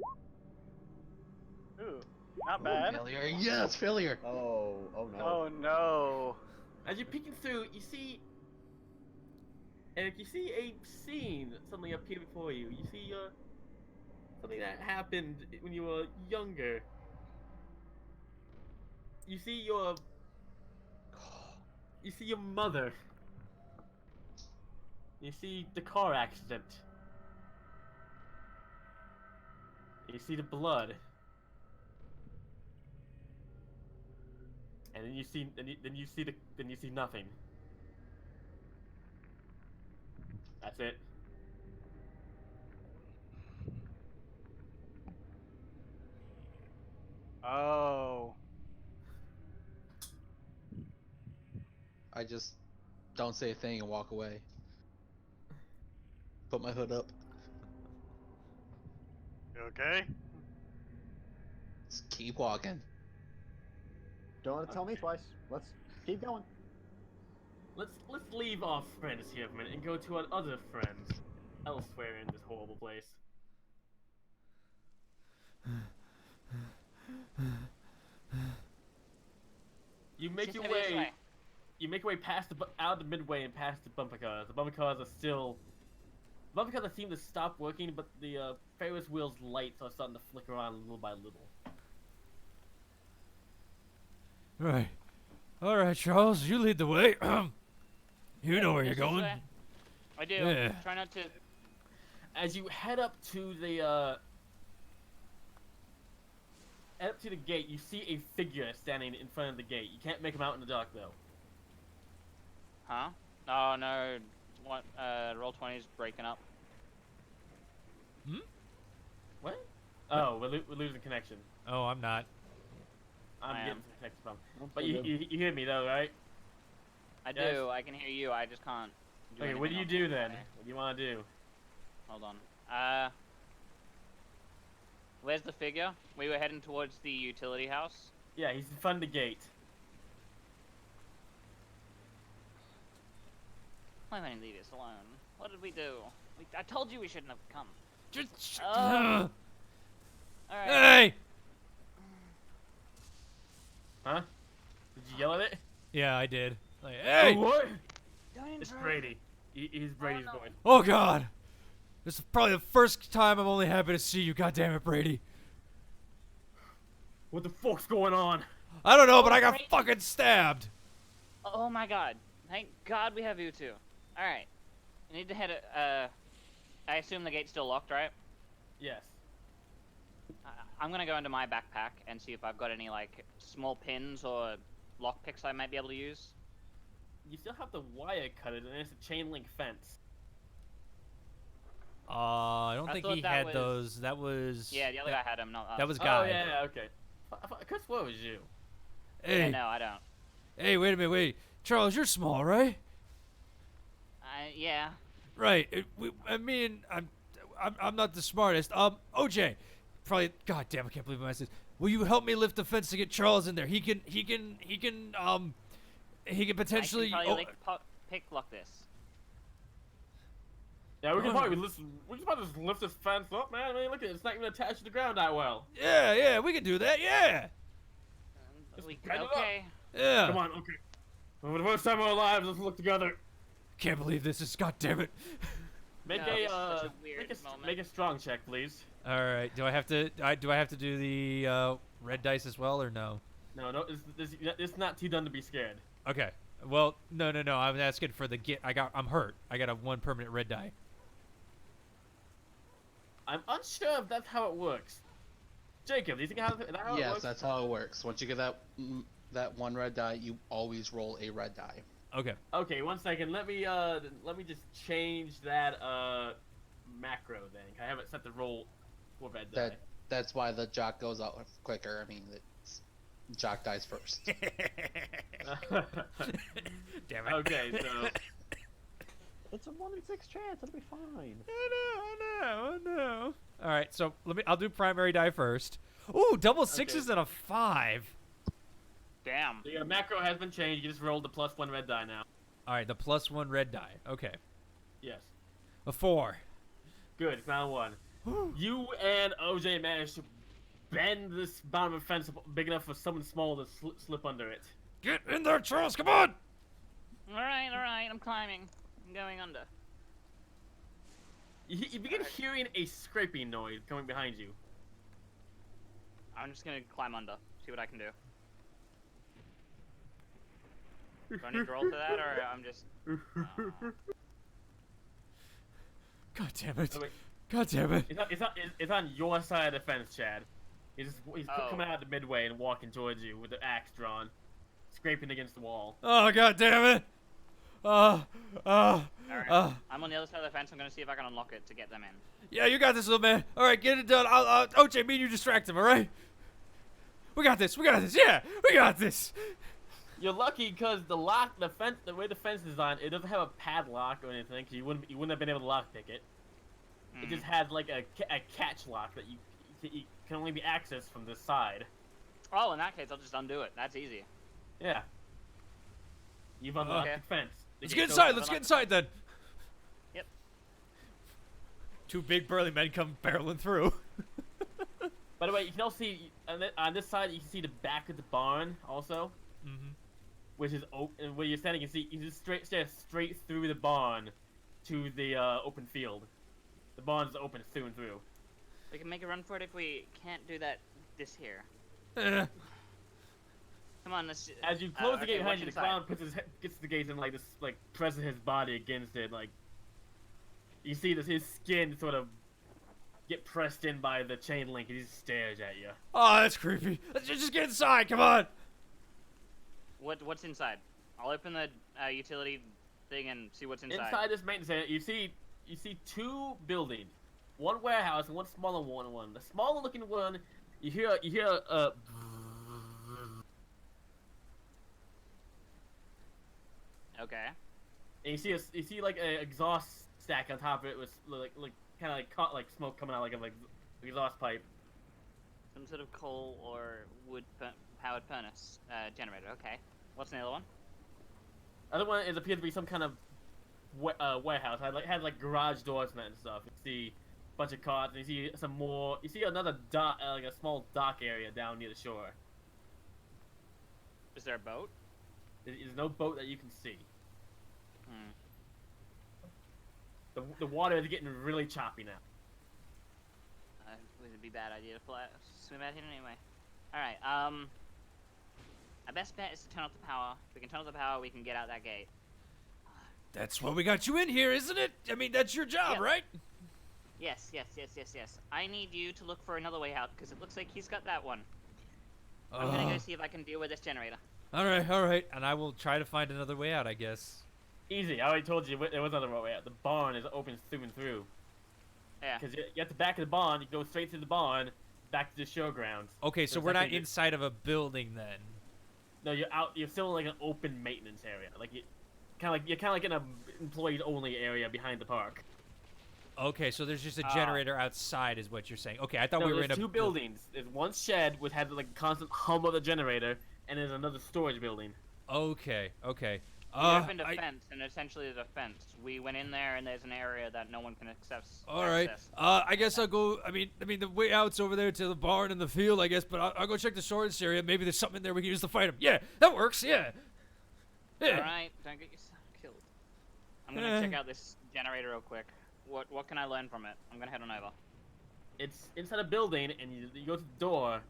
D: Ooh, not bad.
G: Failure. Yes, failure.
B: Oh no.
D: Oh no.
C: As you're peeking through, you see Eric, you see a scene suddenly appear before you. You see something that happened when you were younger. You see your mother. You see the car accident. You see the blood. And then you see nothing. That's it.
D: Oh.
G: I just don't say a thing and walk away. Put my hood up.
D: You okay?
G: Just keep walking.
B: Don't have to tell me twice. Let's keep going.
C: Let's leave our friends here for a minute and go to our other friends elsewhere in this horrible place. You make
F: Just
C: your
F: head this
C: way.
F: way.
C: You make your way past out of the midway and past the bumper cars. The bumper cars are still. The bumper cars seem to stop working, but the Ferris wheel's lights are starting to flicker on little by little.
A: Right. All right, Charles, you lead the way. You know where you're
F: Just this
A: going.
F: way. I do.
A: Yeah.
F: Try not to.
C: As you head up to the gate, you see a figure standing in front of the gate. You can't make him out in the dark though.
F: Huh? Oh no. What? Roll 20's breaking up.
C: What? Oh, we're losing connection.
A: Oh, I'm not.
C: I'm
F: I
C: getting
F: am.
C: some connection from.
B: That's
C: But
B: so good.
C: you hear me though, right?
F: I
C: Yes.
F: do. I can hear you. I just can't. Do
C: Okay, what do you
F: anything
C: do
F: else.
C: then?
F: Okay,
C: What do you want to do?
F: Hold on. Where's the figure? We were heading towards the utility house.
C: Yeah, he's in front of the gate.
F: Why wouldn't you leave us alone? What did we do? I told you we shouldn't have come.
A: Just.
F: Alright.
A: Hey!
C: Huh? Did you yell at it?
A: Yeah, I did. Like, hey!
C: Oh, what?
F: Don't
C: It's
F: intrude.
C: Brady. He's Brady's
F: no.
C: voice.
A: Oh God! This is probably the first time I'm only happy to see you. God damn it, Brady.
C: What the fuck's going on?
A: I don't know, but
F: Oh,
A: I got
F: Brady.
A: fucking stabbed.
F: Oh my god. Thank God we have you two. Alright. You need to head I assume the gate's still locked, right?
C: Yes.
F: I'm gonna go into my backpack and see if I've got any, like, small pins or lockpicks I might be able to use.
C: You still have the wire cut it, and it's a chain link fence.
A: I don't
F: I
A: think
F: thought
A: he
F: that
A: had
F: was-
A: those. That was.
F: Yeah, the other guy had them, not us.
A: That was
C: Oh
A: Guy.
C: yeah, okay. I could have sworn it was you.
A: Hey,
F: Yeah, no, I don't.
A: hey, wait a minute, wait. Charles, you're small, right?
F: Yeah.
A: Right. I mean, I'm not the smartest. OJ, probably. God damn, I can't believe I said. Will you help me lift the fence to get Charles in there? He can potentially.
F: I can probably pick lock this.
C: Yeah, we can
A: Oh.
C: probably just lift this fence up, man. I mean, look at it. It's not even attached to the ground that well.
A: Yeah, we can do that. Yeah.
C: bend it up.
F: Okay.
A: Yeah.
C: Come on, okay. For the first time in our lives, let's look together.
A: Can't believe this is. God damn it.
C: Make
F: No,
C: a
F: this is such a weird moment.
C: make a strong check, please.
A: All right. Do I have to do the red dice as well or no?
C: No, it's not too done to be scared.
A: Okay. Well, no. I'm asking for the get. I'm hurt. I got a 1 permanent red die.
C: I'm unsure if that's how it works. Jacob, do you think is that how it
G: Yes,
C: works?
G: that's how it works. Once you get that one red die, you always roll a red die.
A: Okay.
C: Okay, 1 second. Let me just change that macro then. I have it set to roll for red die.
G: That's why the jock goes out quicker. I mean, it's jock dies first.
A: Damn it.
C: Okay, so
B: It's a 1 in 6 chance. It'll be fine.
A: I know. All right, so I'll do primary die first. Ooh, double sixes and a 5.
F: Damn.
C: the macro has been changed. You just rolled the +1 red die now.
A: All right, the +1 red die. Okay.
C: Yes.
A: A 4.
C: Good, it's now 1. You and OJ managed to bend this bottom of the fence big enough for someone small to slip under it.
A: Get in there, Charles. Come on.
F: Alright, I'm climbing. I'm going under.
C: You begin hearing a scraping noise coming behind you.
E: I'm just gonna climb under, see what I can do. Do I need to roll for that, or I'm just...
A: God damn it.
C: Oh, wait.
A: God damn it.
C: It's on your side of the fence, Chad. He's
E: Oh.
C: coming out the midway and walking towards you with the axe drawn, scraping against the wall.
A: Oh, god damn it.
E: Alright, I'm on the other side of the fence. I'm gonna see if I can unlock it to get them in.
A: Yeah, you got this, little man. All right, get it done. OJ, me and you distract him, all right? We got this. We got this. Yeah, we got this.
C: You're lucky because the way the fence is designed, it doesn't have a padlock or anything. Cause you wouldn't have been able to lockpick it. It just has like a catch lock that you can only be accessed from this side.
E: Oh, in that case, I'll just undo it. That's easy.
C: Yeah. You've unlocked
E: Okay.
C: the fence.
A: Let's get inside. Let's get inside then.
E: Yep.
A: Two big burly men come barreling through.
C: By the way, you can also see on this side. You can see the back of the barn also, which is open. Where you're standing, you just stare straight through the barn to the open field. The barn's open through and through.
E: We can make a run for it if we can't do that this here. Come on, let's...
C: As you close the gate behind you, the
E: inside?
C: clown gets the gate and presses his body against it. Like you see his skin sort of get pressed in by the chain link, and he just stares at you.
A: Oh, that's creepy. Let's just get inside. Come on.
E: What's inside? I'll open the utility thing and see what's inside.
C: Inside this maintenance area, you see two buildings, one warehouse and one smaller one. The smaller looking one, you hear
E: Okay.
C: and you see like a exhaust stack on top of it with kind of like smoke coming out like an exhaust pipe.
E: Some sort of coal or wood powered furnace generator. Okay. What's the other one?
C: Other one appears to be some kind of warehouse. Had like garage doors and that and stuff. You see a bunch of cars, and you see some more. You see another dock, like a small dock area down near the shore.
E: Is there a boat?
C: There's no boat that you can see.
E: Hmm.
C: The water is getting really choppy now.
E: Would it be a bad idea to swim out here anyway? Alright, our best bet is to turn off the power. If we can turn off the power, we can get out that gate.
A: That's why we got you in here, isn't it? I mean, that's your job,
E: Yep.
A: right?
E: Yes. I need you to look for another way out, because it looks like he's got that one. I'm gonna go see if I can deal with this generator.
A: All right. And I will try to find another way out, I guess.
C: Easy. I already told you there was another way out. The barn is open through and through.
E: Yeah.
C: Because you're at the back of the barn, you go straight through the barn, back to the showgrounds.
A: Okay, so
C: it's
A: we're
C: like
A: not inside of a building then.
C: No, you're out. You're still in like an open maintenance area. Like you're kind of like in a employees only area behind the park.
A: Okay, so there's just a generator outside, is what you're saying. Okay, I thought
C: No,
A: we were in
C: there's
A: a
C: two buildings. There's one shed which has like a constant hum of the generator, and there's another storage building.
A: Okay.
E: We opened a fence, and essentially there's a fence. We went in there, and there's an area that no one can access.
A: All right. I guess I'll go. I mean, the way out's over there to the barn and the field, I guess. But I'll go check the storage area. Maybe there's something in there we can use to fight him. Yeah, that works. Yeah.
E: All right, don't get yourself killed. I'm gonna check out this generator real quick. What can I learn from it? I'm gonna head on over.
C: It's inside a building, and you go to the door.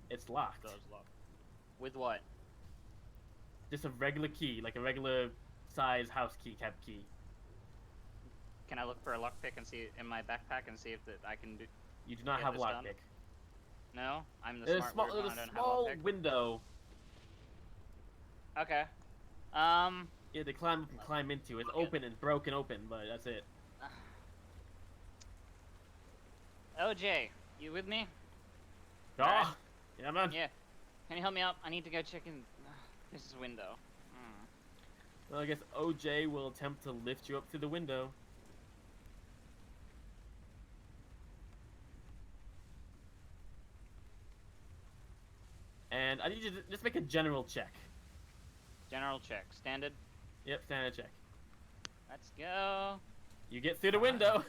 C: It's locked.
E: Door's locked. With what?
C: Just a regular key, like a regular size house key, cap key.
E: Can I look for a lockpick and see in my backpack and see if I can do?
C: You do not
E: Get
C: have a
E: this done?
C: lockpick.
E: No, I'm the
C: There's
E: smart
C: a
E: one. I don't
C: small
E: have a lockpick.
C: window.
E: Okay.
C: Yeah, they climb into. It's open and broken open, but that's it.
E: OJ, you with me?
C: Ah,
E: Alright.
C: yeah, man.
E: Yeah. Can you help me out? I need to go check in this window.
C: Well, I guess OJ will attempt to lift you up through the window. And I need you to just make a general check.
E: General check. Standard.
C: Yep, standard check.
E: Let's go.
C: You get through the window.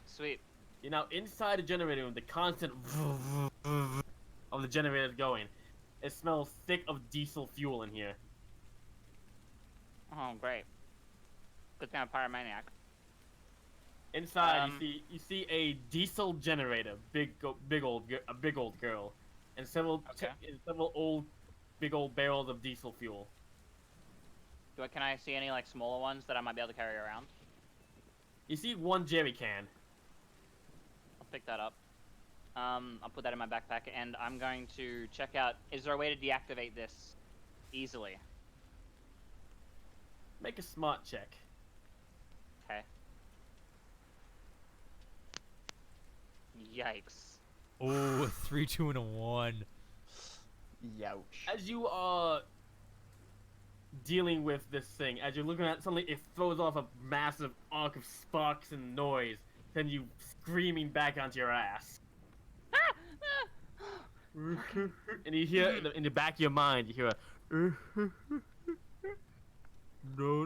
E: Sweet.
C: You're now inside the generator room. The constant of the generator going. It smells thick of diesel fuel in here.
E: Oh, great. Good thing I'm a pyromaniac.
C: Inside, you see a diesel generator, a big old girl, and several
E: Okay.
C: big old barrels of diesel fuel.
E: Can I see any like smaller ones that I might be able to carry around?
C: You see one jerry can.
E: I'll pick that up. I'll put that in my backpack, and I'm going to check out. Is there a way to deactivate this easily?
C: Make a smart check.
E: Okay. Yikes.
A: Oh, 3, 2, and a 1.
B: Youch.
C: As you are dealing with this thing, as you're looking at it, suddenly it throws off a massive arc of sparks and noise, then you screaming back onto your ass. And you hear in the back of your mind, you hear a no, no,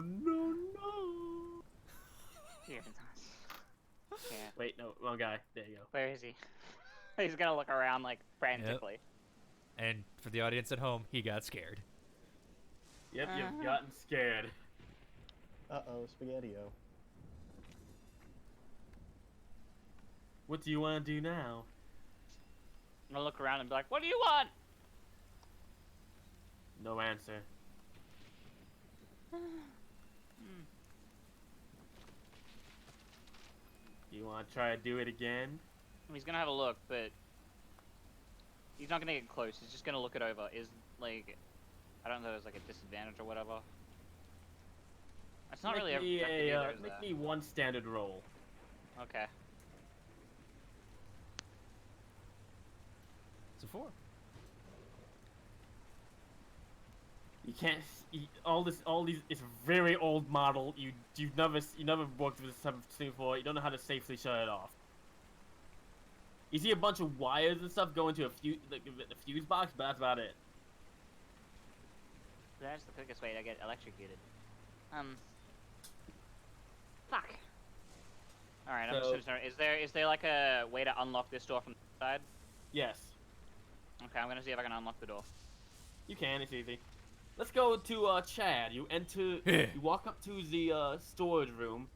C: no.
E: Yeah.
C: Wait, no, wrong guy. There you go.
E: Where is he? He's gonna look around like frantically.
A: And for the audience at home, he got scared.
C: Yep, you've gotten scared.
B: Uh-oh, Spaghetti-O.
C: What do you want to do now?
E: I'm gonna look around and be like, "What do you want?"
C: No answer. You want to try to do it again?
E: He's gonna have a look, but he's not gonna get close. He's just gonna look it over. Is like, I don't know, if there's like a disadvantage or whatever. It's not really
C: me
E: affecting either, is
C: make
E: there?
C: me one standard roll.
E: Okay.
A: It's a 4.
C: You can't all these. It's a very old model. You've never worked with this type of thing before. You don't know how to safely shut it off. You see a bunch of wires and stuff go into a fuse box, but that's about it.
E: That's the quickest way to get electrocuted. Fuck. All right. I'm
C: So-
E: just gonna, is there like a way to unlock this door from the side?
C: Yes,
E: Okay, I'm gonna see if I can unlock the door.
C: you can. It's easy. Let's go to Chad. You enter.
A: Yeah.
C: You walk up to the storage room,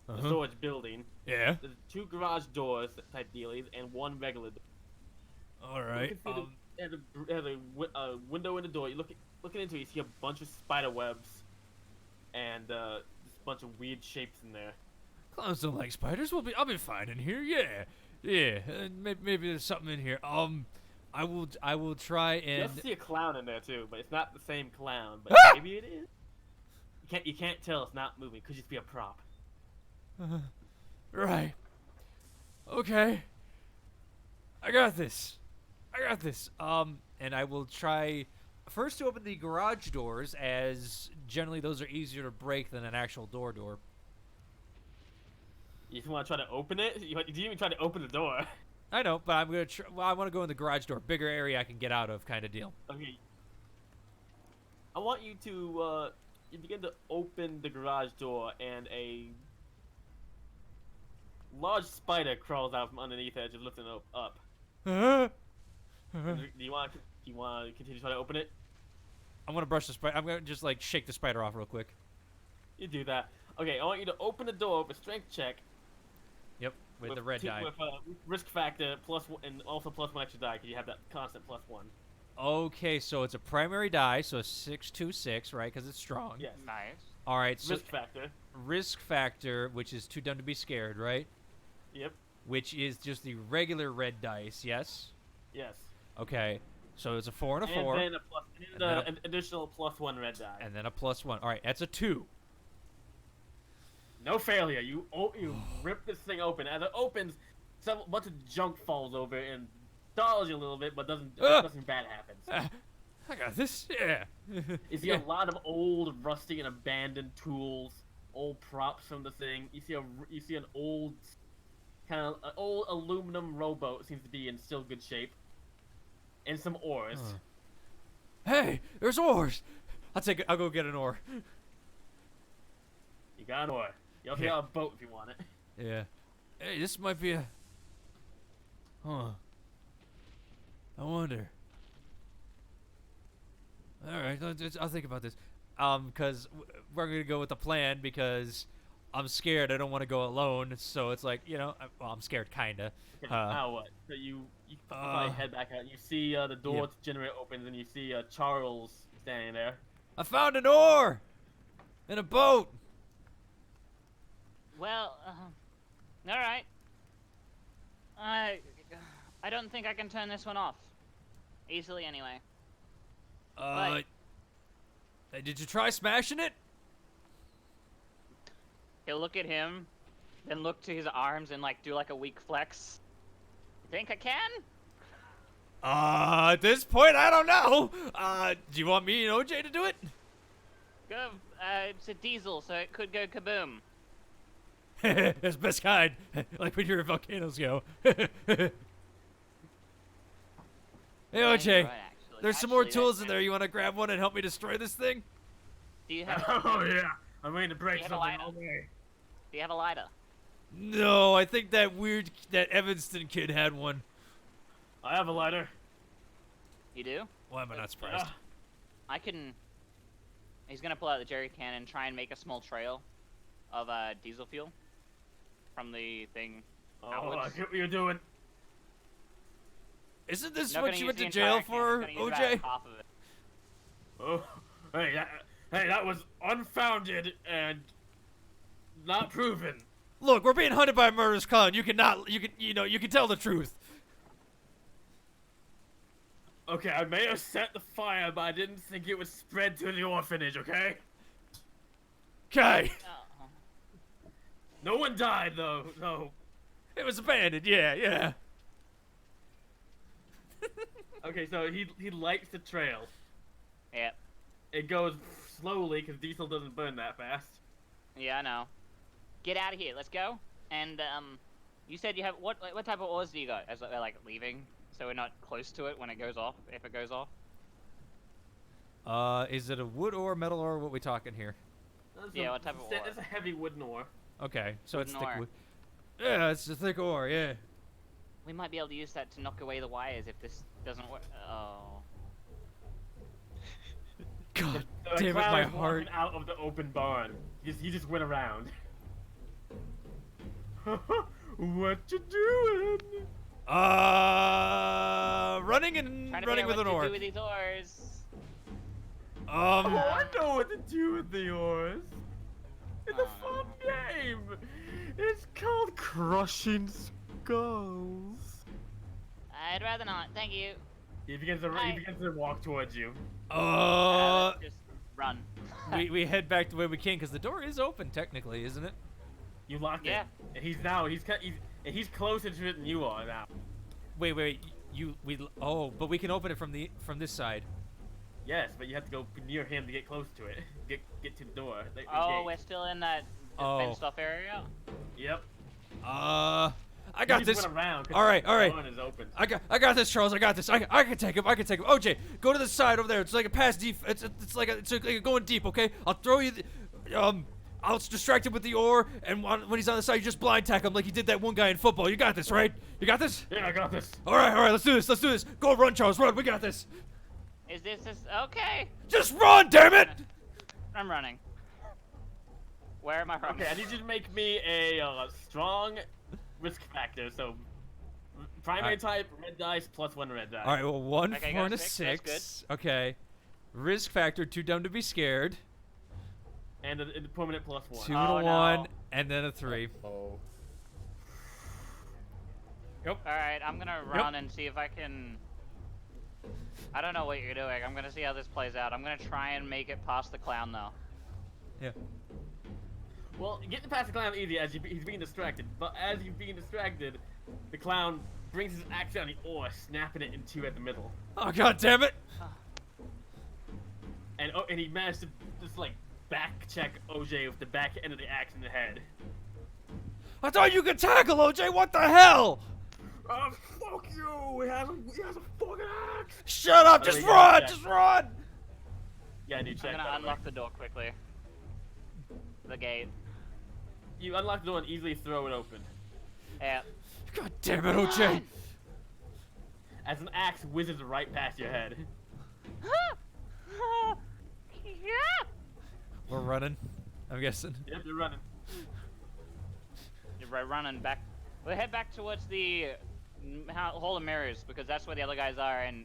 C: the
A: Uh-huh.
C: storage building.
A: Yeah.
C: There's 2 garage doors type dealies and 1 regular door.
A: All right.
C: You can see there's a window in the door. You looking into it, you see a bunch of spider webs and this bunch of weird shapes in there.
A: Clowns don't like spiders. I'll be fine in here. Yeah. Yeah. Maybe there's something in here. I will try
C: You
A: and.
C: also see a clown in there too, but it's not the same clown. But
A: Ah!
C: maybe it is. You can't tell it's not moving. Could just be a prop.
A: Right. Okay. I got this. And I will try first to open the garage doors, as generally those are easier to break than an actual door.
C: You just want to try to open it? You didn't even try to open the door.
A: I know, but I'm gonna try. Well, I want to go in the garage door, bigger area I can get out of, kind of deal.
C: Okay. I want you to you begin to open the garage door, and a large spider crawls out from underneath it, just lifting it up.
A: I'm
C: Do you want to continue to try to open it?
A: gonna brush the spider. I'm gonna just like shake the spider off real quick.
C: You do that. Okay, I want you to open the door with a strength check.
A: Yep, with the red die.
C: With risk factor and also +1 extra die, because you have that constant +1.
A: Okay, so it's a primary die, so 626, right? Because it's strong.
C: Yes.
E: Nice.
A: All right, so
C: Risk factor.
A: risk factor, which is too dumb to be scared, right?
C: Yep.
A: Which is just the regular red dice, yes?
C: Yes.
A: Okay, so it's a 4 and a 4,
C: And then
A: then
C: an additional +1 red die.
A: and then a +1. All right, that's a 2.
C: No failure. You rip this thing open. As it opens, a bunch of junk falls over and startles you a little bit, but nothing bad happens.
A: I got this. Yeah.
C: You see a lot of old, rusty, and abandoned tools, old props from the thing. You see an old, kind of old aluminum rowboat. Seems to be in still good shape, and some oars.
A: Hey, there's oars. I'll go get an oar.
C: You got an oar. You also
A: Yeah.
C: got a boat if you want it.
A: Yeah. Hey, this might be a. Huh. I wonder. All right, I'll think about this. Because we're gonna go with the plan, because I'm scared. I don't want to go alone. So it's like, you know, I'm scared, kinda.
C: Now what? So you probably head back out. You see the door to generator opens, and you see Charles standing there.
A: I found an oar in a boat.
E: Well, all right. I don't think I can turn this one off easily anyway.
A: Did you try smashing it?
E: He'll look at him, then look to his arms and like do like a weak flex. You think I can?
A: At this point, I don't know. Do you want me and OJ to do it?
E: Go. It's a diesel, so it could go kaboom.
A: That's the best kind. Like when your volcanoes go. Hey, OJ.
E: Right,
A: There's some more tools in there. You want to grab one and help me destroy this thing?
E: Do you have?
C: Oh yeah, I'm ready to break
E: Do you have a
C: something
E: lighter?
C: all day.
E: Do you have a lighter?
A: No, I think that Evanston kid had one.
C: I have a lighter.
E: You do?
A: Why am I not surprised?
E: I can. He's gonna pull out the jerry can and try and make a small trail of diesel fuel from the thing.
C: Oh, I
E: outwards.
C: get what you're doing.
A: Isn't this
E: Not
A: what
E: gonna
A: you
E: use
A: went
E: the
A: to jail
E: entire can,
A: for,
E: gonna use about
A: OJ?
E: half of it.
C: Oh, hey, that was unfounded and not proven.
A: Look, we're being hunted by a murderous clown. You can tell the truth.
C: Okay, I may have set the fire, but I didn't think it would spread to the orphanage, okay?
A: Okay.
E: Oh.
C: No one died, though, no.
A: It was abandoned, yeah.
C: Okay, so he lights the trail.
E: Yep.
C: It goes slowly, because diesel doesn't burn that fast.
E: Yeah, I know. Get out of here. Let's go. And you said you have what type of oars do you got? As they're like leaving, so we're not close to it when it goes off. If it goes off.
A: Is it a wood ore, metal ore? What we talking here?
E: Yeah, what type of ore?
C: It's a heavy wooden ore.
A: Okay, so it's
E: Wooden
A: thick
E: ore.
A: wood. Yeah, it's a thick ore, yeah.
E: We might be able to use that to knock away the wires if this doesn't work. Oh.
A: God
C: The
A: damn it,
C: clown
A: my
C: is walking
A: heart.
C: out of the open barn. He just went around. What you doing?
A: Running and
E: Trying to
A: running
E: figure
A: with
E: out
A: an
E: what
A: oar.
E: to do with these oars.
C: Oh, I know what to do with the oars. It's a
E: Oh,
C: fun game. It's called Crushing Skulls.
E: I'd rather not. Thank you.
C: He begins to walk towards you.
E: Let's just run.
A: we head back the way we can because the door is open technically, isn't it?
C: You lock
E: Yeah.
C: it. And he's closer to it than you are now.
A: Wait, but we can open it from this side.
C: Yes, but you have to go near him to get close to it. Get to the door. The
E: Oh,
C: gate.
E: we're still in that
A: Oh.
E: fenced off area.
C: Yep.
A: I
C: You
A: got
C: just
A: this.
C: went around 'cause
A: All right.
C: the barn is open.
A: I got this, Charles. I got this. I can take him. OJ, go to the side over there. It's like a pass deep. It's like going deep. Okay, I'll throw you. I'll distract him with the oar, and when he's on the side, you just blind tack him like you did that one guy in football. You got this, right? You got this?
C: Yeah, I got this.
A: All right. Let's do this. Go run, Charles. Run. We got this.
E: Is this okay?
A: Just run, damn it!
E: I'm running. Where am I running?
C: Okay, I need you to make me a strong risk factor. So, primary type, red dice, +1 red die.
A: All right. Well, 1,
E: Okay,
A: 4,
E: got
A: and a
E: a 6,
A: 6. Okay. Risk factor: too dumb to be scared.
C: And a permanent +1.
A: 2
E: Oh,
A: and a
E: no.
A: 1, and then a 3.
G: Oh.
E: Alright, I'm gonna run and see if I can... I don't know what you're doing. I'm gonna see how this plays out. I'm gonna try and make it past the clown, though.
A: Yeah.
C: Well, getting past the clown easy as he's being distracted. But as he's being distracted, the clown brings his axe down the oar, snapping it in two at the middle.
A: Oh God damn it!
C: And he managed to just like back check OJ with the back end of the axe in the head.
A: I thought you could tackle OJ. What the hell?
C: Fuck you! He has a fucking axe!
A: Shut up!
C: Oh,
A: Just
C: yeah,
A: run!
C: yeah.
A: Just run!
C: Yeah, dude, check
E: I'm
C: that
E: gonna
C: way.
E: unlock the door quickly. The gate.
C: You unlock the door and easily throw it open.
E: Yeah.
A: God damn it, OJ!
C: As an axe whizzes right past your head.
E: Yeah.
A: We're running. I'm guessing.
C: Yep, you're running.
E: running back. We'll head back towards the Hall of Mirrors because that's where the other guys are, and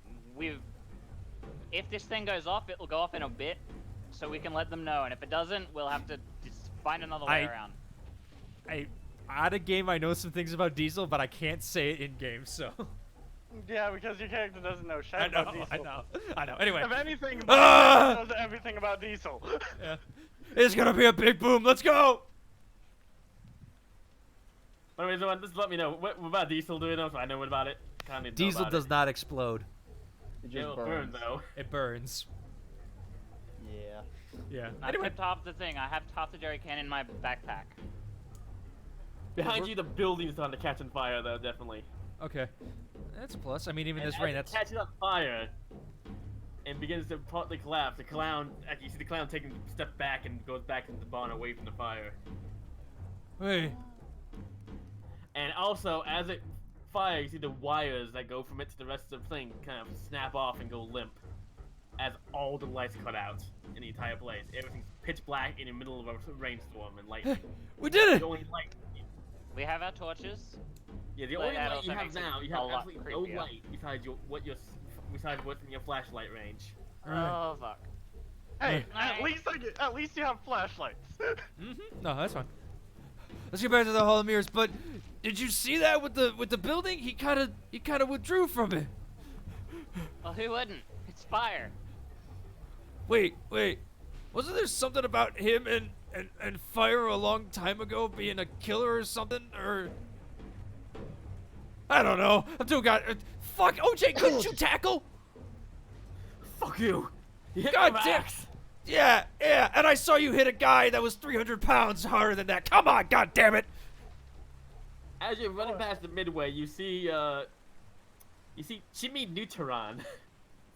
E: if this thing goes off, it will go off in a bit, so we can let them know. And if it doesn't, we'll have to just find another way around.
A: Out of game, I know some things about Diesel, but I can't say it in game, so.
D: Yeah, because your character doesn't know shit about Diesel.
A: I know. Anyway.
D: If anything,
A: Ah!
D: knows everything about Diesel.
A: Yeah. It's gonna be a big boom. Let's go.
C: Anyways, everyone, just let me know what about Diesel doing though, so I know what about it. Kinda know
A: Diesel
C: about
A: does
C: it.
A: not explode.
B: It
C: It'll
B: just
C: burn
B: burns.
C: though.
A: It burns.
B: Yeah.
A: Yeah.
E: I
A: Anyway.
E: kept half the thing. I have half the jerry can in my backpack.
C: Behind you, the building's starting to catch on fire though, definitely.
A: Okay. That's a plus. I mean, even
C: And
A: this
C: as
A: rain,
C: it
A: that's.
C: catches on fire and begins to partly collapse. The clown, you see the clown taking a step back and goes back into the barn away from the fire.
A: Hey.
C: And also, as it fires, you see the wires that go from it to the rest of the thing kind of snap off and go limp. As all the lights cut out in the entire place. Everything's pitch black in the middle of a rainstorm and lightning.
A: We did it.
C: The only light.
E: We have our torches.
C: Yeah, the
E: But
C: only
E: that
C: light
E: also
C: you have
E: makes it
C: now, you
E: a
C: have
E: lot
C: absolutely no
E: creepier.
C: light besides what's in your flashlight range.
E: Oh fuck.
D: Hey,
E: Alright.
D: at least you have flashlights.
A: No, that's fine. Let's get back to the Hall of Mirrors. But did you see that with the building? He kind of withdrew from it.
E: Well, who wouldn't? It's fire.
A: Wait. Wasn't there something about him and fire a long time ago being a killer or something? Or I don't know. I'm too fuck, OJ, couldn't you tackle?
C: Fuck you! You hit
A: God
C: me with
A: damn.
C: axe.
A: Yeah, and I saw you hit a guy that was 300 pounds harder than that. Come on, god damn it!
C: As you're running past the midway, you see Jimmy Neutron.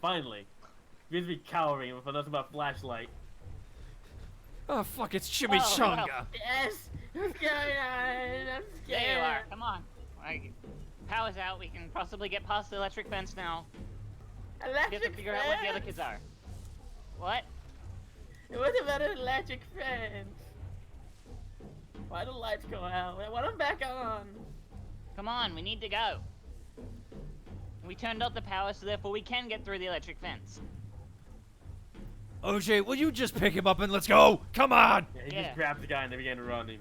C: Finally. He seems to be cowering with nothing but flashlight.
A: Oh fuck, it's Chimichanga.
E: well.
C: Yes! What's going on? I'm scared.
E: There you are. Come on. Power's out. We can possibly get past the electric fence now. We have to
C: Electric
E: figure out what the other
C: fence?
E: kids are. What?
C: What about an electric fence? Why do lights go out? Why don't back on?
E: Come on, we need to go. We turned off the power, so therefore we can get through the electric fence.
A: OJ, will you just pick him up and let's go? Come on!
C: Yeah, he
E: Yeah.
C: just grabbed the guy and they began running.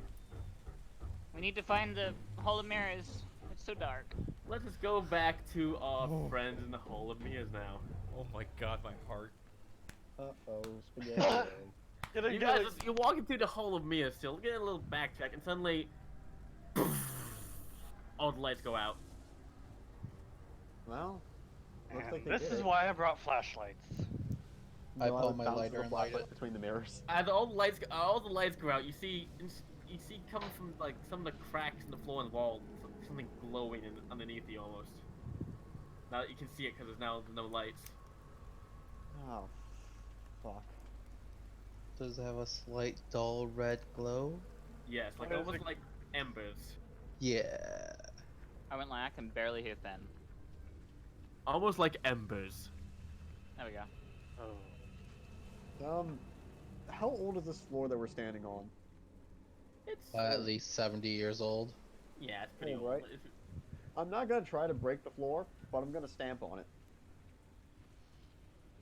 E: We need to find the Hall of Mirrors. It's so dark.
C: Let's just go back to our friends in the Hall of Mirrors now.
A: Oh my god, my heart.
B: Uh-oh, spaghetti.
C: You guys, you're walking through the Hall of Mirrors still, getting a little backtrack, and suddenly, all the lights go out.
B: Well, looks
D: And
B: like they
D: this
B: did
D: is
B: it.
D: why I brought flashlights.
G: I
B: No,
G: pull
B: would
G: my
B: bounce
G: lighter
B: the
G: and light
B: flashlight
G: it.
B: between the mirrors.
C: As all the lights go out, you see coming from like some of the cracks in the floor and wall, something glowing underneath you almost. Now you can see it because there's now no lights.
B: Oh, fuck.
G: Does it have a slight dull red glow?
C: Yes, like
D: What is
C: almost
D: it?
C: like embers.
G: Yeah.
E: I went like I can barely hear Ben.
C: Almost like embers.
E: There we go.
D: Oh.
B: How old is this floor that we're standing on?
C: It's
G: At least 70 years old.
C: yeah, it's pretty
B: Oh,
C: old.
B: right. I'm not gonna try to break the floor, but I'm gonna stamp on it.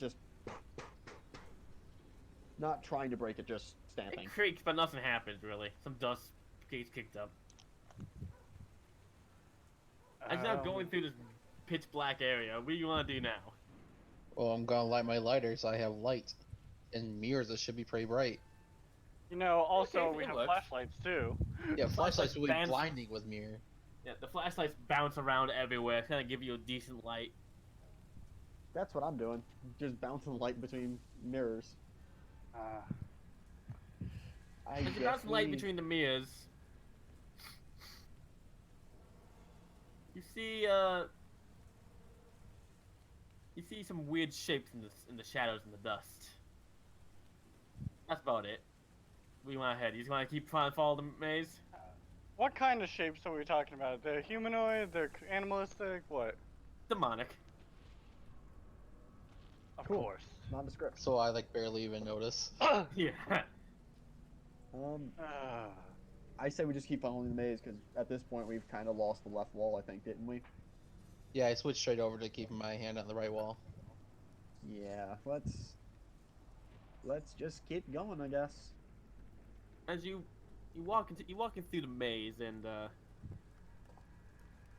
B: Just not trying to break it, just stamping.
C: It creaks, but nothing happens really. Some dust gets kicked up. As you're now going through this pitch black area, what do you want to do now?
G: Well, I'm gonna light my lighter so I have light. In mirrors, it should be pretty bright.
D: You know, also
C: Okay,
D: we
C: it
D: have
C: works.
D: flashlights too.
G: Yeah, flashlights will be
C: fans-
G: blinding with mirror.
C: Yeah, the flashlights bounce around everywhere, kind of give you a decent light.
B: That's what I'm doing. Just bouncing light between mirrors. I
C: As you
B: guess
C: bounce light
B: we-
C: between the mirrors, you see some weird shapes in the shadows and the dust. That's about it. We went ahead. You just want to keep trying to follow the maze?
D: What kind of shapes are we talking about? They're humanoid, they're animalistic, what?
C: Demonic.
D: Of
B: Cool.
D: course.
B: Nondescript.
G: So I like barely even notice.
C: Yeah.
B: Um, I say we just keep following the maze because at this point we've kind of lost the left wall. I think, didn't we?
G: Yeah, I switched straight over to keeping my hand on the right wall.
B: Yeah. Let's just keep going, I guess.
C: As you walking through the maze, and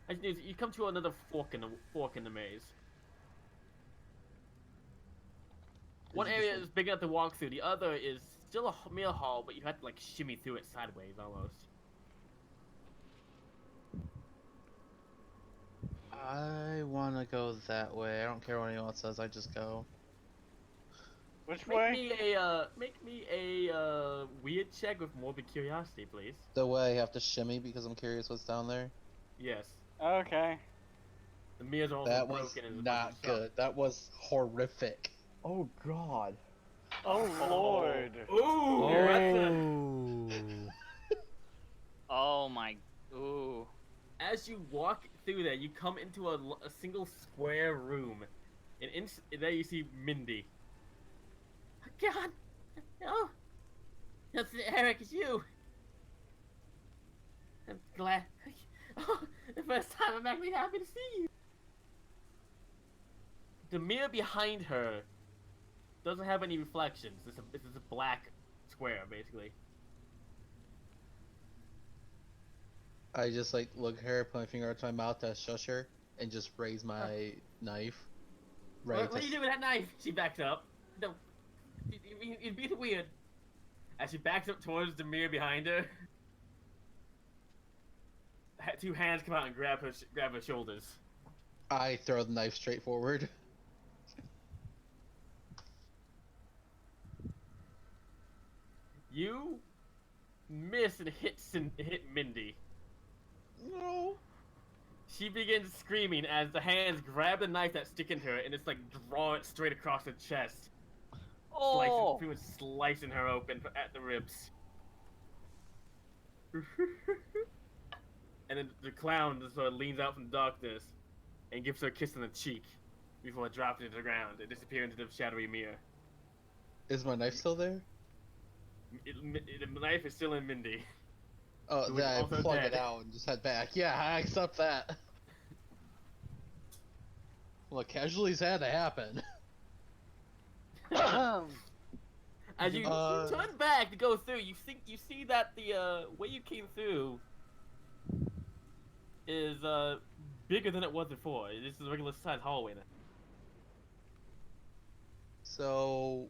C: as you come to another fork in the maze. One
B: Is it
C: area
B: just
C: is big enough to walk through. The other is still a meal hall, but you have to like shimmy through it sideways almost.
G: I want to go that way. I don't care what anyone else says. I just go.
D: Which
C: Make
D: way?
C: me a weird check with morbid curiosity, please.
G: The way I have to shimmy because I'm curious what's down there.
C: Yes.
D: Okay.
C: The mirrors are also
G: That was
C: broken and
G: not good. That was horrific.
B: Oh God.
D: Oh Lord.
C: Ooh,
A: Oh.
E: Oh my. Ooh.
C: As you walk through there, you come into a single square room, and there you see Mindy. Oh, God, no, that's Eric. It's you. I'm glad. Oh, the first time I'm actually happy to see you. The mirror behind her doesn't have any reflections. It's a black square, basically.
G: I just like look at her, put my finger up to my mouth to shush her, and just raise my knife.
C: What are you doing with that knife? She backs up. No, you're being weird. As she backs up towards the mirror behind her, two hands come out and grab her shoulders.
G: I throw the knife straight forward.
C: You miss and hit Mindy.
G: No.
C: She begins screaming as the hands grab the knife that's sticking to her and it's like draw it straight across her chest.
E: Oh.
C: Pretty much slicing her open at the ribs. And then the clown just sort of leans out from the darkness and gives her a kiss on the cheek before dropping it to the ground and disappearing into the shadowy mirror.
G: Is my knife still there?
C: The knife is still in Mindy.
G: Oh,
C: Who is
G: then I
C: also
G: plug
C: dead.
G: it out and just head back. Yeah, I accept that. Well, casualties had to happen.
C: As you turn back to go through, you see that the way you came through is bigger than it was before. This is a regular sized hallway now.
G: So,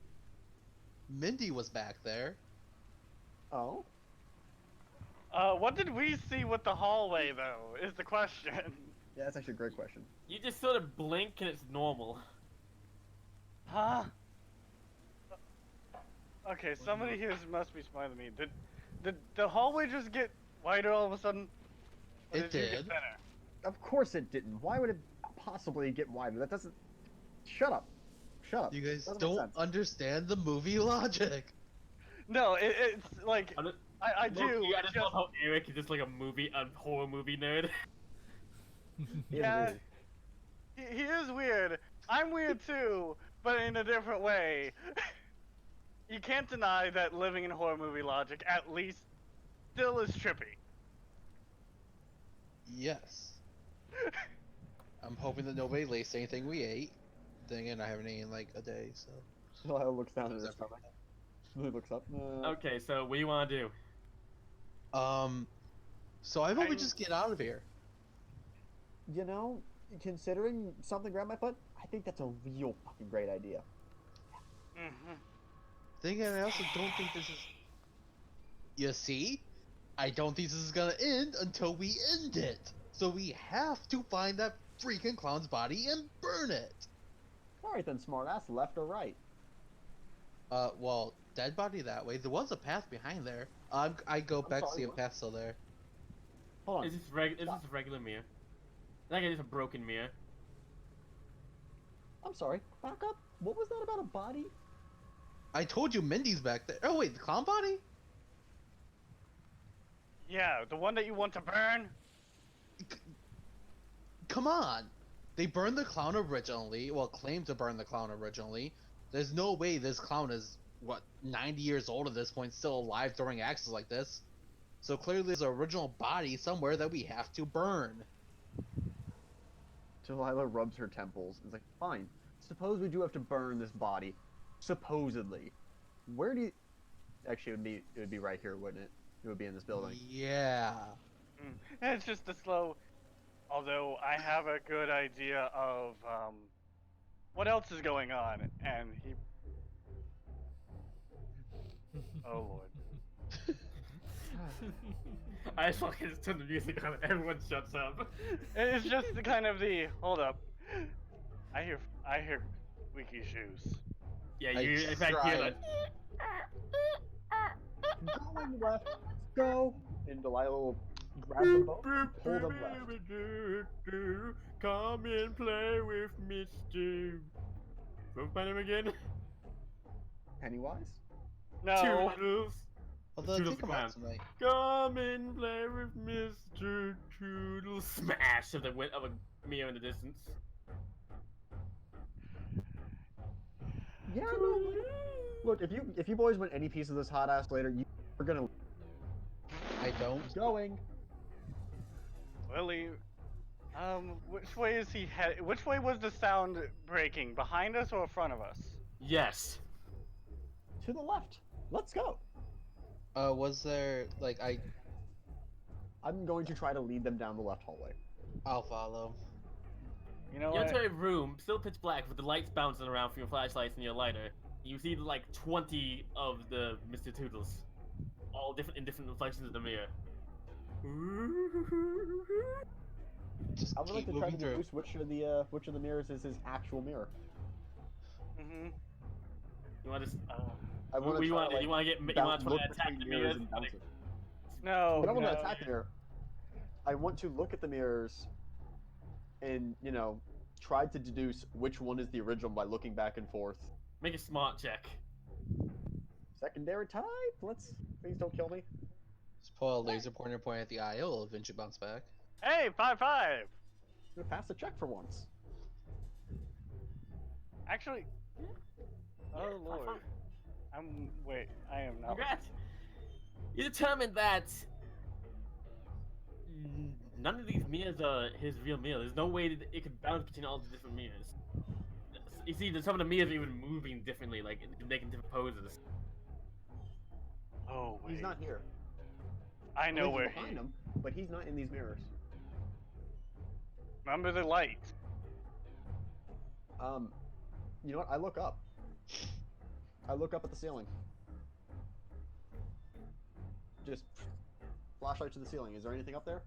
G: Mindy was back there.
B: Oh.
D: What did we see with the hallway though? Is the question.
B: Yeah, that's actually a great question.
C: You just sort of blink and it's normal.
D: Huh? Okay, somebody here must be smarter than me. Did the hallway just get wider all of a sudden? Or
G: It
D: you get
G: did.
D: thinner?
B: Of course it didn't. Why would it possibly get wider? That doesn't. Shut up. Shut up.
G: You guys
B: Doesn't make
G: don't
B: sense.
G: understand the movie logic.
D: No, it's like I do.
C: Loki, I
D: it's
C: just love how Eric is just like a horror movie nerd.
B: He is
D: Yeah.
B: weird.
D: He is weird. I'm weird too, but in a different way. You can't deny that living in horror movie logic, at least, still is trippy.
G: Yes. I'm hoping that nobody laced anything we ate. Then again, I haven't eaten in like a day, so.
B: Lyle looks down at his
G: Except for
B: stomach. He looks up.
C: Okay, so what do you want to do?
G: So I hope we just get out of here.
B: You know, considering something grabbed my butt, I think that's a real fucking great idea.
D: Mm-hmm.
G: Then again, I also don't think this is. You see? I don't think this is gonna end until we end it. So we have to find that freaking clown's body and burn it.
B: Alright then, smartass, left or right?
G: Well, dead body that way. There was a path behind there. I go back to
B: sorry,
G: see a
B: what?
G: path still there.
B: Hold on.
C: Is this a regular mirror? Like it's a broken mirror.
B: I'm sorry. Back up. What was that about a body?
G: I told you Mindy's back there. Oh wait, the clown body?
D: Yeah, the one that you want to burn?
G: Come on. They burned the clown originally. Well, claimed to burn the clown originally. There's no way this clown is, what, 90 years old at this point, still alive during actions like this. So clearly there's an original body somewhere that we have to burn.
B: Delilah rubs her temples and is like, fine. Suppose we do have to burn this body. Supposedly. Where do you... Actually, it would be right here, wouldn't it? It would be in this building.
G: Yeah.
D: It's just a slow. Although I have a good idea of what else is going on, and he. Oh lord.
C: I just fucking turn the music on and everyone shuts up.
D: It's just the kind of the hold up. I hear squeaky shoes.
C: Yeah,
G: I
C: you in fact hear
G: tried.
C: that.
B: Going left. Go! And Delilah will grab them both and pull them left.
C: Come and play with Mr. What's my name again?
B: Pennywise?
D: No.
C: Toodles.
G: Although
C: Toodles
G: think
C: clown.
G: about tonight.
C: Come and play with Mr. Toodles. Smash of a mirror in the distance.
B: Yeah, no, look, if you boys want any piece of this hot ass later, you're gonna
G: I don't.
B: going.
D: Lily, which way is he head? Which way was the sound breaking? Behind us or in front of us?
C: Yes.
B: To the left. Let's go.
G: Was there like
B: I'm going to try to lead them down the left hallway.
G: I'll follow.
D: You know
C: You
D: what?
C: enter a room, still pitch black, with the lights bouncing around from your flashlights and your lighter. You see like 20 of the Mr. Toodles, all in different reflections of the mirror.
G: Just
B: I would like
G: keep
B: to try to
G: moving through.
B: deduce which of the mirrors is his actual mirror.
D: Mm-hmm.
C: You want to?
B: I want to
C: You
B: try
C: want
B: to,
C: to get? You
B: bounce-
C: want to
B: look
C: attack
B: between
C: the
B: mirrors
C: mirrors?
B: and bounce it.
D: No.
B: But I want
D: no.
B: to attack the mirror. I want to look at the mirrors and, try to deduce which one is the original by looking back and forth.
C: Make a smart check.
B: Secondary type? Please don't kill me.
G: Just pull a laser pointer point at the eye. It'll eventually bounce back.
D: Hey, 5-5.
B: I'm gonna pass the check for once.
D: Actually. Oh lord. Wait. I am not.
C: Congrats! You determined that none of these mirrors are his real mirror. There's no way that it could bounce between all the different mirrors. You see, some of the mirrors are even moving differently, like making different poses.
D: Oh wait.
B: He's not here.
D: I know
B: He's
D: where
B: behind
D: he.
B: him, but he's not in these mirrors.
D: Remember the light.
B: You know what? I look up. I look up at the ceiling. Just flashlight to the ceiling. Is there anything up there?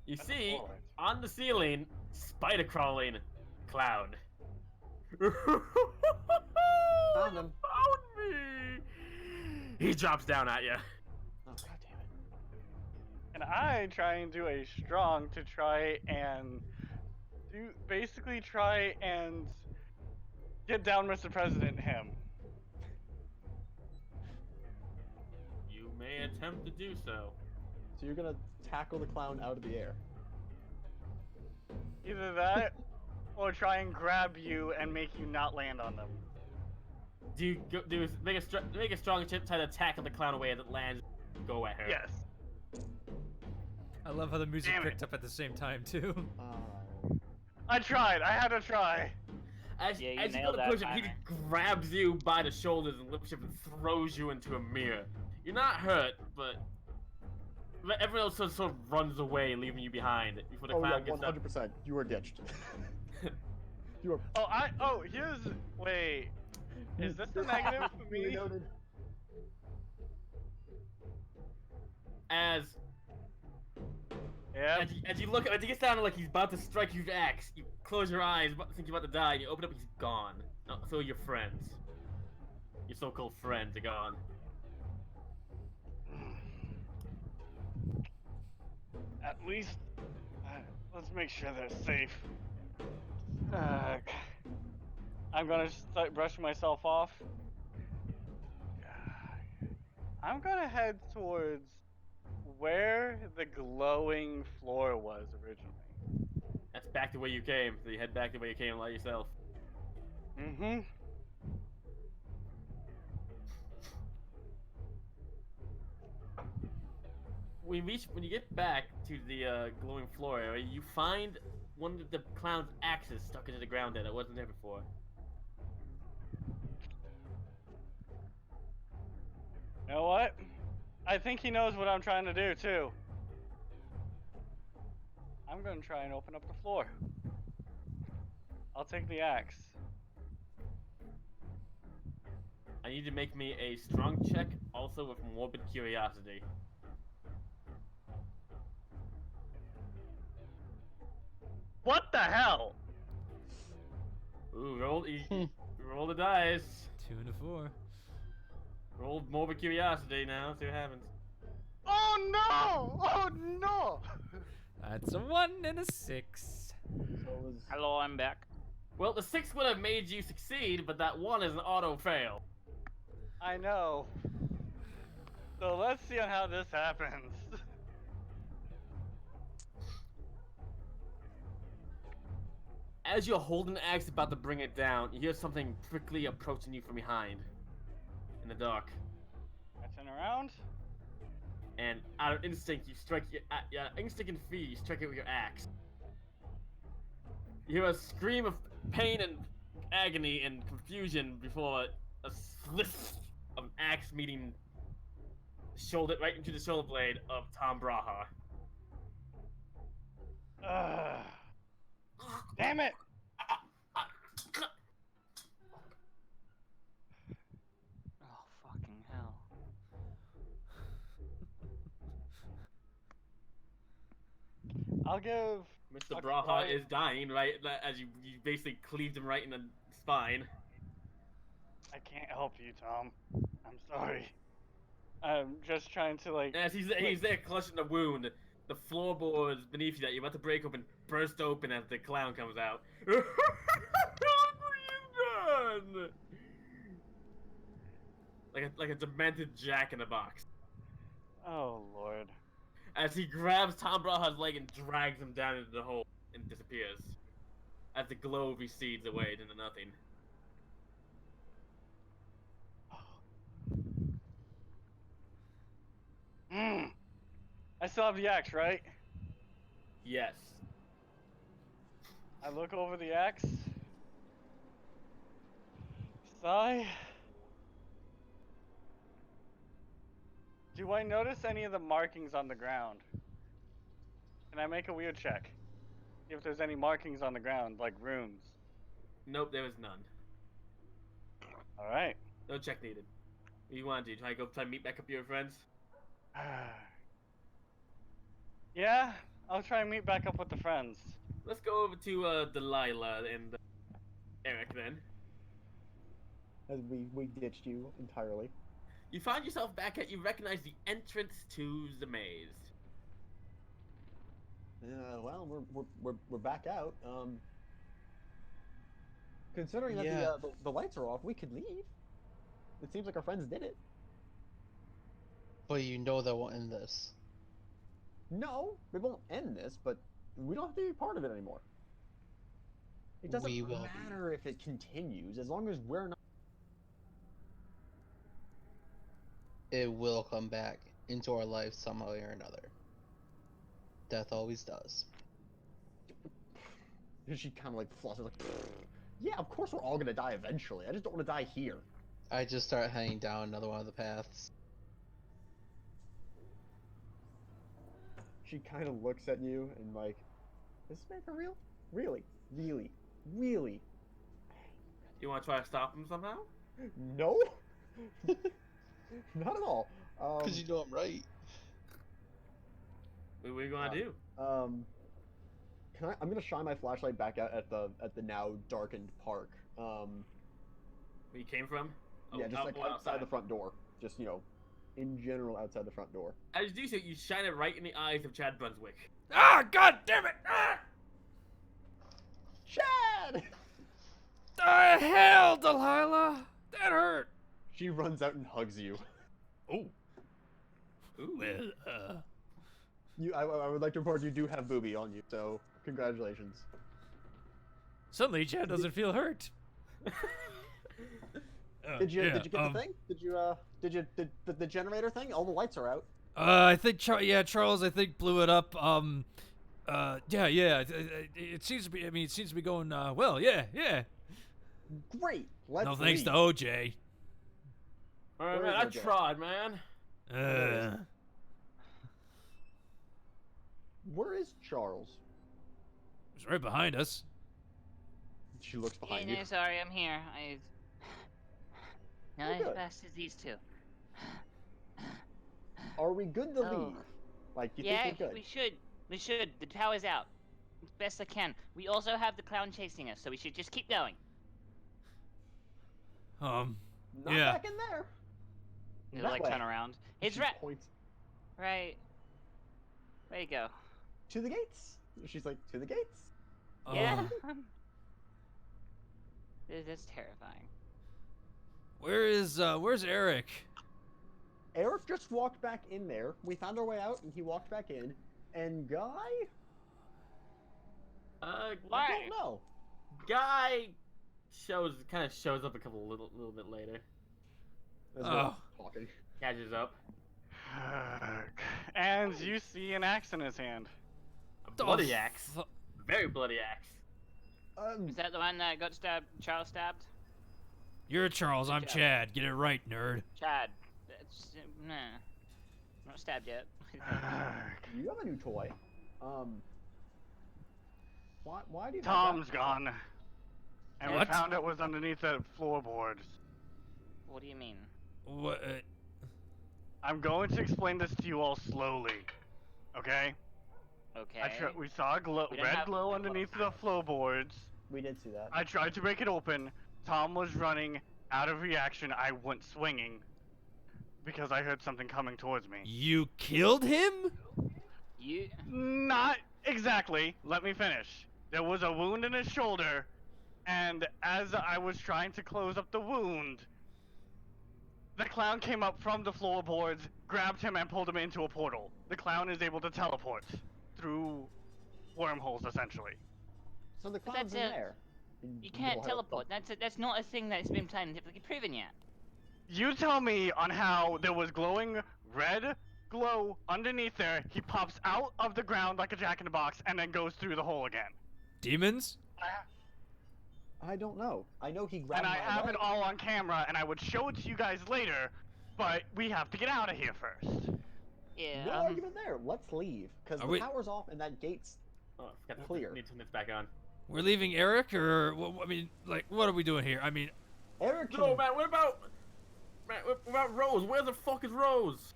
C: You
D: That's
C: see,
D: all right.
C: on the ceiling, spider crawling cloud.
B: Found him.
C: Found me! He drops down at you.
B: Oh, god damn it.
D: And I try and do a strong to try and try and get down Mr. President him.
C: You may attempt to do so.
B: So you're gonna tackle the clown out of the air.
D: Either that or try and grab you and make you not land on them.
C: Do you make a strong attempt to tackle the clown away as it lands? Go at her.
D: Yes.
A: I love how the music
D: Damn it.
A: picked up at the same time too.
D: I tried. I had to try.
C: As
E: Yeah, you
C: you go
E: nailed
C: to
E: that
C: push him, he
E: timer.
C: grabs you by the shoulders and lifts you up and throws you into a mirror. You're not hurt, but everyone else sort of runs away, leaving you behind before the
B: Oh yeah,
C: clown gets up.
B: 100%. You are ditched. You are.
D: Wait. Is this the negative for me?
B: Noted.
C: As
D: Yeah.
C: as you look, as he gets down like he's about to strike you with an axe, you close your eyes, think you're about to die, and you open up, he's gone. No, so are your friends. Your so-called friends are gone.
D: At least, let's make sure they're safe. I'm gonna start brushing myself off. I'm gonna head towards where the glowing floor was originally.
C: That's back the way you came. So you head back the way you came, like yourself.
D: Mm-hmm.
C: when you get back to the glowing floor area, you find one of the clown's axes stuck into the ground there that wasn't there before.
D: You know what? I think he knows what I'm trying to do too. I'm gonna try and open up the floor. I'll take the axe.
C: I need to make me a strong check, also with morbid curiosity.
D: What the hell?
C: Ooh, roll the dice.
A: 2 and a 4.
C: Roll morbid curiosity now. See what happens.
D: Oh no! Oh no!
A: That's a 1 and a 6.
B: So it was
E: Hello, I'm back.
C: Well, the 6 would have made you succeed, but that 1 is an auto fail.
D: I know. So let's see on how this happens.
C: As you're holding the axe about to bring it down, you hear something quickly approaching you from behind. In the dark.
D: I turn around.
C: And out of instinct, you strike your instinct and fear, you strike it with your axe. You hear a scream of pain and agony and confusion before a slip of an axe meeting shoulder right into the shoulder blade of Tom Braha.
D: Damn it!
E: Oh, fucking hell.
D: I'll give.
C: Mr.
D: Okay,
C: Braha
D: right.
C: is dying, right? As you basically cleaved him right in the spine.
D: I can't help you, Tom. I'm sorry. I'm just trying to like.
C: As he's there clutching the wound, the floorboards beneath you that you're about to break open burst open as the clown comes out. Look what you've done! Like a demented Jack in the Box.
D: Oh Lord.
C: As he grabs Tom Braha's leg and drags him down into the hole and disappears. As the glow recedes away into nothing.
D: I still have the axe, right?
C: Yes.
D: I look over the axe. Sigh. Do I notice any of the markings on the ground? Can I make a weird check? See if there's any markings on the ground, like runes.
C: Nope, there was none.
D: Alright.
C: No check needed. What do you want to do? Try to meet back up with your friends?
D: Yeah, I'll try and meet back up with the friends.
C: Let's go over to Delilah and Eric then.
B: as we ditched you entirely.
C: You find yourself back at, you recognize the entrance to the maze.
B: Well, we're back out. Considering that
G: Yeah.
B: the lights are off, we could leave. It seems like our friends did it.
G: But you know that won't end this.
B: No, we won't end this, but we don't have to be part of it anymore. It doesn't
G: We will be.
B: matter if it continues, as long as we're not.
G: It will come back into our lives somehow or another. Death always does.
B: She kind of like flutters, like, yeah, of course we're all gonna die eventually. I just don't want to die here.
G: I just start heading down another one of the paths.
B: She kind of looks at you and like, is this man for real? Really? Really? Really?
C: You want to try to stop him somehow?
B: No? Not at all.
G: Because you know I'm right.
C: What are you gonna do?
B: I'm gonna shine my flashlight back out at the now darkened park.
C: Where you came from?
B: Yeah, just like outside the front door. Just, you know, in general outside the front door.
C: As you do so, you shine it right in the eyes of Chad Brunswick.
A: Ah, god damn it! Ah!
B: Chad!
A: The hell, Delilah! That hurt!
B: She runs out and hugs you.
A: Oh. Ooh. Well,
B: I would like to report you do have Booby on you, so congratulations.
A: suddenly Chad doesn't feel hurt.
B: Did you
A: yeah,
B: get the thing? Did the generator thing? All the lights are out.
A: I think Charles, I think blew it up. It seems to be. I mean, it seems to be going well. Yeah.
B: Great. Let's
A: No thanks to
B: leave.
A: OJ.
C: All right,
B: Where
C: man.
B: is
C: I
B: OJ?
C: tried, man.
B: Where is Charles?
A: It's right behind us.
B: She looks
F: Yeah,
B: behind you.
F: no, sorry, I'm here. Not as
B: good.
F: fast as these two.
B: Are we good to
F: Oh.
B: leave? Like, you
F: Yeah,
B: think we're good?
F: we should. We should. The tower's out. As best I can. We also have the clown chasing us, so we should just keep going.
B: Not
A: Yeah.
B: back in there.
E: You
B: That
E: like
B: way.
E: turn around.
F: It's
B: She
F: right.
B: points
F: Right. Where you go?
B: to the gates. She's like, to the gates.
F: Yeah. That's terrifying.
A: Where's Eric?
B: Eric just walked back in there. We found our way out, and he walked back in. And Guy? I
F: Why?
B: don't know.
C: Guy kind of shows up a little bit later.
B: As
A: Oh.
B: we're talking.
C: Catches up.
D: And you see an axe in his hand.
C: A bloody axe. Very bloody axe.
F: Is that the one that got stabbed? Charles stabbed?
A: You're Charles. I'm
F: Good job.
A: Chad. Get it right, nerd.
F: Chad. That's nah. Not stabbed yet.
B: You have a new toy. Why do you have
D: Tom's
B: that?
D: gone. And
A: What?
D: we found it was underneath the floorboards.
F: What do you mean?
A: What?
D: I'm going to explain this to you all slowly. Okay?
F: Okay.
D: We saw a
F: We didn't
D: red
F: have-
D: glow underneath the floorboards.
B: We did see that.
D: I tried to break it open. Tom was running. Out of reaction, I went swinging. Because I heard something coming towards me.
A: You killed him?
F: You.
D: Not exactly. Let me finish. There was a wound in his shoulder, and as I was trying to close up the wound, the clown came up from the floorboards, grabbed him, and pulled him into a portal. The clown is able to teleport through wormholes, essentially.
B: So the
F: But
B: clown's in
F: that's
B: there.
F: You can't teleport. That's not a thing that's been scientifically proven yet.
D: You tell me on how there was glowing red glow underneath there. He pops out of the ground like a jack-in-the-box and then goes through the hole again.
A: Demons?
B: I don't know. I know he grabbed
D: And I
B: my
D: have
B: leg.
D: it all on camera, and I would show it to you guys later, but we have to get out of here first.
F: Yeah.
B: No argument there. Let's leave. Because
A: Are
B: the
A: we-
B: power's off and that gate's...
C: Oh, I forgot
B: Clear.
C: Need to turn this back on.
A: We're leaving Eric, or I mean, like, what are we doing here? I mean,
B: Eric
C: No, man. What about Rose? Where the fuck is Rose?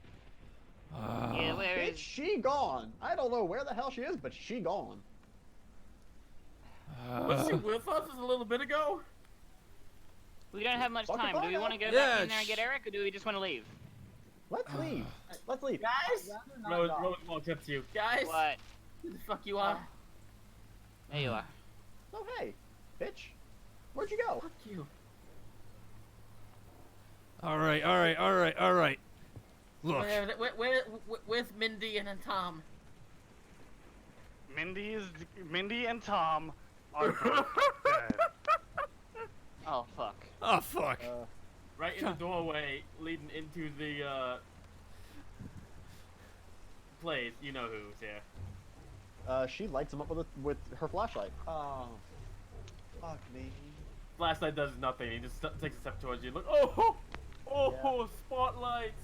F: Yeah, where
B: Bitch,
F: is?
B: she gone. I don't know where the hell she is, but she gone.
C: Was she with us a little bit ago?
F: We don't have much
B: Fucking
F: time. Do we
B: find
F: want to
B: out.
F: go
A: Yeah,
F: back in there and get Eric, or do we just want to leave?
B: Let's leave. Let's leave.
C: Guys?
B: I'd rather not
C: Rose
B: die.
C: walks up to you. Guys?
F: What?
C: Who the fuck you are?
F: There you are.
B: Oh, hey. Bitch. Where'd you go?
C: Fuck you.
A: all right. Look,
C: Where's Mindy and Tom?
D: Mindy and Tom are both dead.
F: Oh fuck.
A: oh fuck.
C: Right in the doorway leading into the place. You know who's here.
B: She lights him up with her flashlight. Oh. Fuck me.
C: Flashlight does nothing. He just takes a step towards you. Look. Oh, spotlights.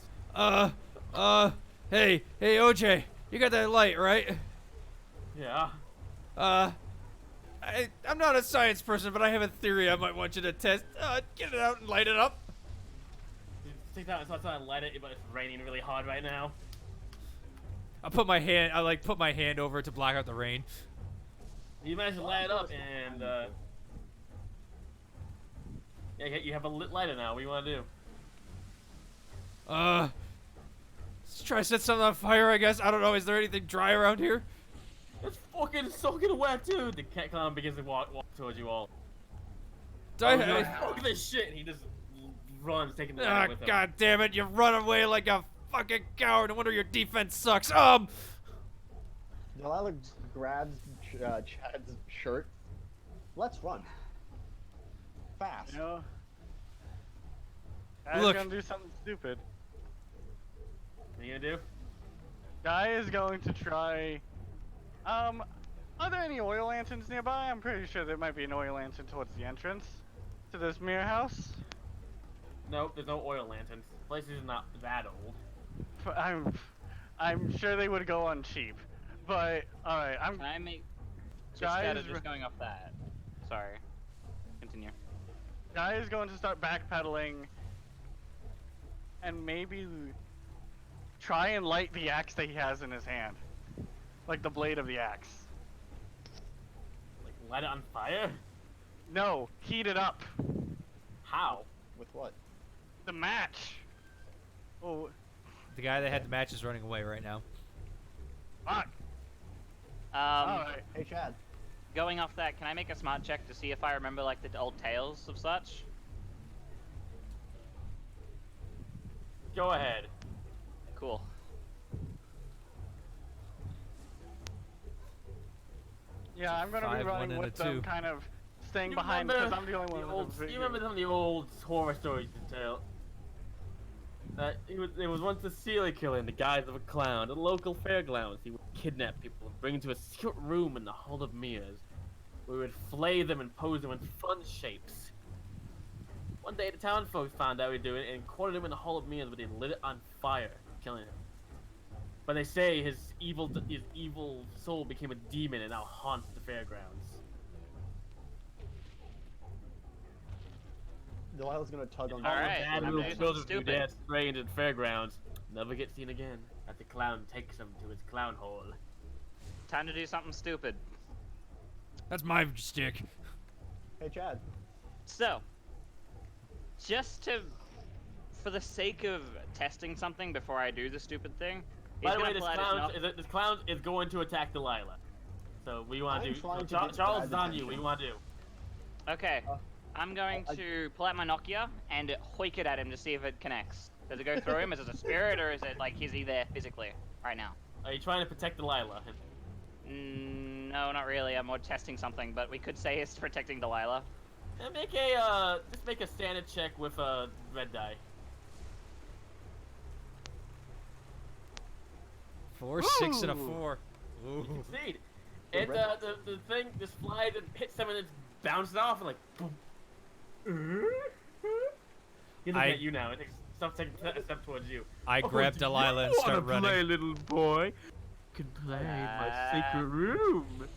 A: Hey, OJ, you got that light, right?
C: Yeah.
A: I'm not a science person, but I have a theory I might want you to test. Get it out and light it up.
C: You take that outside and light it, but it's raining really hard right now.
A: I put my hand over it to block out the rain.
C: You managed to light it up, and yeah, you have a lit lighter now. What do you want to do?
A: Let's try to set something on fire, I guess. I don't know. Is there anything dry around here?
C: It's fucking soaking wet, dude. The cat clown begins to walk towards you all.
A: Do
C: You're like, fuck this shit. And he just runs, taking the
A: Ah,
C: light with him.
A: God damn it! You run away like a fucking coward. No wonder your defense sucks.
B: Delilah grabs Chad's shirt. Let's run. Fast.
D: You know? I was
A: Look.
D: gonna do something stupid.
C: What are you gonna do?
D: Guy is going to try. Are there any oil lanterns nearby? I'm pretty sure there might be an oil lantern towards the entrance to this mirror house.
C: Nope, there's no oil lanterns. The place is not that old.
D: I'm sure they would go on cheap, but all right.
E: Can I make? Just
D: Guys,
E: out of just going off that. Sorry. Continue.
D: Guy is going to start backpedaling, and maybe try and light the axe that he has in his hand, like the blade of the axe.
C: Like, light it on fire?
D: No, heat it up.
C: How?
B: With what?
D: The match. Oh,
A: The guy that had the match is running away right now.
D: fuck. Alright.
B: Hey, Chad.
E: Going off that, can I make a smart check to see if I remember like the old tales of such?
C: Go ahead.
E: Cool.
D: Yeah, I'm gonna
A: 5,
D: be
A: 1,
D: running
A: and a
D: with them,
A: 2.
D: kind of staying
C: You
D: behind
C: remember
D: because I'm the only one
C: the old,
D: with the
C: you remember some of the old horror stories to tell? There was once a serial killer in the guise of a clown. At local fairgrounds, he would kidnap people and bring them to a secret room in the Hall of Mirrors, where he would flay them and pose them in fun shapes. One day, the town folks found out he was doing it and cornered him in the Hall of Mirrors, but they lit it on fire, killing him. But they say his evil soul became a demon and now haunts the fairgrounds.
B: Delilah's gonna tug on.
E: All right,
C: Bad
E: I'm
C: little
E: doing something
C: children who
E: stupid.
C: dare stray into the fairgrounds never get seen again. As the clown takes them to his clown hole.
E: Time to do something stupid.
A: That's my stick.
B: Hey, Chad.
E: So, just to, for the sake of testing something before I do the stupid thing, he's
C: By the way,
E: gonna pull out his
C: this clown is going to attack Delilah. So we want
B: I'm
C: to do.
B: trying to
C: Charles
B: get
C: is
B: Chad's
C: on you. What do you
B: attention.
C: want to do?
E: Okay, I'm going
B: I-
E: to pull out my Nokia and hoik it at him to see if it connects. Does it go through him? Is it a spirit, or is it like is he there physically right now?
C: Are you trying to protect Delilah?
E: No, not really. I'm more testing something, but we could say it's protecting Delilah.
C: Just make a standard check with a red die.
A: 4, 6, and a
D: Ooh.
A: 4. Ooh.
C: Succeed.
B: The
C: And
B: red
C: the thing just flies and hits someone and bounces off and like boom. He looks
A: I-
C: at you now. It takes a step towards you.
A: I grab
C: do
A: Delilah and
C: you
A: start
C: wanna play,
A: running.
C: little boy? You can play in my secret room.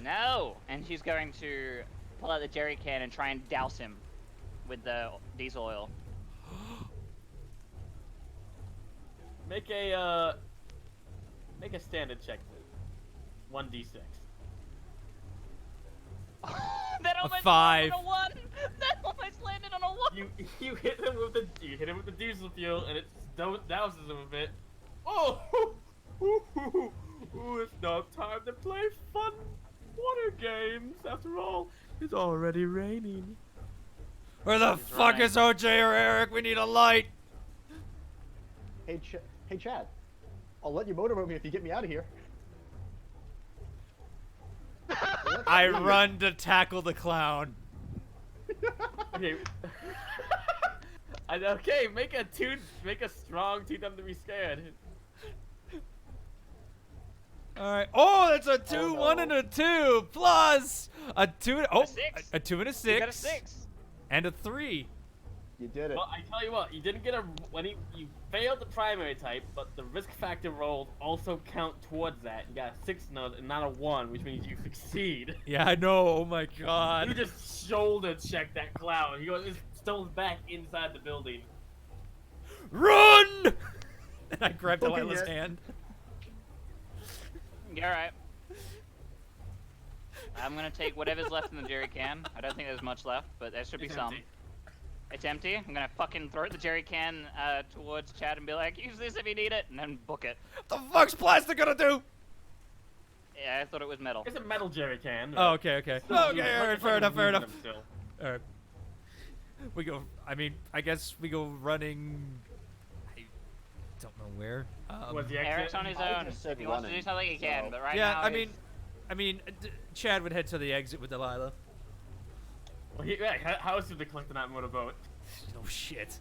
E: No! And she's going to pull out the jerry can and try and douse him with the diesel oil.
C: Make a standard check, please. 1d6.
E: That almost
A: 5.
E: landed on a 1! That almost landed on a 1!
C: You hit him with the diesel fuel and it douses him a bit. Oh, it's not time to play fun water games. After all, it's already raining.
A: Where the fuck
E: running.
A: is OJ or Eric? We need a light.
B: Hey, hey, Chad. I'll let you motorboat me if you get me out of here.
A: I run to tackle the clown.
C: Okay. Okay, make a strong tooth them to be scared.
A: Alright. Oh, that's a 2,
B: Oh,
A: 1,
B: no.
A: and a 2. Plus a 2. Oh,
E: A 6.
A: a 2 and a 6.
E: You got a 6.
A: And a 3.
B: You did it.
C: Well, I tell you what, you didn't get you failed the primary type, but the risk factor rolls also count towards that. You got a 6 and not a 1, which means you succeed.
A: Yeah, I know. Oh my
C: You
A: god.
C: just shoulder check that clown. He goes stones back inside the building.
A: Run! And I grab
B: Okay,
A: Delilah's
B: yeah.
A: hand.
E: Yeah, alright. I'm gonna take whatever's left in the jerry can. I don't think there's much left, but there should be
C: It's
E: some.
C: empty.
E: It's empty. I'm gonna fucking throw the jerry can towards Chad and be like, use this if you need it, and then book it.
A: The fuck's plastic gonna do?
E: Yeah, I thought it was metal.
C: It's a metal jerry can.
A: Oh, okay, okay.
C: Still
A: Okay,
C: use-
A: alright, fair enough, fair enough.
C: them still.
A: Alright. We go, I guess we go running. I don't know where.
C: Towards the exit.
E: Eric's on his
B: I
E: own.
B: just said
E: If he wants to do
B: running,
E: something, he can,
B: so-
E: but right
A: yeah,
E: now.
A: I mean, Chad would head to the exit with Delilah.
C: Well, how else did they collect that motorboat?
A: Oh shit.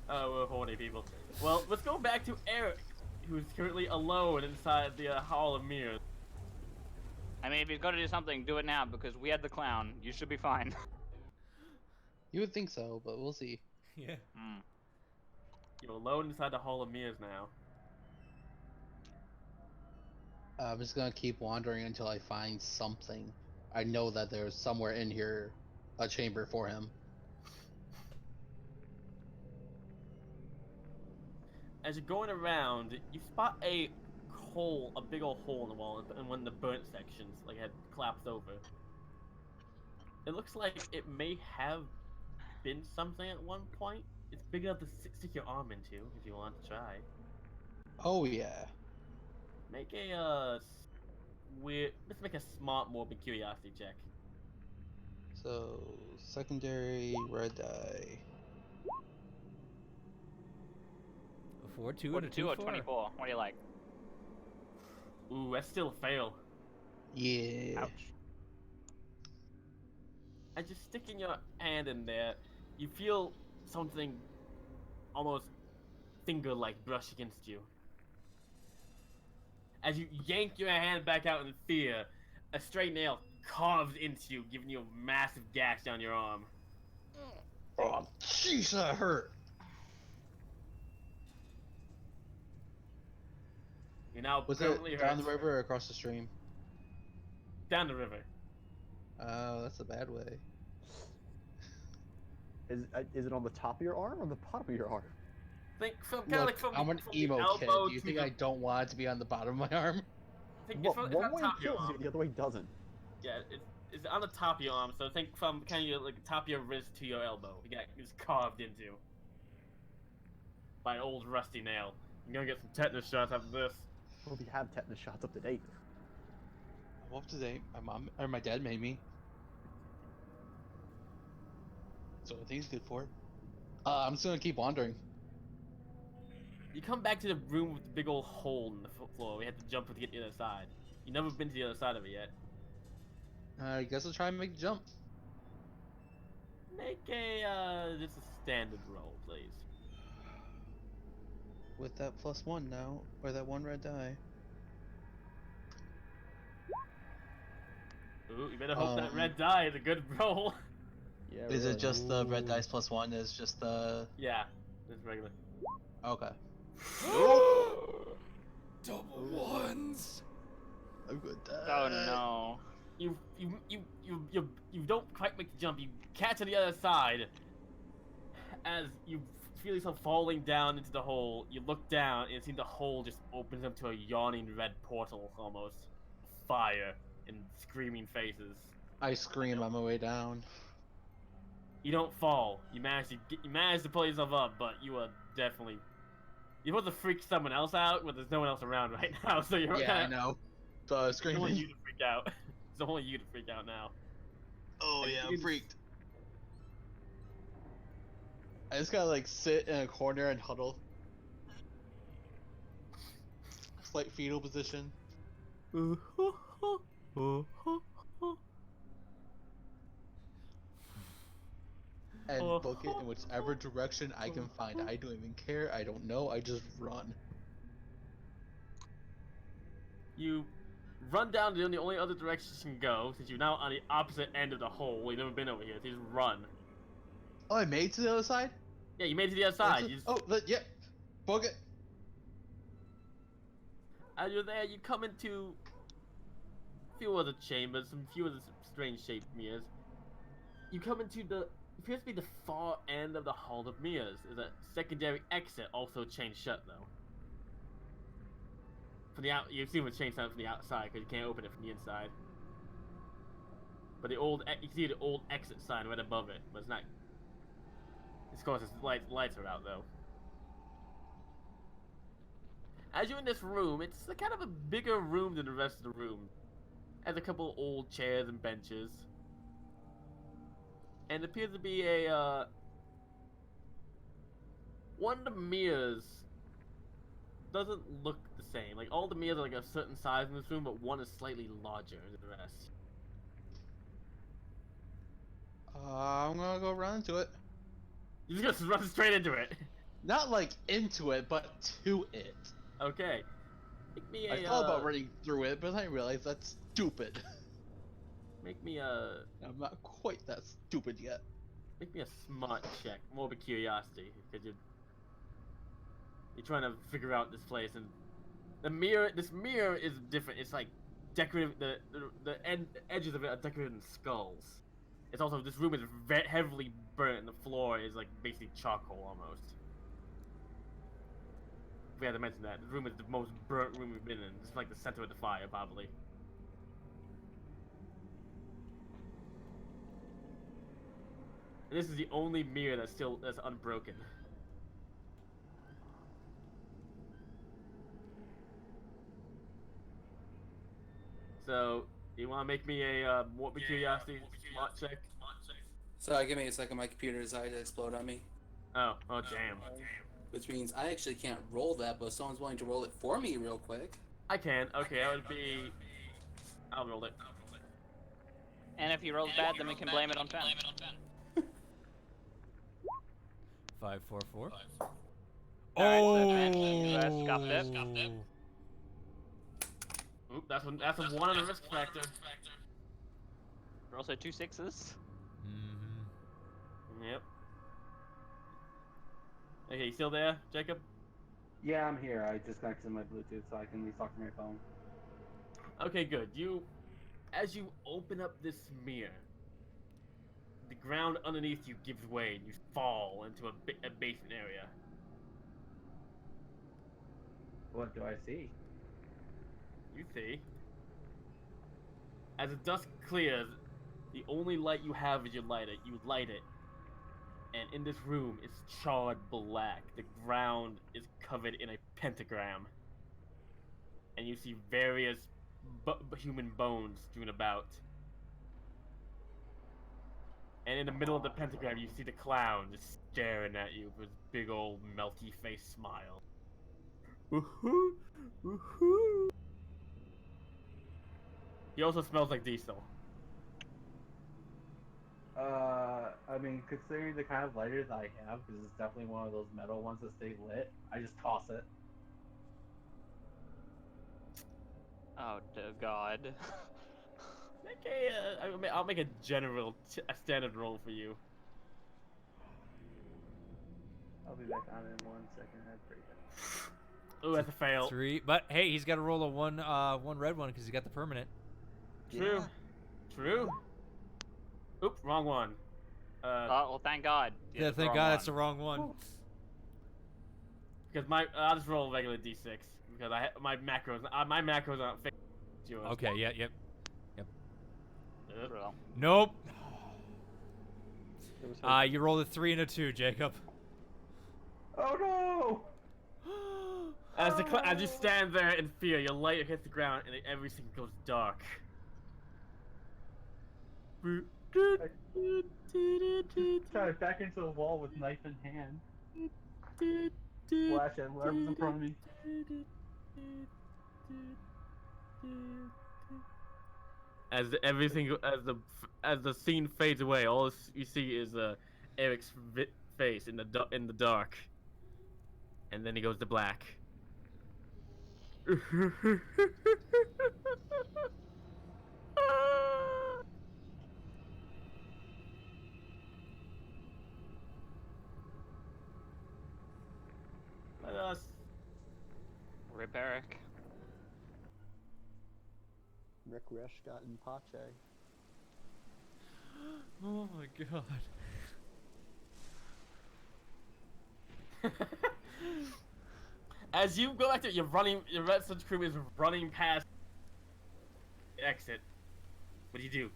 C: Oh, we're horny people. Well, let's go back to Eric, who's currently alone inside the Hall of Mirrors.
E: I mean, if he's got to do something, do it now because we had the clown. You should be fine.
G: You would think so, but we'll see.
A: Yeah.
E: Mm.
C: You're alone inside the Hall of Mirrors now.
G: I'm just gonna keep wandering until I find something. I know that there's somewhere in here a chamber for him.
C: As you're going around, you spot a hole, a big old hole in the wall in one of the burnt sections, like it had collapsed over. It looks like it may have been something at one point. It's big enough to stick your arm into if you want to try.
G: Oh yeah.
C: Make a let's make a smart morbid curiosity check.
G: So secondary red die.
A: A 4, 2, and a
E: 42
A: 2,
E: or
A: 4.
E: 24. What do you like?
C: Ooh, that's still a fail.
G: Yeah.
E: Ouch.
C: As you're sticking your hand in there, you feel something almost finger-like brush against you. As you yank your hand back out in fear, a stray nail carves into you, giving you a massive gash down your arm.
G: Oh, jeez, that hurt.
C: You're now
G: Was it
C: permanently
G: down
C: hurt.
G: the river or across the stream?
C: Down the river.
G: Oh, that's a bad way.
B: Is it on the top of your arm or the bottom of your arm?
C: Think from kind of
G: Look,
C: like from
G: I'm an
C: from the
G: emo kid.
C: elbow
G: Do you
C: to
G: think
C: the,
G: I don't want it to be on the bottom of my arm?
C: think
B: Well,
C: it's on
B: one way
C: top of your
B: kills you,
C: arm.
B: the other way doesn't.
C: Yeah, it's on the top of your arm. So think from kind of your, like top of your wrist to your elbow. You got it's carved into by an old rusty nail. You're gonna get some tetanus shots after this.
B: Well, we have tetanus shots up to date.
G: I'm up to date. My mom or my dad made me. So I think it's good for it. I'm just gonna keep wandering.
C: You come back to the room with the big old hole in the floor. We had to jump to get to the other side. You've never been to the other side of it yet.
G: I guess I'll try and make the jump.
C: Make a just a standard roll, please.
G: With that +1 now, or that one red die.
C: Ooh, you better hope that red die is a good roll.
B: Yeah.
G: Is
B: really.
G: it just the red dice +1? Is just the
C: Yeah, it's regular.
G: okay?
A: Double ones.
G: I'm good.
E: Oh no.
C: You don't quite make the jump. You catch on the other side. As you feel yourself falling down into the hole, you look down and see the hole just opens up to a yawning red portal, almost fire and screaming faces.
G: I scream on my way down.
C: You don't fall. You manage to pull yourself up, but you are definitely. You're supposed to freak someone else out, but there's no one else around right now, so you're
G: Yeah,
C: kind
G: I
C: of.
G: know. So I was
C: It's only you
G: screaming.
C: to freak out. It's only you to freak out now.
G: Oh
C: And
G: yeah,
C: you
G: I'm freaked. I just gotta like sit in a corner and huddle. Slight fetal position. And book it in whichever direction I can find. I don't even care. I don't know. I just run.
C: You run down the only other direction you can go, since you're now on the opposite end of the hole. You've never been over here, so you just run.
G: Oh, I made it to the other side?
C: Yeah, you made it to the other side. You just,
G: Oh, yeah. Book it.
C: as you're there, you come into a few other chambers, some few other strange shaped mirrors. You come into the appears to be the far end of the Hall of Mirrors. There's a secondary exit, also chained shut though. From the out, you see what's chained shut from the outside because you can't open it from the inside. But the old, you can see the old exit sign right above it, but it's not. Of course, its lights are out though. As you're in this room, it's a kind of a bigger room than the rest of the room. It has a couple old chairs and benches. And it appears to be a, one of the mirrors doesn't look the same. Like, all the mirrors are like a certain size in this room, but one is slightly larger than the rest.
G: I'm gonna go run into it.
C: You just run straight into it.
G: Not like into it, but to it.
C: Okay. Make me
G: I
C: a.
G: thought about running through it, but I realized that's stupid.
C: Make me a.
G: I'm not quite that stupid yet.
C: Make me a smart check. More of a curiosity, because you're trying to figure out this place, and this mirror is different. It's like decorative. The edges of it are decorated in skulls. It's also, this room is heavily burnt, and the floor is like basically charcoal almost. We had to mention that. This room is the most burnt room we've been in. It's like the center of the fire, probably. And this is the only mirror that's unbroken. So, you want to make me a more curiosity smart check?
H: Sorry, give me a second. My computer decided to explode on me.
C: Oh damn.
H: Which means I actually can't roll that, but if someone's willing to roll it for me real quick.
C: I can. Okay, that would be. I'll roll it.
E: And if he rolls bad, then we can blame it on 10.
A: 544.
E: Alright, so scuffed it.
C: Oop, that's a 1 on the risk factor.
E: There are also 2 6s.
A: Mm-hmm.
C: Yep. Okay, you still there, Jacob?
B: Yeah, I'm here. I just connected my Bluetooth so I can at least talk to my phone.
C: Okay, good. As you open up this mirror, the ground underneath you gives way and you fall into a basement area.
B: What do I see?
C: You see, as the dusk clears, the only light you have is your lighter. You light it, and in this room, it's charred black. The ground is covered in a pentagram, and you see various human bones strewn about. And in the middle of the pentagram, you see the clown just staring at you with his big old melty face smile. Woohoo! Woohoo! He also smells like diesel.
B: I mean, considering the kind of lighters I have, because it's definitely one of those metal ones that stay lit, I just toss it.
E: Oh, God.
C: I'll make a a standard roll for you.
B: I'll be back on in 1 second. That's pretty good.
C: Ooh, that's a fail.
A: 3. But hey, he's got to roll a one red one because he got the permanent.
C: True.
B: Yeah.
C: True. Oop, wrong one.
E: Oh, well, thank God.
A: Yeah,
E: it's the
A: thank
E: wrong
A: God
E: one.
A: it's the wrong one.
C: Because I'll just roll a regular d6 because my macros aren't fixed. Yours.
A: Okay, yep.
C: Yep.
E: Brutal.
A: Nope.
B: It was
A: You rolled a 3 and a 2, Jacob.
B: Oh no!
C: As you stand there in fear, your light hits the ground and everything goes dark.
B: Try to back into the wall with knife in hand. Flash at whoever's in front of me.
C: As the scene fades away, all you see is Eric's face in the dark, and then he goes to black. Let us.
E: Rip Eric.
B: Rick Resh got in Pache.
A: Oh my God.
C: As you go back to your red such crew is running past the exit. What do you do?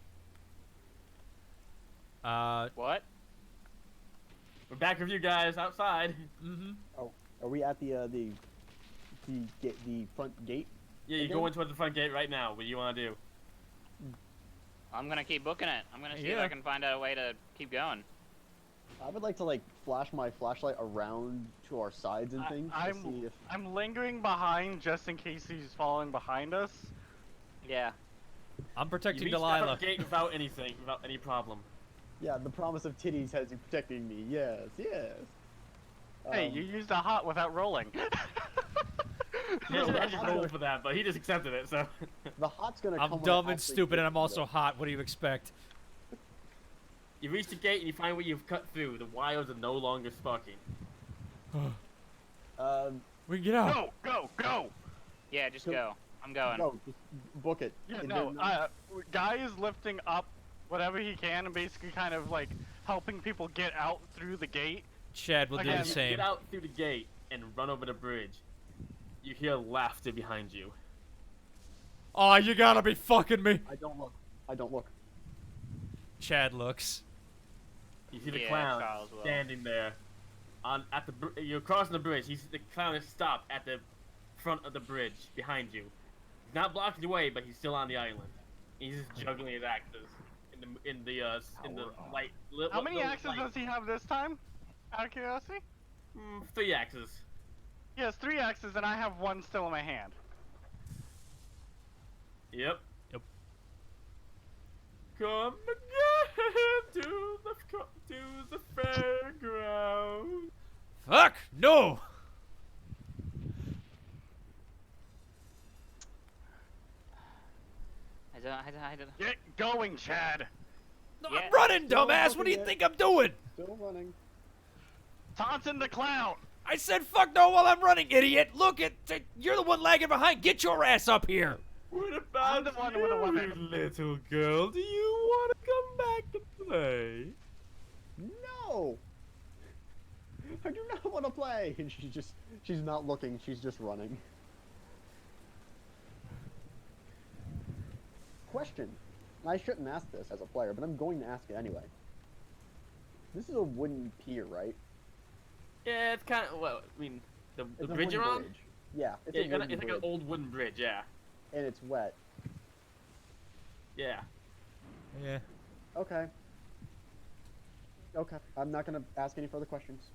E: What?
C: We're back with you guys outside.
A: Mm-hmm.
B: Oh, are we at the front gate?
C: Yeah, you go into the front gate right now. What do you want to do?
E: I'm gonna keep booking it. I'm gonna see if
A: Yeah.
E: I can find a way to keep going.
I: I would like to flash my flashlight around to our sides and things to see if.
D: I'm lingering behind just in case he's following behind us.
E: Yeah.
A: I'm
C: You
A: protecting
C: reach the
A: Delilah.
C: front gate without any problem.
I: Yeah, the promise of titties has you protecting me. Yes, yes.
D: Hey, you used a hot without rolling.
C: He should have just rolled for that, but he just accepted it, so.
I: The hot's gonna come
A: I'm
I: when it
A: dumb and
I: actually
A: stupid, and
I: gets
A: I'm also
I: there.
A: hot. What do you expect?
C: You reach the gate and you find where you've cut through. The wires are no longer sparking.
A: We can get out.
D: Go, go, go!
E: Yeah, just go. I'm going.
I: No, just book it.
D: Yeah,
I: And
D: no,
I: then-
D: guy is lifting up whatever he can and basically kind of like helping people get out through the gate.
A: Chad will do
D: Again,
A: the
C: You
A: same.
C: get out through the gate and run over the bridge. You hear laughter behind you.
A: Oh, you gotta be fucking me.
I: I don't look. I don't look.
A: Chad looks.
C: You see the
E: Yeah,
C: clown
E: Charles will.
C: standing there. You're crossing the bridge. The clown is stopped at the front of the bridge behind you. He's not blocking the way, but he's still on the island. He's just juggling his axes in the light.
D: How many
C: little
D: axes
C: light.
D: does he have this time? Out of curiosity?
C: 3 axes.
D: He has 3 axes and I have 1 still in my hand.
C: Yep.
A: Yep.
C: Come again to the fairground.
A: Fuck no.
E: I don't.
D: Get going, Chad!
A: No,
E: Yeah.
A: I'm running,
I: Still
A: dumbass. What do you
I: looking
A: think I'm doing?
I: Still running.
D: Taunting the clown!
A: I said fuck no while I'm running, idiot. Look at you're the one lagging behind. Get your ass up here.
C: What
D: I'm
C: about
D: the one
C: you,
D: with the weapon.
C: little girl? Do you want to come back and play?
I: No. I do not want to play. And she's not looking. She's just running. Question. I shouldn't ask this as a player, but I'm going to ask it anyway. This is a wooden pier, right?
C: Yeah, it's kind of well. I mean, the
I: It's a
C: bridge
I: wooden
C: you're on.
I: bridge. Yeah, it's
C: Yeah,
I: a wooden
C: it's like
I: bridge,
C: an old wooden bridge. Yeah.
I: and it's wet.
C: Yeah.
A: Yeah.
I: Okay. Okay, I'm not gonna ask any further questions.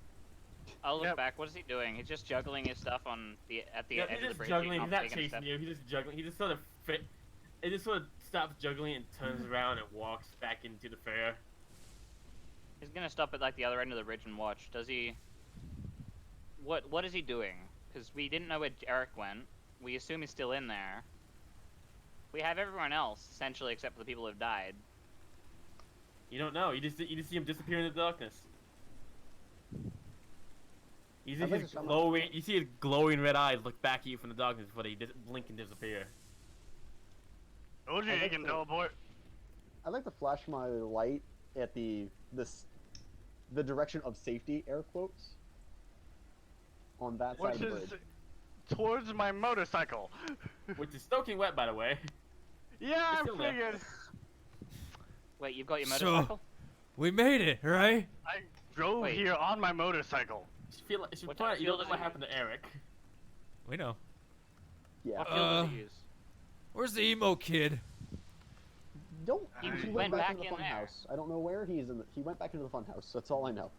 E: I'll look
D: Yep.
E: back. What is he doing? He's just juggling his stuff on the at the
C: Yeah,
E: edge
C: he's
E: of the
C: just
E: bridge.
C: juggling. He's not
E: taking a
C: chasing
E: step.
C: you. He's just juggling. He just sort of fit. It just sort of stops juggling and turns around and walks back into the fair.
E: He's gonna stop at like the other end of the bridge and watch. Does he? What is he doing? Because we didn't know where Eric went. We assume he's still in there. We have everyone else essentially, except for the people who've died.
C: You don't know. You just see him disappear in the darkness. You see
I: I'd like
C: his
I: to summon-
C: glowing. You see his glowing red eyes look back at you from the darkness before they blink and disappear.
D: Told you
I: I
D: you
I: think
D: can
I: so.
D: teleport.
I: I'd like to flash my light at the direction of safety, air quotes, on that side
D: Which
I: of the
D: is
I: bridge.
D: towards my motorcycle.
C: Which is soaking wet, by the way.
D: Yeah,
C: It's
D: I
C: still there.
D: figured.
E: Wait, you've got your
A: So-
E: motorcycle?
A: We made it, right?
D: I drove
E: Wait.
D: here on my motorcycle.
C: You should
E: What
C: point out you don't
E: field
C: know
E: is
C: what
E: it?
C: happened to Eric.
A: We know.
I: Yeah.
E: What fuel does he
A: Uh,
E: use?
A: Where's the emo kid?
I: Don't.
D: He
E: went back
I: into the
E: in there.
I: funhouse. I don't know where he's in. He went back into the funhouse. That's all I know.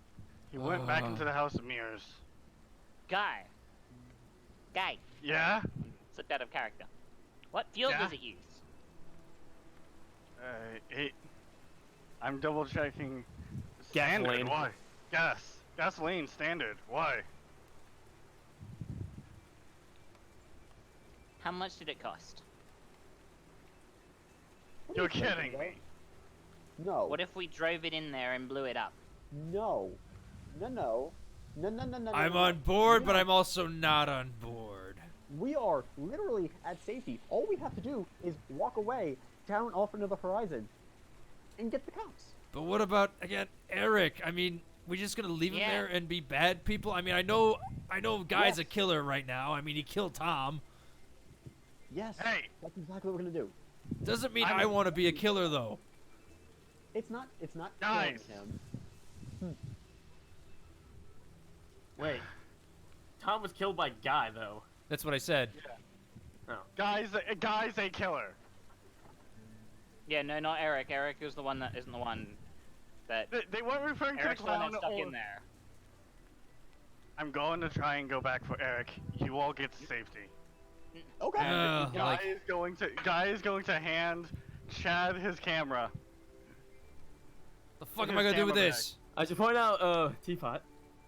D: He went back into the House of Mirrors.
E: Guy.
D: Yeah?
E: Slipped out of character. What fuel
D: Yeah?
E: does it use?
D: I'm double checking.
C: Gasoline.
D: Standard. Why? Gasoline standard. Why?
E: How much did it cost?
I: What are
D: You're
I: you thinking
D: kidding
I: about?
D: me.
I: No.
E: What if we drove it in there and blew it up?
I: No. No.
A: I'm on board, but I'm also not on board.
I: We are literally at safety. All we have to do is walk away down off into the horizon and get the cops.
A: But what about again, Eric? I mean, we just gonna leave him
E: Yeah.
A: there and be bad people? I mean, I know, Guy's
I: Yes.
A: a killer right now. I mean, he killed Tom.
I: Yes.
D: Hey.
I: That's exactly what we're gonna do.
A: Doesn't mean
D: I'm-
A: I want to be a killer though.
I: It's not
D: Guys.
I: killing him.
C: Wait. Tom was killed by Guy, though.
A: That's what I said.
D: Guy's a killer.
E: Yeah, no, not Eric. Eric is the one that isn't the one that.
D: They weren't referring to
E: Eric's
D: the
E: the one
D: clown
E: that's stuck
D: or...
E: in there.
D: I'm going to try and go back for Eric. You all get to safety.
I: Okay.
D: Guy is going to hand Chad his camera.
A: The fuck
D: Look
A: am
D: at
A: I gonna
D: his
A: do with
D: camera
A: this?
C: I should point out, Teapot.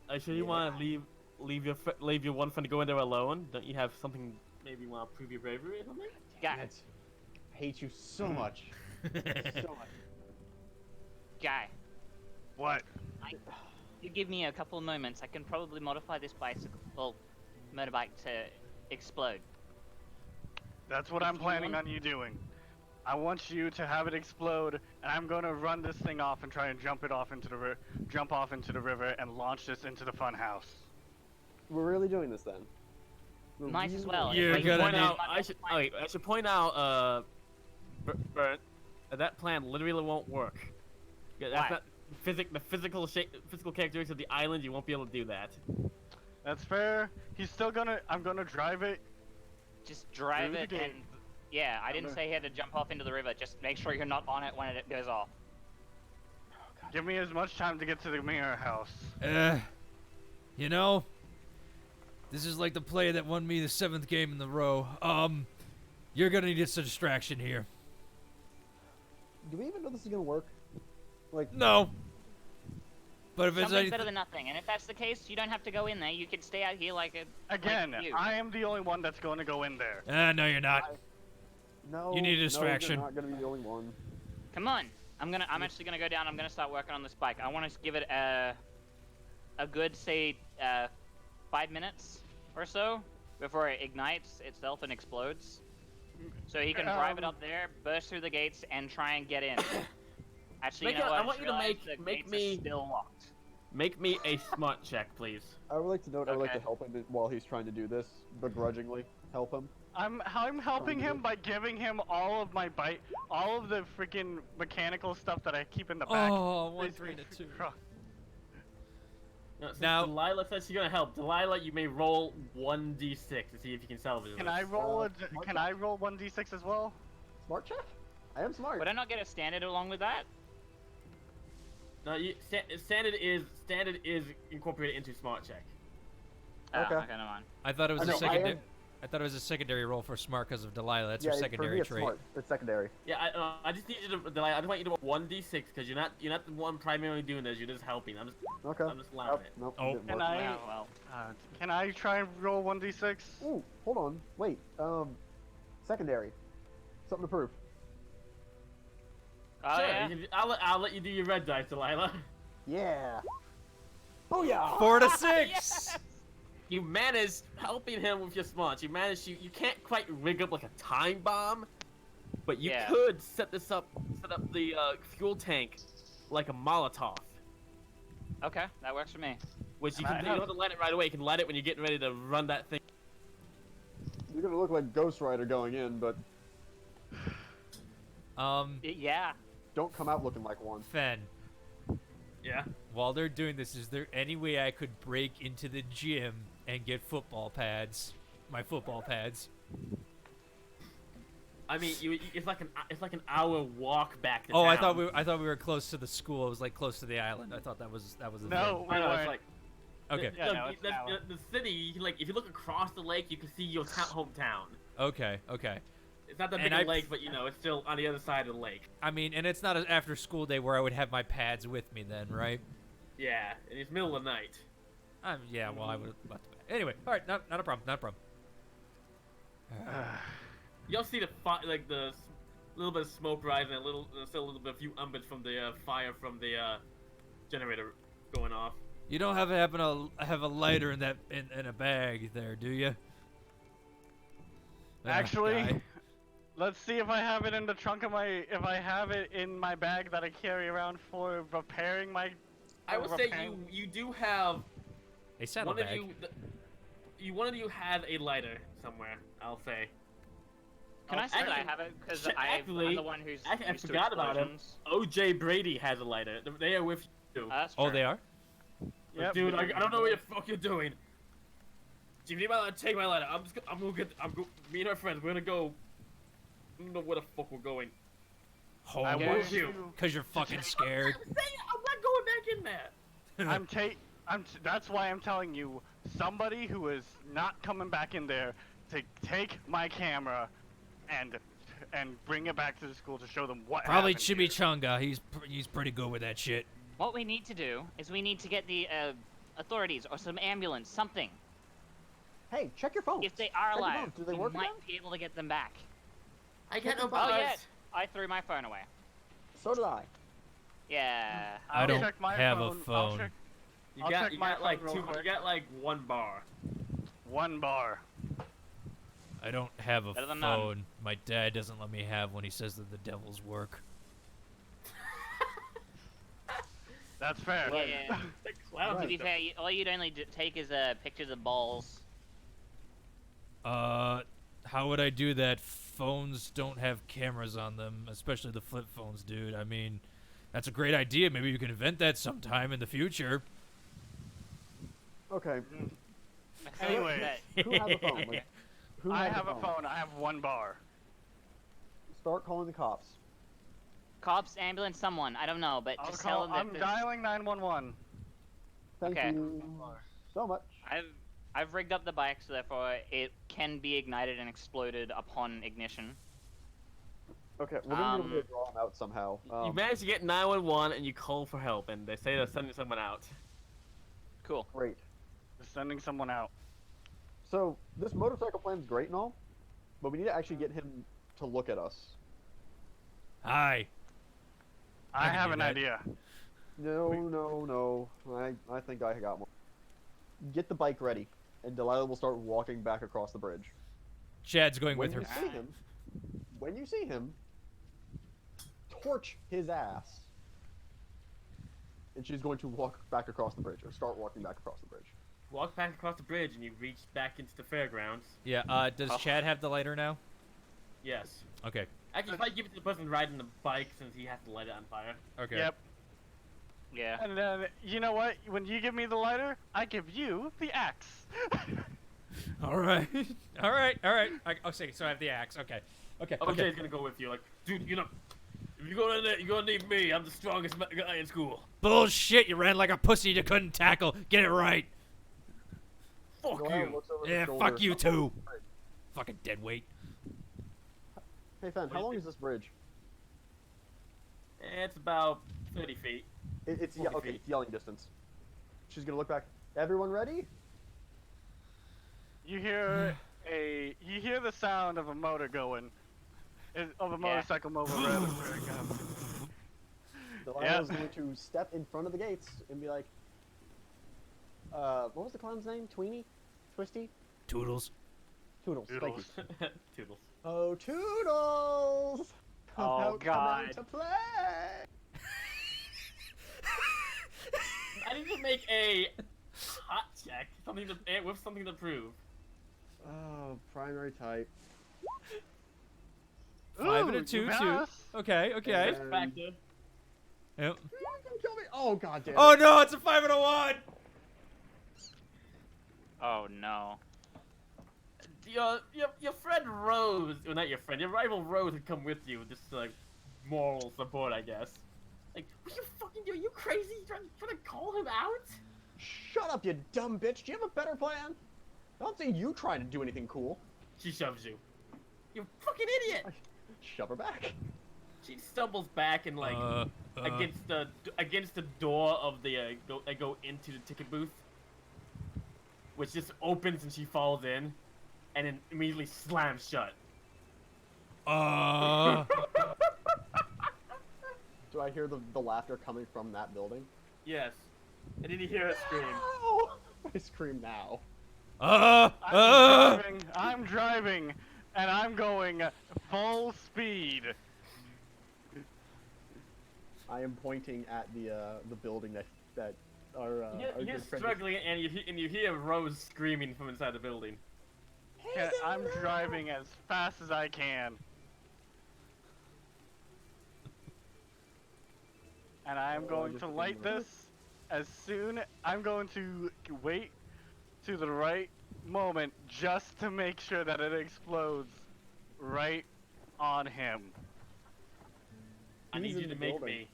C: I sure you
I: Yeah.
C: want to leave leave your one friend to go in there alone? Don't you have something maybe you want to prove your bravery or something?
I: Damn it. I hate you so much. So much.
E: Guy,
D: What?
E: you give me a couple of moments, I can probably modify this motorbike to explode.
D: That's what
E: If
D: I'm
E: you
D: planning
E: want-
D: on you doing. I want you to have it explode, and I'm gonna run this thing off and try and jump off into the river and launch this into the fun house.
I: We're really doing this then? We're
E: Might as
I: really-
E: well.
A: You're
E: Like,
A: gonna
C: Point
A: need-
C: out, I should point out, Bert, that plan literally won't work. Yeah, that's
E: Why?
C: not the physical characteristics of the island. You won't be able to do that.
D: That's fair. I'm gonna drive it.
E: Just drive
D: Through the
E: it
D: gate.
E: and... Yeah, I didn't say he had to jump off into the river. Just make sure you're not on it when it goes off.
D: Give me as much time to get to the mirror house.
A: You know, this is like the play that won me the 7th game in the row. You're gonna need a distraction here.
I: Do we even know this is gonna work? Like,
A: No. But if it's
E: Something's
A: anything,
E: better than nothing. And if that's the case, you don't have to go in there. You could stay out here like a...
D: Again,
E: like you.
D: I am the only one that's going to go in there.
A: no, you're not.
I: no.
A: You need a
I: no,
A: distraction.
I: you're not gonna be the only one.
E: Come on. I'm actually gonna go down. I'm gonna start working on this bike. I want to give it a good, say, 5 minutes or so before it ignites itself and explodes. So he can drive it up there, burst through the gates, and try and get in. Actually, you know what?
C: I want you to
E: Realize the
C: make
E: gates
C: me
E: are still locked.
C: make me a smart check, please.
I: I would like to note, I would like to
E: Okay.
I: help him while he's trying to do this, begrudgingly help him.
D: I'm helping him by giving him all of the freaking mechanical stuff that I keep in the back.
A: Oh, 1,
D: Basically,
A: 3 to 2.
C: Since
A: Now-
C: Delilah says she's gonna help. Delilah, you may roll 1d6 to see if you can salvage
D: Can
C: this.
D: I roll
I: smart
D: Can
I: check.
D: I roll 1d6 as well?
I: Smart check? I am smart.
E: Would I not get a standard along with that?
C: No, standard is incorporated into smart check.
E: Oh,
I: Okay.
E: okay, never mind.
A: I thought it was
I: I
A: a
I: know, I
A: secondary.
I: am-
A: I thought it was a secondary role for smart because of Delilah. That's
I: yeah,
A: her
I: for me
A: secondary
I: it's
A: trait.
I: smart. It's secondary.
C: Yeah, I just need you to Delilah. I just want you to roll 1d6 because you're not the one primarily doing this. You're just helping. I'm
I: Okay.
C: just allowing it.
I: Nope,
A: Oh.
I: didn't
D: Can
I: work.
D: I?
E: Yeah, well.
D: Can I try and roll 1d6?
I: Ooh, hold on. Wait. Secondary. Something to prove.
E: Oh,
C: Sure,
E: yeah?
C: I'll let you do your red dice, Delilah.
I: Yeah. Oh yeah.
A: 4 to 6.
E: Yes!
C: You managed helping him with your smarts. You managed you can't quite rig up like a time bomb, but you
E: Yeah.
C: could set up the fuel tank like a Molotov,
E: Okay, that works for me.
C: which you
D: And I
C: don't
D: have-
C: have to light it right away. You can light it when you're getting ready to run that thing.
I: You're gonna look like Ghost Rider going in, but
E: Yeah.
I: don't come out looking like one.
A: Fen,
C: Yeah.
A: while they're doing this, is there any way I could break into the gym and get football pads? My football pads.
C: I mean, it's like an hour walk back to
A: Oh,
C: town.
A: I thought we were close to the school. It was like close to the island. I thought that was a
D: No,
C: I know, it's
D: weren't.
C: like
A: thing. Okay.
D: Yeah,
C: look,
D: no, it's an hour.
C: the city. You can, like, if you look across the lake, you can see your hometown.
A: Okay. Okay.
C: It's not that
A: And
C: big a
A: I-
C: lake, but it's still on the other side of the lake.
A: I mean, and it's not an after school day where I would have my pads with me then, right?
C: Yeah, and it's middle of the night.
A: Yeah. Well, I would. Anyway, all right. Not a problem. Not a problem.
C: You'll see the little bit of smoke rising, still a little bit, a few embers from the fire from the generator going off.
A: You don't have a lighter in that in a bag there, do you?
D: Actually, let's see if I have it in the trunk of if I have it in my bag that I carry around for repairing my.
C: I would say
D: repairing-
C: you do have
A: a saddlebag.
C: one of you has a lighter somewhere. I'll say.
E: Can I say that I
C: actually-
E: have it? Because
C: actually-
E: I'm the one who's
C: I
E: used to
C: forgot about him.
E: explosions.
C: OJ Brady has a lighter. They are with you.
E: That's
A: Oh,
E: true.
A: they are.
D: Yep.
C: Dude, I don't know what the fuck you're doing. If you need my lighter, take my lighter. Me and our friends, we're gonna go. I don't know where the fuck we're going.
A: Oh,
D: I
C: Yeah.
D: want
C: you.
D: you.
A: because you're fucking scared.
C: I'm not going back in there.
D: That's why I'm telling you, somebody who is not coming back in there to take my camera and bring it back to the school to show them what
A: Probably
D: happened here.
A: Chimichanga. He's pretty good with that shit.
E: What we need to do is we need to get the authorities or some ambulance, something.
I: Hey, check your phone.
E: If they are
I: Check your
E: alive,
I: phones. Do they
E: we
I: work
E: might
I: again?
E: be able to get them back.
C: I get no
E: Oh
C: bars.
E: yeah, I threw my phone away.
I: So did I.
E: Yeah.
A: I
D: I'll
A: don't
D: check my
A: have a
D: I'll
A: phone.
D: check
C: You
D: I'll
C: got
D: check
C: you
D: my
C: got like
D: phone real
C: two. You
D: quick.
C: got like 1 bar.
D: 1 bar.
A: I don't have a
E: Better than none.
A: phone. My dad doesn't let me have one. He says that the devils work.
D: That's fair.
I: Right.
E: Yeah.
C: The clown
E: To be
C: system.
E: fair, all you'd only take is pictures of balls.
A: How would I do that? Phones don't have cameras on them, especially the flip phones, dude. I mean, that's a great idea. Maybe you can invent that sometime in the future.
I: Okay.
D: Anyway,
I: Who has a phone? Like, who
D: I
I: has
D: have a phone. I have 1 bar.
I: Start calling the cops.
E: Cops, ambulance, someone. I don't know, but
D: I'll
E: just tell
D: call.
E: them that
D: I'm
E: there's-
D: dialing 911.
I: Thank
E: Okay.
I: you so much.
E: I've rigged up the bike, so therefore it can be ignited and exploded upon ignition.
I: Okay, we're gonna need to draw him out somehow.
C: You managed to get 911 and you call for help, and they say they're sending someone out.
E: Cool.
I: Great.
D: Just sending someone out.
I: So this motorcycle plan's great and all, but we need to actually get him to look at us.
A: Hi.
D: I
A: can
D: have
A: do
D: an
A: that.
D: idea.
I: No. I think I got more. Get the bike ready, and Delilah will start walking back across the bridge.
A: Chad's going with
I: When
A: her.
I: you see him, torch his ass. And she's going to walk back across the bridge, or start walking back across the bridge.
C: Walk back across the bridge and you reach back into the fairgrounds.
A: Yeah, does Chad have the lighter now?
C: Yes.
A: Okay.
C: Actually, probably give it to the person riding the bike since he has to light it on fire.
A: Okay.
D: Yep.
E: Yeah.
D: And then you know what? When you give me the lighter, I give you the axe.
A: All right. all right. Okay, so I have the axe. Okay. Okay.
C: OJ's gonna go with you. Like, dude, you know, if you go in there, you're gonna need me. I'm the strongest guy in school.
A: Bullshit! You ran like a pussy you couldn't tackle. Get it right.
C: Fuck
I: Delilah
C: you.
I: looks over
A: Yeah,
I: her shoulder.
A: fuck you too. Fucking dead weight.
I: Hey, Fen, how long is this bridge?
C: It's about 30 feet.
I: It's
C: 40
I: okay.
C: feet.
I: It's yelling distance. She's gonna look back. Everyone ready?
D: You hear you hear the sound of a motor going, of a motorcycle moving rather.
I: Delilah's going to step in front of the gates and be like, what was the clown's name? Tweenie? Twisty?
A: Toodles.
I: Toodles. Thank you.
C: Toodles.
I: Oh, Toodles! Come
D: Oh,
I: out
D: God.
I: to play!
C: I need to make a hot check, with something to prove.
I: Oh, primary type.
A: 5 and a
D: Ooh,
A: 2,
D: you
A: 2.
D: pass.
A: Okay. Okay.
I: And-
C: Factor.
A: Yep.
I: Don't kill me! Oh, god damn it.
A: Oh no! It's a 5 and a 1.
E: Oh no.
C: Your friend Rose, well, not your friend, your rival Rose would come with you, just like moral support, I guess. Like, what you fucking doing? You crazy? You trying to call him out?
I: Shut up, you dumb bitch! Do you have a better plan? I don't see you trying to do anything cool.
C: She shoves you. You fucking idiot!
I: Shove her back.
C: She stumbles back and like against the door of the go into the ticket booth, which just opens and she falls in, and then immediately slams shut.
I: Do I hear the laughter coming from that building?
C: Yes. And then you hear her scream.
I: No! I scream now.
D: I'm driving, and I'm going full speed.
I: I am pointing at the building that our
C: You're
I: good friend-
C: struggling, and you hear Rose screaming from inside the building.
D: Yeah, I'm driving as fast as I can. And I am
I: Oh, I
D: going
I: just
D: to
I: didn't
D: light
I: know.
D: this as soon. I'm going to wait to the right moment just to make sure that it explodes right on him.
C: I
I: He's
C: need you
I: in
C: to
I: the
C: make
I: building.
C: me.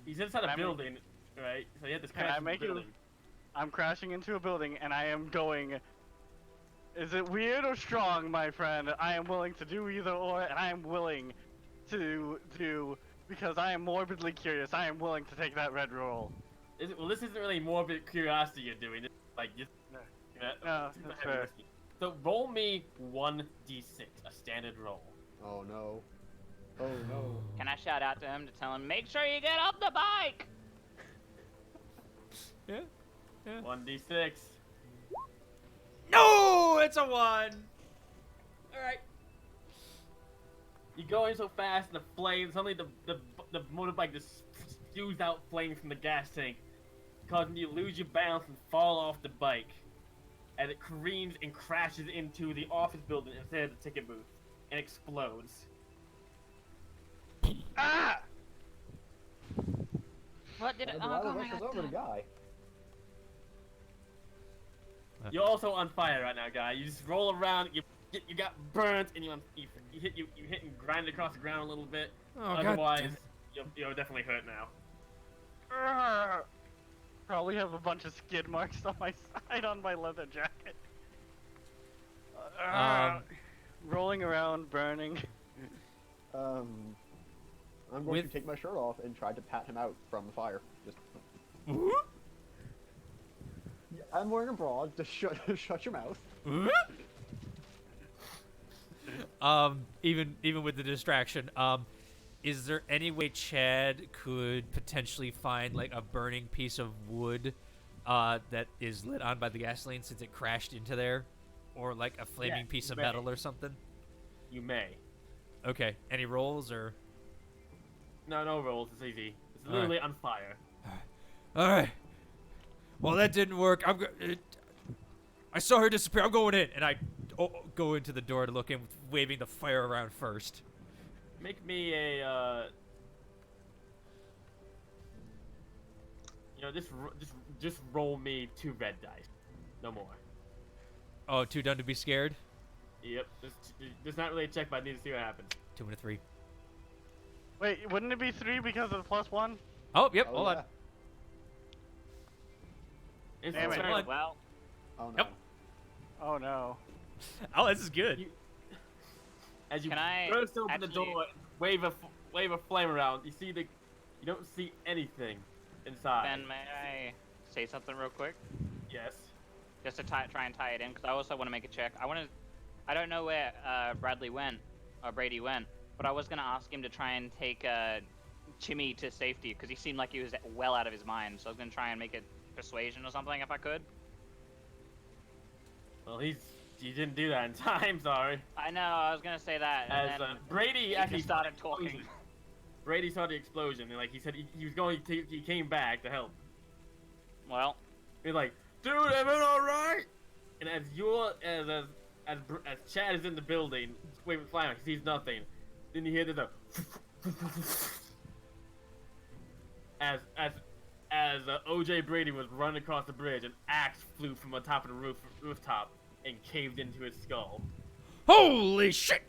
C: He's inside a
D: Can I make-
C: building, right? So you have to
D: Can
C: crash
D: I
C: into the
D: make you-
C: building.
D: I'm crashing into a building and I am going. Is it weird or strong, my friend? I am willing to do either or, and I am willing to do because I am morbidly curious. I am willing to take that red roll.
C: Well, this isn't really morbid curiosity you're doing. It's like just
D: No, that's fair.
C: So roll me 1d6, a standard roll.
I: Oh no. Oh no.
E: Can I shout out to him to tell him, make sure you get off the bike?
A: Yeah.
C: 1d6.
A: No, it's a 1. All right.
C: You're going so fast, and the flames. Suddenly, the motorbike just spews out flames from the gas tank, causing you to lose your balance and fall off the bike. As it careens and crashes into the office building instead of the ticket booth, and explodes.
D: Ah!
E: What did it?
I: And
E: Oh,
I: Delilah
E: my
I: rushes
E: God.
I: over the guy.
C: You're also on fire right now, guy. You just roll around. You got burnt, and you hit and grind across the ground a little bit.
A: Oh, God
C: Otherwise,
A: damn it.
C: you're definitely hurt now.
D: Arrgh. Probably have a bunch of skid marks on my side on my leather jacket. Rolling around, burning.
I: I'm going
A: With-
I: to take my shirt off and try to pat him out from the fire. Just. Yeah, I'm wearing a bra. Just shut your mouth.
A: Even with the distraction, is there any way Chad could potentially find like a burning piece of wood that is lit on by the gasoline since it crashed into there, or like a flaming piece of
C: may.
A: metal or something?
C: You may.
A: Okay. Any rolls or?
C: No rolls. It's easy. It's
A: All
C: literally on fire.
A: All right. Well, that didn't work. I saw her disappear. I'm going in, and I go into the door to look in, waving the fire around first.
C: Make me a. Just roll me 2 red dice. No more.
A: Oh, too done to be scared.
C: Yep. There's not really a check, but I need to see what happens.
A: 2 and a 3.
D: Wait, wouldn't it be 3 because of the +1?
A: Oh, yep.
I: Oh,
A: Hold on.
I: yeah.
C: It's
D: Damn it.
C: turn.
A: One.
E: Well,
I: Oh no.
A: Yep.
D: Oh no.
A: Oh, this is good.
C: As you
E: Can I
C: burst open the
E: actually-
C: door, wave a flame around. You don't see anything inside.
E: Ben, may I say something real quick?
C: Yes.
E: Just to try and tie it in, because I also want to make a check. I don't know where Brady went, but I was gonna ask him to try and take Chimmy to safety, because he seemed like he was well out of his mind. So I was gonna try and make it persuasion or something if I could.
C: Well, he didn't do that in time. Sorry.
E: I know, I was gonna say that. And
C: As
E: then
C: Brady
E: he
C: actually
E: just started talking.
C: Brady saw the explosion, and like he said, he was going to. He came back to help.
E: Well,
C: He's like, dude, am I all right? And as Chad is in the building, waving fire, he sees nothing. Then you hear the as OJ Brady was running across the bridge, an axe flew from the top of the rooftop and caved into his skull.
A: Holy shit!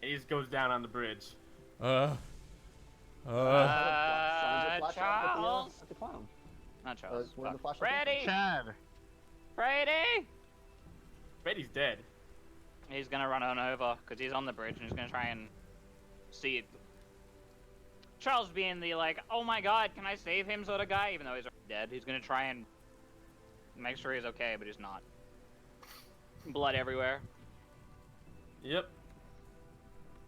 C: And he just goes down on the bridge.
I: Signs of flash out
E: Charles.
I: at the clown.
E: Not Charles.
I: where the
E: Fuck.
I: flashlight
E: Brady!
D: Chad.
E: Brady!
C: Brady's dead.
E: He's gonna run on over, because he's on the bridge, and he's gonna try and see it. Charles being the like, oh my god, can I save him sort of guy, even though he's already dead. He's gonna try and make sure he's okay, but he's not. Blood everywhere.
C: Yep.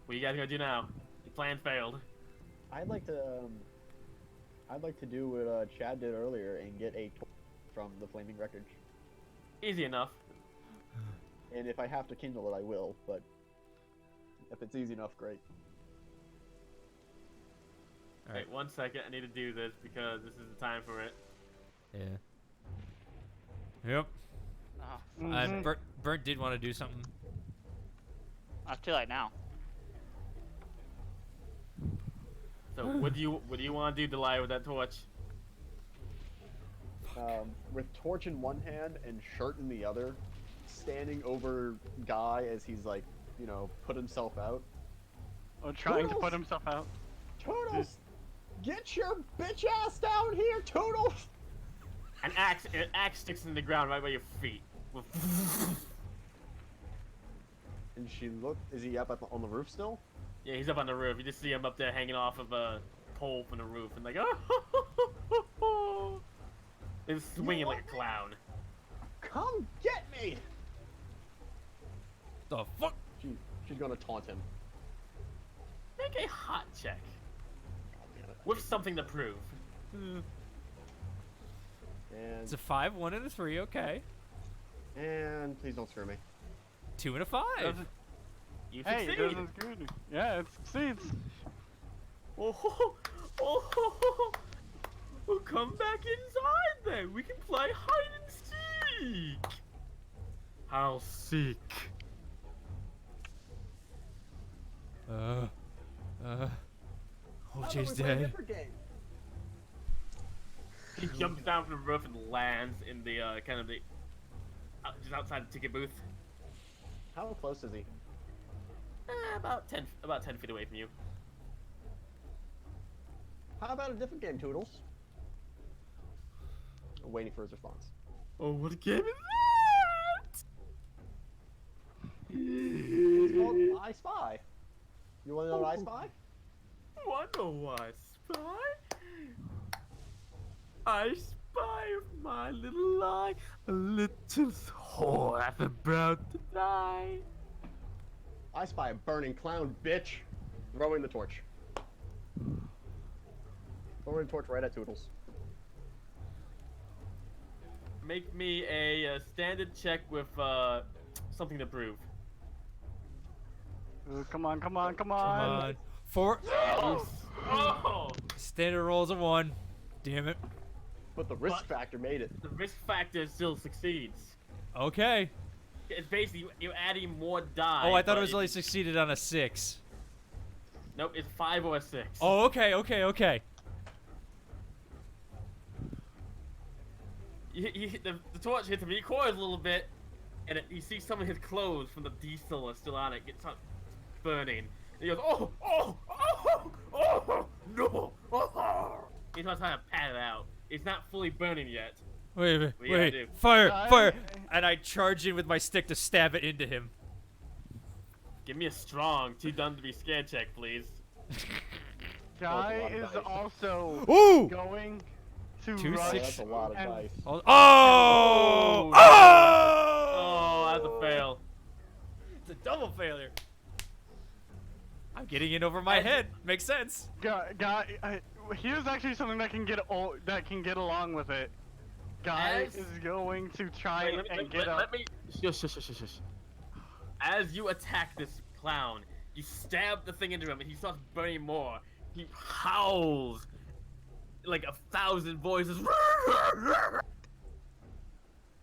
C: What you guys gonna do now? Your plan failed.
I: I'd like to do what Chad did earlier and get a torch from the flaming wreckage.
C: Easy enough.
I: And if I have to kindle it, I will. But if it's easy enough, great.
C: Wait 1 second, I need to do this because this is the time for it.
A: Yeah. Yep.
E: Oh,
A: Burnt did want to do something.
E: it's too late now.
C: So what do you want to do, Delilah, with that torch?
I: With torch in one hand and shirt in the other, standing over Guy as he's like, put himself out.
D: Oh, trying to
I: Toodles!
D: put himself out.
I: Toodles, get your bitch ass down here, Toodles!
C: An axe sticks in the ground right by your feet.
I: And she looked. Is he up on the roof still?
C: Yeah, he's up on the roof. You just see him up there hanging off of a pole from the roof, and like, oh. is swinging like a clown.
I: Come get me!
A: The fuck?
I: She's gonna taunt him.
C: Make a hot check
I: Damn it.
C: with something to prove.
I: And
A: It's a 5, 1, and a 3. Okay.
I: please don't screw me.
A: 2 and a 5.
C: You
D: Hey, it
C: succeed.
D: doesn't good. Yeah, it succeeds.
C: Oh, well, come back inside then. We can play hide and seek. I'll seek.
A: Oh,
I: How about
A: Jay's
I: we play a
A: dead.
I: different game?
C: He jumps down from the roof and lands in the just outside the ticket booth.
I: How close is he?
C: About 10 feet away from you.
I: How about a different game, Toodles? I'm waiting for his response.
C: Oh, what game is
I: It's called
C: that?
I: I Spy. You wanna know what I Spy?
C: Wonder why spy? I spy with my little eye a little whore that's about to die.
I: I Spy a burning clown, bitch! Throwing the torch. Throwing the torch right at Toodles.
C: Make me a standard check with something to prove.
D: Come on, come on, come
A: Come
D: on.
A: on. 4.
C: Oh!
A: Standard rolls a 1. Damn it.
I: But the risk
C: But-
I: factor made it.
C: The risk factor still succeeds.
A: Okay.
C: It's basically you're adding more die.
A: Oh, I thought
C: but
A: it was
C: if
A: only
C: you-
A: succeeded on a 6.
C: Nope, it's 5 or a 6.
A: Oh, okay, okay, okay.
C: The torch hits him, he recoils a little bit, and you see some of his clothes from the diesel are still on it, gets burning. And he goes, oh, no, oh. He's not trying to pat it out. It's not fully burning yet.
A: Wait,
C: What do you gotta
A: wait.
C: do?
A: Fire,
D: Guy-
A: fire. And I charge in with my stick to stab it into him.
C: Give me a strong, too dumb to be scared check, please.
D: Guy
I: That was a
D: is
I: lot of dice.
D: also
A: Ooh!
D: going to
A: Two,
D: rush.
A: six-
I: That's a lot of
D: and-
I: dice.
A: Oh! Oh!
C: Oh,
A: Oh!
C: that's a fail.
A: It's a double failure. I'm getting in over my head. Makes sense.
D: Here's actually something that can get along with it. Guy
C: As-
D: is going to try
C: Wait,
D: and get up.
C: let me. Shush. As you attack this clown, you stab the thing into him, and he starts burning more. He howls like 1,000 voices,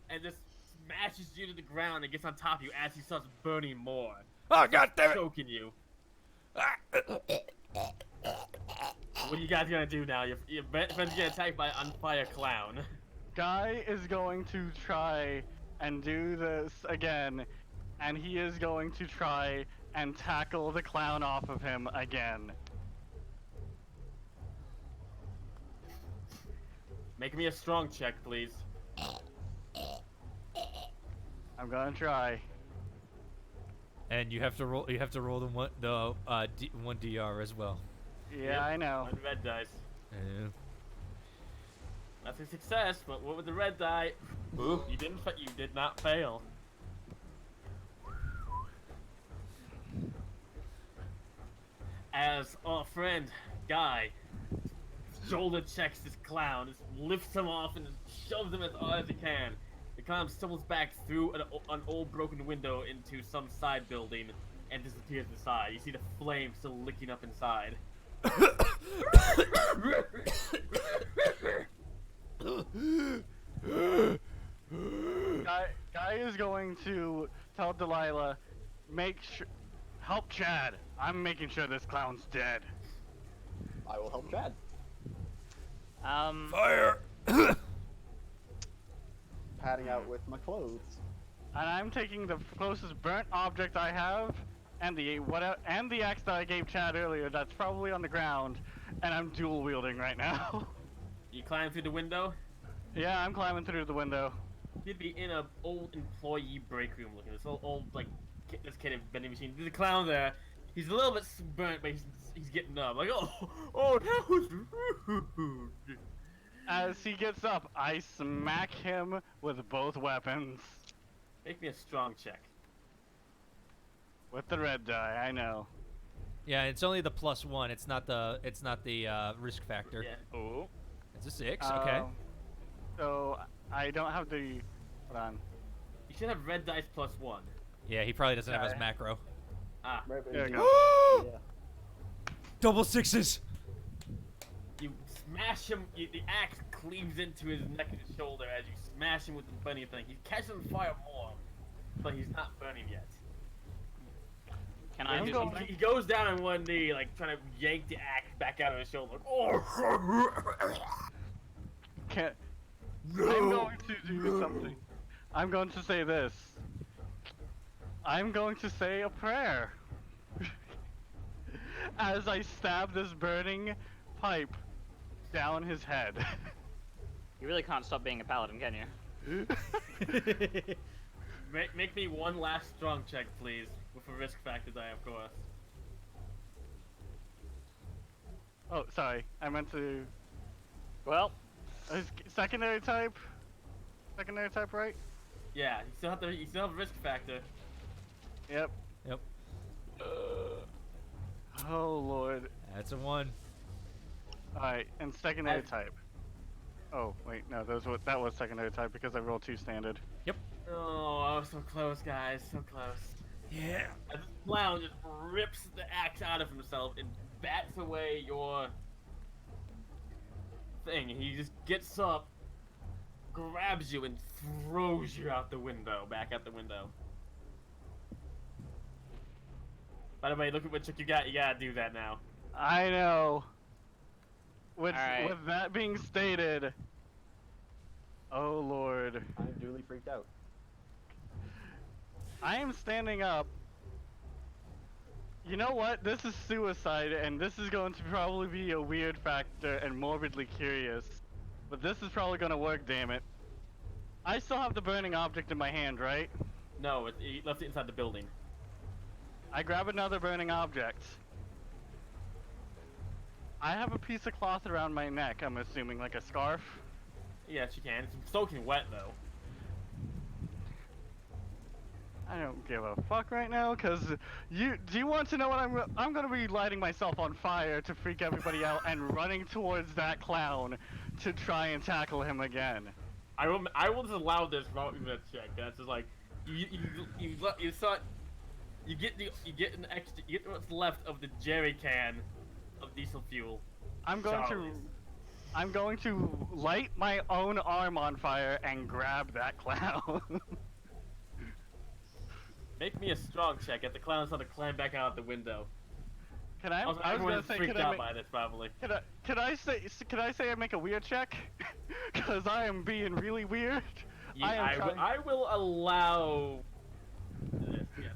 C: and just smashes you to the ground and gets on top of you as he starts burning more,
A: Oh, god damn it!
C: choking you. What are you guys gonna do now? Your friend's getting attacked by an on fire clown.
D: Guy is going to try and do this again, and he is going to try and tackle the clown off of him again.
C: Make me a strong check, please.
D: I'm gonna try.
A: And you have to roll. You have to roll one DR as well.
D: Yeah,
C: Yep,
D: I know.
C: on red dice.
A: Yeah.
C: That's a success, but what with the red die? Ooh, you did not fail. As our friend Guy shoulder checks this clown, just lifts him off and just shoves him as hard as he can. The clown stumbles back through an old broken window into some side building and disappears inside. You see the flame still licking up inside.
D: Guy is going to tell Delilah, help Chad. I'm making sure this clown's dead.
I: I will help Chad.
A: Fire!
I: Padding out with my clothes.
D: And I'm taking the closest burnt object I have, and the axe that I gave Chad earlier. That's probably on the ground, and I'm dual wielding right now.
C: You climb through the window.
D: Yeah, I'm climbing through the window.
C: You'd be in a old employee break room looking. This old like this kind of vending machine. There's a clown there. He's a little bit burnt, but he's getting up. Like, oh, that was rude.
D: As he gets up, I smack him with both weapons.
C: Make me a strong check.
D: With the red die, I know.
A: Yeah, it's only the +1. It's not the risk factor.
C: Yeah.
E: Ooh.
A: It's a 6. Okay.
D: So I don't have the. Hold on.
C: You should have red dice +1.
A: Yeah, he probably doesn't have his
D: Okay.
A: macro.
C: Ah.
I: Right, but
D: There we
I: you-
D: go.
I: yeah.
A: Double 6s.
C: You smash him. The axe cleaves into his neck and his shoulder as you smash him with the bunny thing. He catches on fire more, but he's not burning yet.
E: Can I do
C: He-
E: something?
C: He goes down on one knee, like trying to yank the axe back out of his shoulder. Like, oh!
D: Can't. I'm going to do something. I'm going to say this. I'm going to say a prayer. As I stab this burning pipe down his head.
E: You really can't stop being a paladin, can you?
C: Make me one last strong check, please, with a risk factor die, of course.
D: Oh, sorry. I meant to.
E: Well,
D: Secondary type? Secondary type, right?
C: Yeah, you still have risk factor.
D: Yep.
A: Yep.
D: Oh, Lord.
A: That's a 1.
D: Alright, and secondary
C: I've-
D: type. Oh, wait, no, that was secondary type because I rolled 2 standard.
C: Oh, I was so close, guys, so close.
A: Yeah.
C: As this clown just rips the axe out of himself and bats away your thing. He just gets up, grabs you, and throws you out the window, back out the window. By the way, look at what trick you got. You gotta do that now.
D: I know. With,
E: Alright.
D: with that being stated, oh Lord.
I: I'm duly freaked out.
D: I am standing up. You know what? This is suicide, and this is going to probably be a weird factor and morbidly curious. But this is probably going to work, damn it. I still have the burning object in my hand, right?
C: No, he left it inside the building.
D: I grab another burning object. I have a piece of cloth around my neck, I'm assuming, like a scarf.
C: Yes, you can. It's soaking wet, though.
D: I don't give a fuck right now, cause do you want to know what I'm gonna be lighting myself on fire to freak everybody out and running towards that clown to try and tackle him again.
C: I will just allow this without even a check. That's just like you get what's left of the jerry can of diesel fuel.
D: I'm going to light my own arm on fire and grab that clown.
C: Make me a strong check. At the clown's trying to climb back out the window.
D: Can I?
C: Also,
D: I was gonna
C: everyone's
D: say,
C: freaked
D: can
C: out
D: I,
C: by this probably.
D: can I say I make a weird check? Cause I am being really weird.
C: Yeah, I will allow this. Yeah,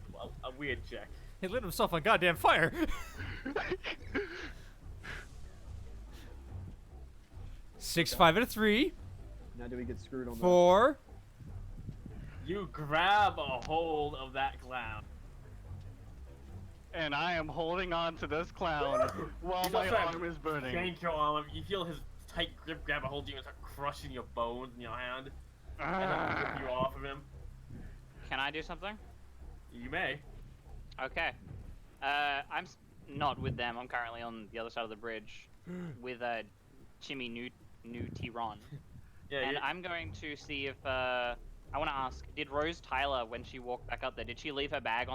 C: a weird check.
A: He lit himself on goddamn fire. 6, 5, and a 3.
I: Now do we get screwed on
A: 4.
C: You grab a hold of that clown.
D: And I am holding on to this clown while my arm is burning.
C: Yank your arm. You feel his tight grip grab a hold of you and start crushing your bones in your hand. And then rip you off of him.
E: can I do something?
C: You may.
E: Okay. I'm not with them. I'm currently on the other side of the bridge with Chimmy New T-Ron.
C: Yeah,
E: And I'm going to see if I want to ask, did Rose Tyler, when she walked back up there, did she leave her bag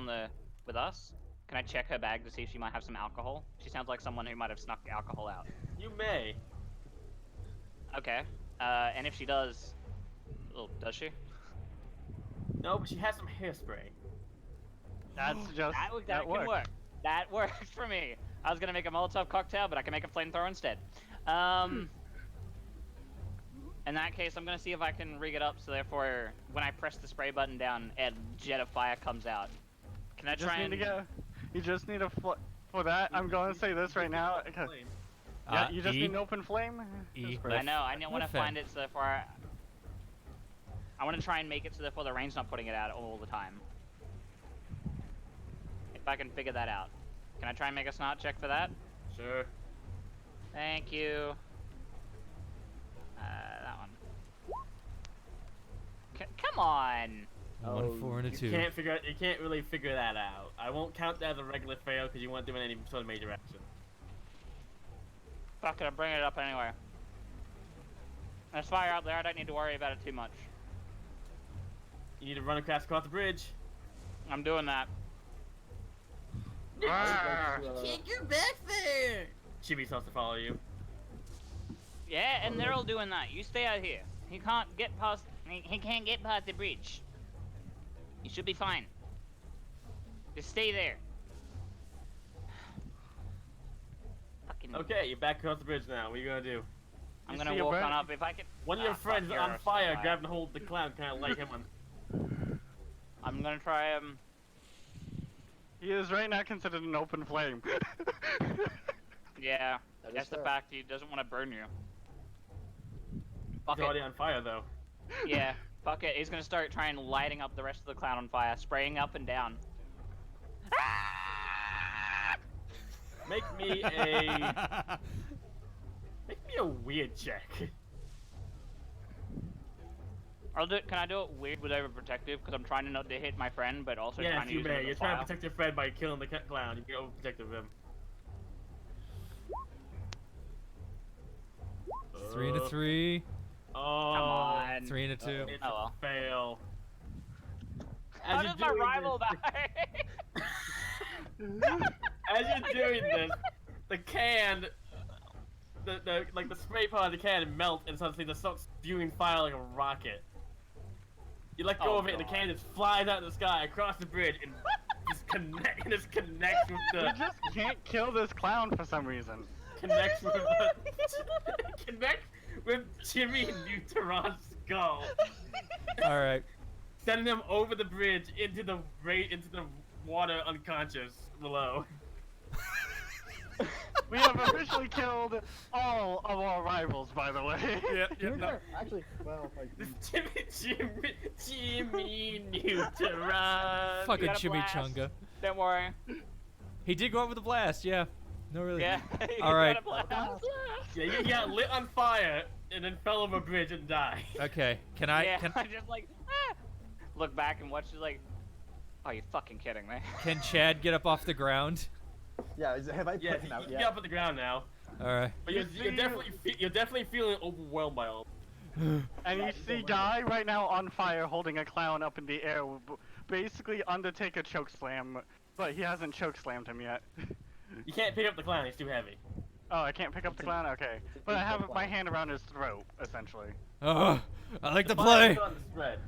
E: with us? Can I check her bag to see if she might have some alcohol? She sounds like someone who might have snuck alcohol out.
C: you may.
E: Okay. And if she does, oh, does she?
C: No, but she has some hairspray.
D: That's just
E: That can
D: works.
E: work. That works for me. I was gonna make a Molotov cocktail, but I can make a flamethrower instead. In that case, I'm gonna see if I can rig it up so therefore, when I press the spray button down, a jet of fire comes out. Can I try and?
D: You just need a for that. I'm going to say this right now.
C: Flame.
D: Yeah, you just
A: E.
D: need an open flame.
A: E.
D: Just press-
E: I want to
A: Left hand.
E: find it so therefore I want to try and make it so therefore the rain's not putting it out all the time. If I can figure that out. Can I try and make a snot check for that?
C: Sure.
E: Thank you. That one. Come on.
A: 1, 4, and a 2.
C: You can't really figure that out. I won't count that as a regular fail because you weren't doing any sort of major action.
E: Fuck it, I'm bringing it up anyway. There's fire out there, I don't need to worry about it too much.
C: You need to run across the bridge.
E: I'm doing that.
C: Can't get back there! Chibi supposed to follow you.
E: Yeah, and they're all doing that. You stay out here. He can't get past. He can't get past the bridge. You should be fine. Just stay there. Fucking.
C: Okay, you're back across the bridge now. What are you gonna do?
E: I'm gonna walk on up if I can.
C: One of your friends on fire, grab and hold the clown, kind of light him on.
E: I'm gonna try
D: He is right now considered an open flame.
E: Yeah,
I: That is
E: that's the
I: fair.
E: fact. He doesn't want to burn you. Fuck
C: He's
E: it.
C: already on fire though.
E: Yeah, fuck it. He's gonna start trying lighting up the rest of the clown on fire, spraying up and down.
C: Make me a weird check.
E: Can I do it weird with overprotective? Because I'm trying not to hit my friend, but also
C: Yes,
E: trying to
C: you
E: use him
C: may.
E: as a
C: You're trying to
E: file.
C: protect your friend by killing the clown. You can be overprotective of him.
A: 3 and a 3.
C: Oh,
E: Come on.
A: 3 and a 2.
C: It's
E: Oh, well.
C: a fail.
E: How does my rival die?
C: As you're doing this, the can, the spray part of the can melts and suddenly just starts spewing fire like a rocket. You let go
E: Oh,
C: of it and the
E: God.
C: can just flies out of the sky across the bridge and just connects with
D: We
C: the
D: just can't kill this clown for some reason.
C: connects with Jimmy Neutron's skull,
A: All right.
C: sending him over the bridge into the water unconscious below.
D: We have officially killed all of our rivals, by the way.
I: To be fair, actually, well, like,
C: Jimmy Neutron.
A: Fucking
E: got a blast.
A: chimichanga.
E: Don't worry.
A: He did go out with a blast, yeah. No, really.
E: Yeah.
A: All right.
C: Yeah, you got lit on fire and then fell over a bridge and died.
A: Okay. Can I?
E: Yeah,
A: Can,
E: I just like look back and watch. She's like, "Are you fucking kidding me?"
A: can Chad get up off the ground?
I: yeah, have I put
C: Yeah,
I: him
C: you
I: out
C: can
I: yet?
C: get up on the ground now.
A: All right.
C: But you're definitely feeling overwhelmed by all.
D: And you see Guy right now on fire holding a clown up in the air, basically Undertaker chokeslam, but he hasn't chokeslammed him yet.
C: You can't pick up the clown; he's too heavy.
D: Oh, I can't pick up the clown? Okay. But I have my hand around his throat, essentially.
A: Oh, I like to
C: The
A: play.
C: fire's on the spread.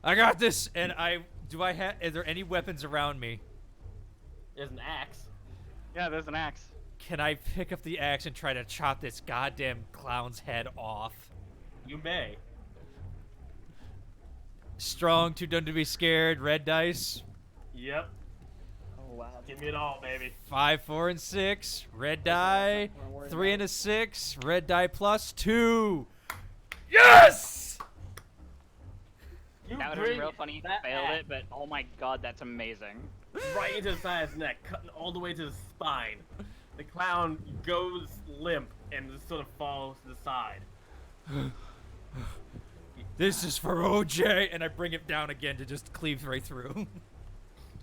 A: I got this. And is there any weapons around me?
C: There's an axe.
D: Yeah, there's an axe.
A: Can I pick up the axe and try to chop this goddamn clown's head off?
C: You may.
A: Strong, too done to be scared. Red dice.
C: Yep.
I: Oh wow.
C: Give me it all, baby.
A: 5, 4, and 6. Red die. 3 and a 6. Red die plus 2. Yes!
C: You
E: That would have
C: bring
E: been real funny if you
C: that
E: failed
C: axe
E: it, but oh my god, that's amazing.
C: right into the side of his neck, cutting all the way to the spine. The clown goes limp and just sort of falls to the side.
A: This is for OJ, and I bring it down again to just cleave right through.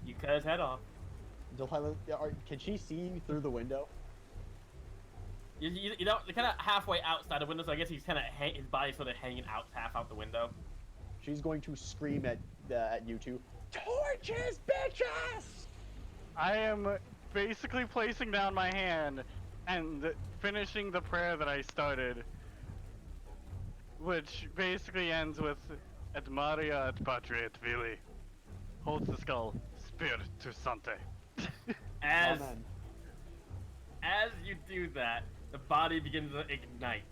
C: You cut his head off.
I: Delilah, can she see through the window?
C: You know, they're kind of halfway outside the window, so I guess he's kind of his body's sort of hanging out half out the window.
I: She's going to scream at you two. Torches, bitches!
D: I am basically placing down my hand and finishing the prayer that I started, which basically ends with Et Maria et Patria et Vili. Holds the skull. Spiritu Sante.
C: As
I: Amen.
C: as you do that, the body begins to ignite,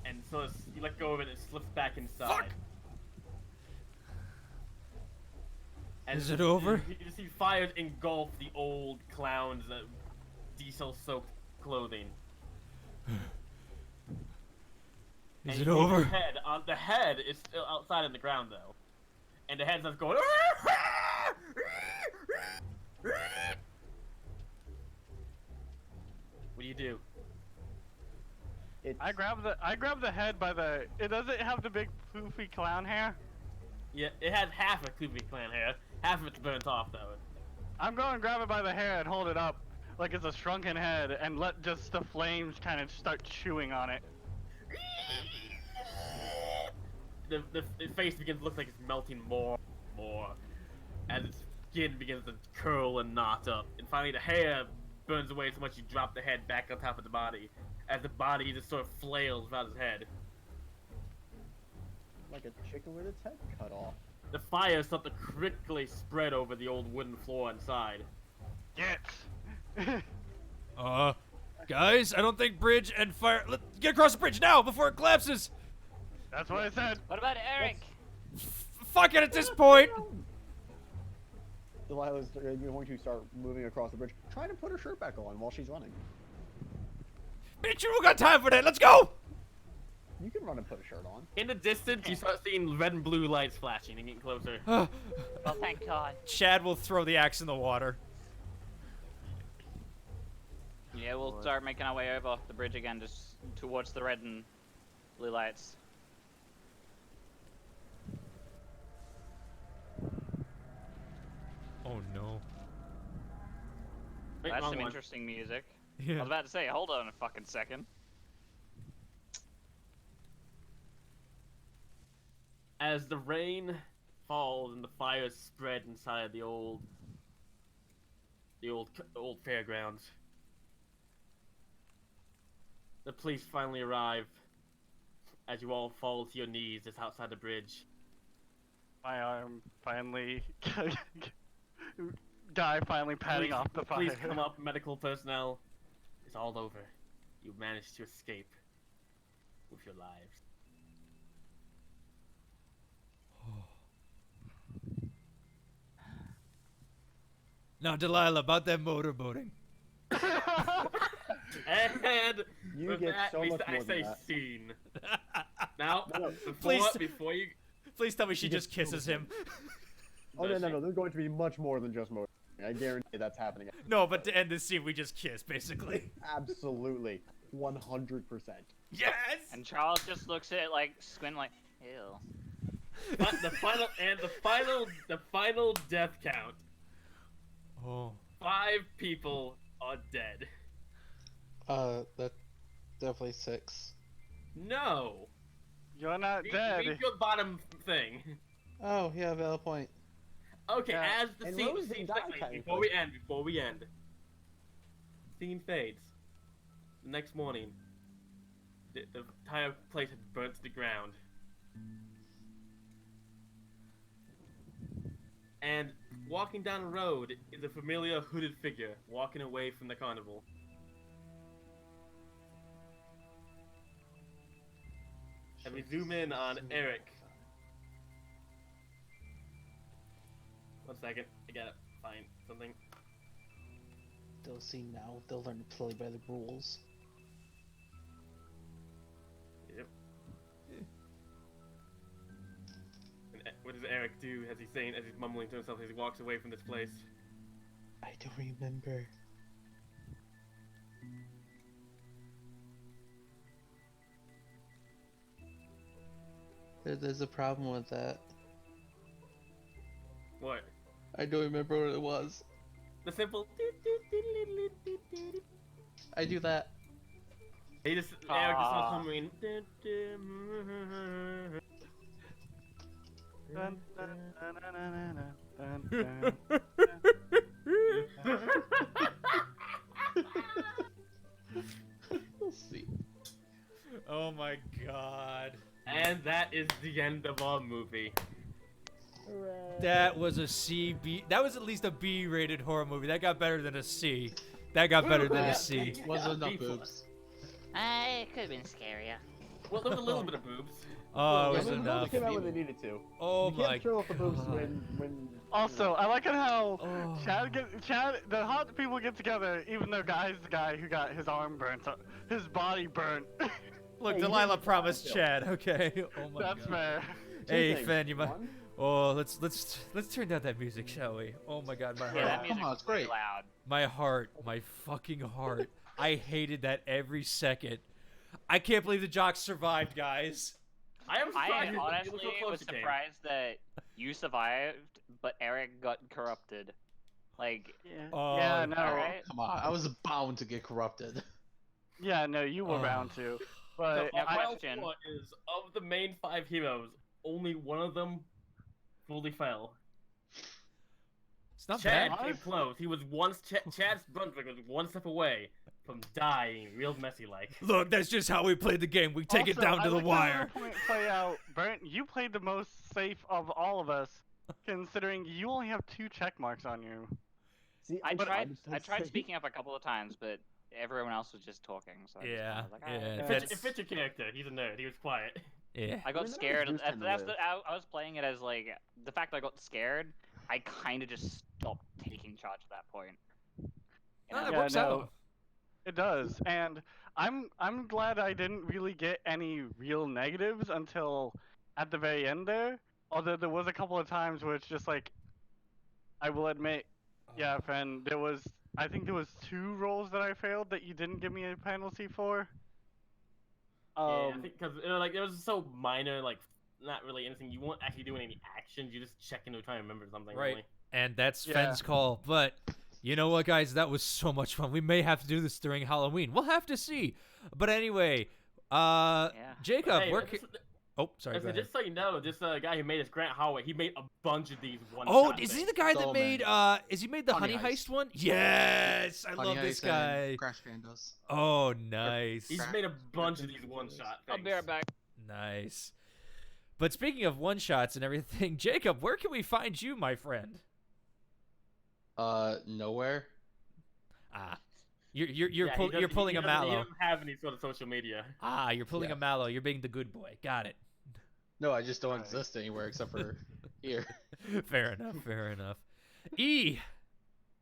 C: and so you let go of it, and it slips back inside.
A: Fuck!
C: And
A: Is it over?
C: You see fires engulf the old clown's diesel-soaked clothing.
A: Is
C: And
A: it
C: you see
A: over?
C: The head is still outside in the ground, though. And the head's just going... What do you do?
I: It's
D: I grab the head by the. It doesn't have the big poofy clown hair.
C: Yeah, it had half a Kubi clan hair. Half of it's burnt off though.
D: I'm going to grab it by the hair and hold it up like it's a shrunken head and let just the flames kind of start chewing on it.
C: The face begins to look like it's melting more and more as its skin begins to curl and knot up. And finally the hair burns away so much you drop the head back on top of the body as the body just sort of flails around his head.
I: like a chicken with its head cut off.
C: The fire starts to quickly spread over the old wooden floor inside.
D: Get!
A: Guys, I don't think bridge and fire. Let's get across the bridge now before it collapses.
D: That's what I said.
E: What about Eric?
A: Fuck it at this point.
I: Delilah's going to start moving across the bridge, trying to put her shirt back on while she's running.
A: Bitch, you don't got time for that. Let's go.
I: You can run and put a shirt on.
C: In the distance, you start seeing red and blue lights flashing and getting closer.
E: Oh, thank God.
A: Chad will throw the axe in the water.
E: Yeah, we'll start making our way over the bridge again, just towards the red and blue lights.
A: Oh no.
C: Wait,
E: That's
C: wrong
E: some
C: one.
E: interesting music. I
A: Yeah.
E: was about to say, hold on a fucking second.
C: As the rain falls and the fires spread inside the old fairgrounds, the police finally arrive as you all fall to your knees just outside the bridge.
D: My arm finally. Guy finally patting off the fire.
C: Please come up, medical personnel. It's all over. You managed to escape with your lives.
A: Now, Delilah, about that motorboating.
C: And
I: You
C: with
I: get
C: that,
I: so
C: we
I: much
C: I
I: more than
C: say
I: that.
C: scene. Now,
I: No,
A: Please-
C: before you...
A: Please tell me she
I: You
A: just
I: get so
A: kisses
I: much
A: him.
I: Oh no,
C: Does
I: no,
C: she?
I: no! There's going to be much more than just motor. I guarantee that's happening.
A: No, but to end this scene, we just kiss, basically.
I: Absolutely, 100%.
A: Yes.
E: And Charles just looks at it like, squint like, ew.
C: But the final death count.
A: Oh.
C: 5 people are dead.
G: That's definitely 6.
C: No.
D: You're not
C: Read
D: dead.
C: your bottom thing.
G: Oh, yeah, valid point.
C: Okay,
D: Yeah.
C: as the
I: And
C: scene,
I: Rose didn't die,
C: before we end. Scene fades. The next morning, the entire place had burnt to the ground. And walking down the road is a familiar hooded figure walking away from the carnival. And we zoom in on Eric. 1 second, I gotta find something.
G: They'll see now. They'll learn to play by the rules.
C: Yep. And what does Eric do as he's saying, as he's mumbling to himself as he walks away from this place?
G: I don't remember. There's a problem with that.
C: What?
G: I don't remember what it was.
C: The simple.
G: I do that.
C: He just Eric just starts humming.
D: Dun, dun, dun, dun, dun, dun,
G: We'll see.
A: Oh my God.
C: And that is the end of our movie.
A: That was a C B. That was at least a B-rated horror movie. That got better than a C. That got better than a C.
G: Wasn't enough
C: B+.
G: boobs.
F: It could have been scarier.
C: Well, there was a little bit of boobs.
A: Oh, it
I: Yeah,
A: was
I: but the boobs
A: enough.
I: came out when they needed to.
A: Oh
I: You
A: my
I: can't show off the boobs
A: God.
I: when
D: Also, I like it how
A: Oh.
D: the hot people get together, even though Guy's the guy who got his arm burnt, his body burnt.
A: Look,
I: Hey, you
A: Delilah
I: didn't
A: promised
I: kill.
A: Chad. Okay. Oh my
D: That's
A: God.
D: fair.
A: Hey,
I: things.
A: Fen, you might.
I: One,
A: Oh, let's turn down that music, shall we? Oh my God, my
E: Yeah,
A: heart.
E: that
G: come
E: music's
G: on, it's
E: pretty
G: great.
E: loud.
A: My heart, my fucking heart. I hated that every second. I can't believe the jocks survived, guys.
C: I am surprised.
E: I
C: you look
E: honestly
C: so close
E: was
C: you came.
E: surprised that you survived, but Eric got corrupted. Like,
A: Oh,
D: yeah, no.
E: alright.
G: Come on, I was bound to get corrupted.
D: Yeah, no, you were bound to. But
C: So,
E: Now
C: my
E: question.
C: thought is, of the main 5 heroes, only one of them fully fell.
A: it's not
C: Chad
A: bad.
C: came close. He was Chad's Brunswick was one step away from dying, real messy like.
A: Look, that's just how we play the game. We take it
D: also,
A: down to
D: I
A: the
D: like
A: wire.
D: the point play out. Burnt, you played the most safe of all of us, considering you only have 2 check marks on you.
I: See,
E: I
I: I'm
E: tried.
I: to
E: I tried
I: say-
E: speaking up a couple of times, but everyone else was just talking. So I just
A: Yeah,
E: kinda was like,
A: yeah,
E: "Alright."
C: It
A: that's-
C: fits your character. He's a nerd. He was quiet.
A: Yeah.
E: I got
I: mean, that
E: scared.
I: was Goose
E: That's
I: Tender
E: I was playing it as like the fact that I got scared. I kind of just stopped taking charge at that point. You
A: No,
E: know?
A: that
D: Yeah,
A: works
D: no.
A: out.
D: It does, and I'm glad I didn't really get any real negatives until at the very end there. Although there was a couple of times where it's just like, I will admit, yeah, friend, I think there was 2 rolls that I failed that you didn't give me a penalty for.
C: Yeah, I think because like it was so minor, like not really anything. You weren't actually doing any actions. You just checking to try and remember something.
A: Right.
C: Really.
A: And that's
D: Yeah.
A: Fenn's call. But you know what, guys? That was so much fun. We may have to do this during Halloween. We'll have to see. But anyway, Jacob,
C: Hey,
A: where
C: this-
A: Oh, sorry. Go
C: listen,
A: ahead.
C: just so you know, this guy who made us Grant Holloway, he made a bunch of these one.
A: Oh, is he the guy that
G: So
A: made
G: many.
A: is he made the Honey
G: Honey
A: Heist
G: Heist.
A: one? Yes, I
G: Honey
A: love this
G: Heist and
A: guy.
G: Crash Bandos.
A: Oh, nice.
C: He's made a bunch of these one-shot
E: I'll
C: things.
E: be right back.
A: Nice. But speaking of one shots and everything, Jacob, where can we find you, my friend?
G: Nowhere.
A: Ah, you're
C: Yeah, he
A: you're
C: doesn't-
A: pulling
C: he
A: a
C: doesn't- He
A: mallow.
C: doesn't have any sort of social media.
A: Ah, you're pulling a
G: Yeah.
A: mallow. You're being the good boy. Got it.
G: No, I just don't
D: Alright.
G: exist anywhere except for here.
A: Fair enough. Fair enough. E,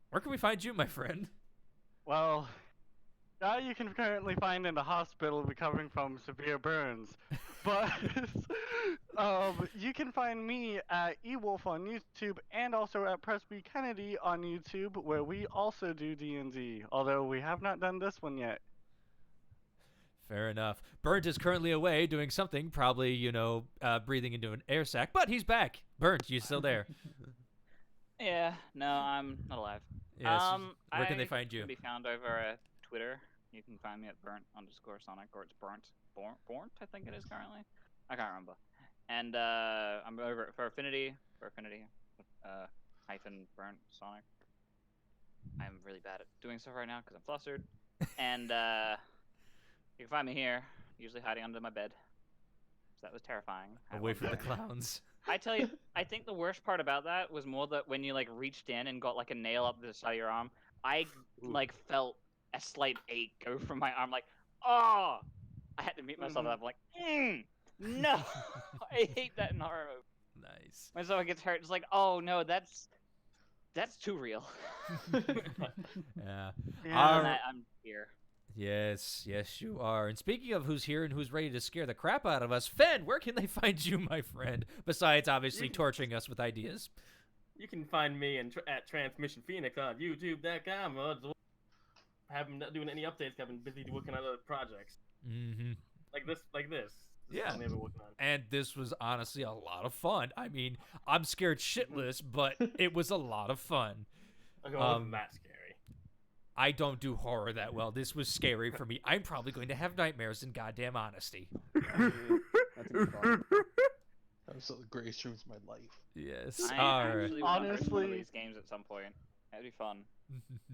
A: where can we find you, my friend?
D: Well, guy you can currently find in the hospital recovering from severe burns. But you can find me at eWolf on YouTube and also at Presby Kennedy on YouTube, where we also do D&D, although we have not done this one yet.
A: Fair enough. Burnt is currently away doing something, probably, breathing into an air sac, but he's back. Burnt, you still there?
E: Yeah, no, I'm not alive.
A: Yes. Where can they find
E: I
A: you?
E: can be found over at Twitter. You can find me at burnt_sonic, or it's Bornt, I think it is currently. I can't remember. And I'm over for Affinity, hyphen burnt sonic. I'm really bad at doing stuff right now because I'm flustered. And you can find me here, usually hiding under my bed. So that was terrifying. I
A: Away
E: won't
A: from the
E: lie.
A: clowns.
E: I tell you, I think the worst part about that was more that when you like reached in and got like a nail up the side of your arm, I like felt a slight ache go from my arm. Like, oh, I had to mute myself. I'm like, no, I hate that in horror movies.
A: Nice.
E: When someone gets hurt, it's like, oh no, that's too real.
A: Yeah.
D: Yeah.
E: And I'm here.
A: Yes, you are. And speaking of who's here and who's ready to scare the crap out of us, Fen, where can they find you, my friend? Besides, obviously, torturing us with ideas.
C: You can find me at Transmission Phoenix on YouTube.com. I haven't been doing any updates. I've been busy working on other projects.
A: Mm-hmm.
C: Like this. This
A: Yeah.
C: is something I've been working on.
A: And this was honestly a lot of fun. I mean, I'm scared shitless, but it was a lot of fun.
C: I wasn't that scary.
A: I don't do horror that well. This was scary for me. I'm probably going to have nightmares in goddamn honesty.
I: That's a good thought.
G: That was the greatest dreams of my life.
A: Yes.
E: I
A: All right.
E: actually want to host one of
D: Honestly-
E: these games at some point. That'd be fun.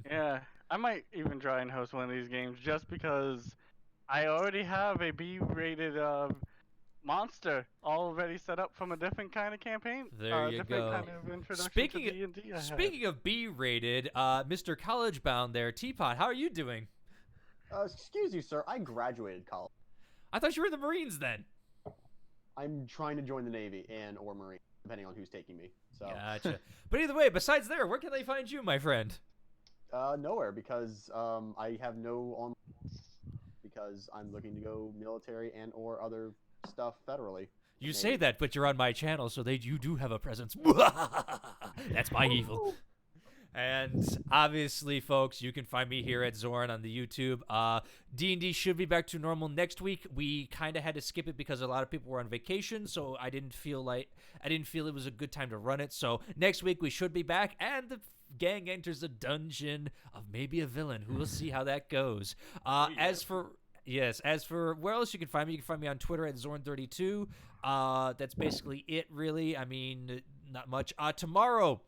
D: Yeah, I might even try and host one of these games just because I already have a B-rated monster already set up from a different kind of campaign.
A: There you
D: different
A: go.
D: Kind of introduction
A: Speaking
D: to D&D I have.
A: Speaking of B-rated, Mr. College Bound there, Teapot, how are you doing?
I: Excuse you, sir. I graduated college.
A: I thought you were in the Marines then.
I: I'm trying to join the Navy or Marine, depending on who's taking me. So
A: Gotcha. But either way, besides there, where can they find you, my friend?
I: nowhere because I have no on because I'm looking to go military and or other stuff federally.
A: You
I: Maybe.
A: say that, but you're on my channel, so you do have a presence. That's my evil. And obviously, folks, you can find me here at Zorn on the YouTube. D&D should be back to normal next week. We kind of had to skip it because a lot of people were on vacation, so I didn't feel it was a good time to run it. So next week we should be back, and the gang enters a dungeon of maybe a villain. Who will see how that goes. As for where else you can find me on Twitter at Zorn32. That's basically it, really. I mean, not much. Tomorrow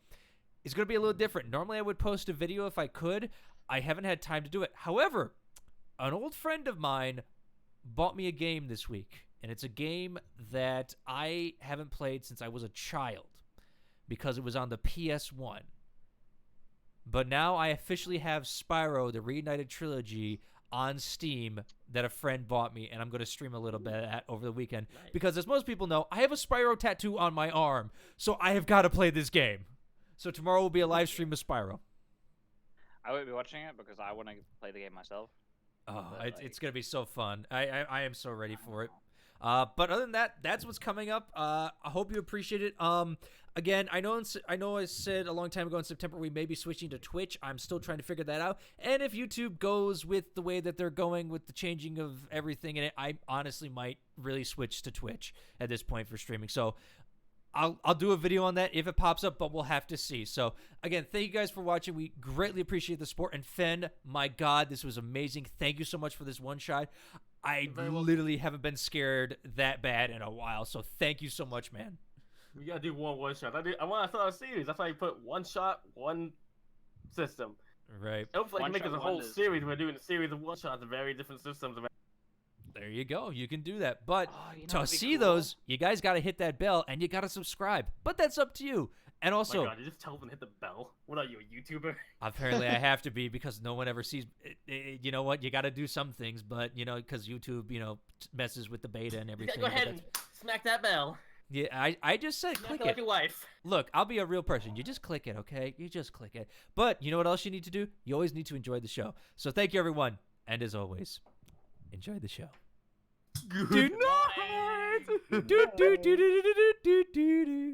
A: is going to be a little different. Normally, I would post a video if I could. I haven't had time to do it. However, an old friend of mine bought me a game this week, and it's a game that I haven't played since I was a child because it was on the PS1. But now I officially have Spyro, the Reunited Trilogy, on Steam that a friend bought me, and I'm going to stream a little bit of that over the weekend.
C: Nice.
A: Because as most people know, I have a Spyro tattoo on my arm, so I have got to play this game. So tomorrow will be a live stream of Spyro.
E: I won't be watching it because I want to play the game myself.
A: Oh,
E: But,
A: it's going to be so fun. I am so ready for it. But other than that, that's what's coming up. I hope you appreciate it. Again, I know I said a long time ago in September we may be switching to Twitch. I'm still trying to figure that out. And if YouTube goes with the way that they're going with the changing of everything in it, I honestly might really switch to Twitch at this point for streaming. So I'll do a video on that if it pops up, but we'll have to see. So again, thank you guys for watching. We greatly appreciate the support. And Fen, my God, this was amazing. Thank you so much for this one shot. I literally haven't been scared that bad in a while. So thank you so much, man.
C: We gotta do one shot. I want to start a series. That's why you put one shot, one system.
A: Right.
C: Hopefully, I can
E: One
C: make
E: shot,
C: this a
E: one
C: whole
E: is-
C: series. We're doing a series of one shots of very different systems.
A: There you go. You can do that. But
E: Oh, you know
A: to
E: what'd be
A: see
E: cool?
A: those, you guys got to hit that bell and you got to subscribe. But that's up to you. And also,
C: Oh my God, you just tell them to hit the bell. What are you, a YouTuber?
A: apparently I have to be because no one ever sees. You know what? You got to do some things, but because YouTube, messes with the beta and
C: You
A: everything.
C: gotta go
A: but
C: ahead and smack that bell.
A: yeah, I just said
C: Smack
A: click
C: it like
A: it.
C: your wife.
A: Look, I'll be a real person. You just click it, okay? You just click it. But you know what else you need to do? You always need to enjoy the show. So thank you, everyone. And as always, enjoy the show.
C: Good
A: night. Do, do, do, do, do, do, do, do, do.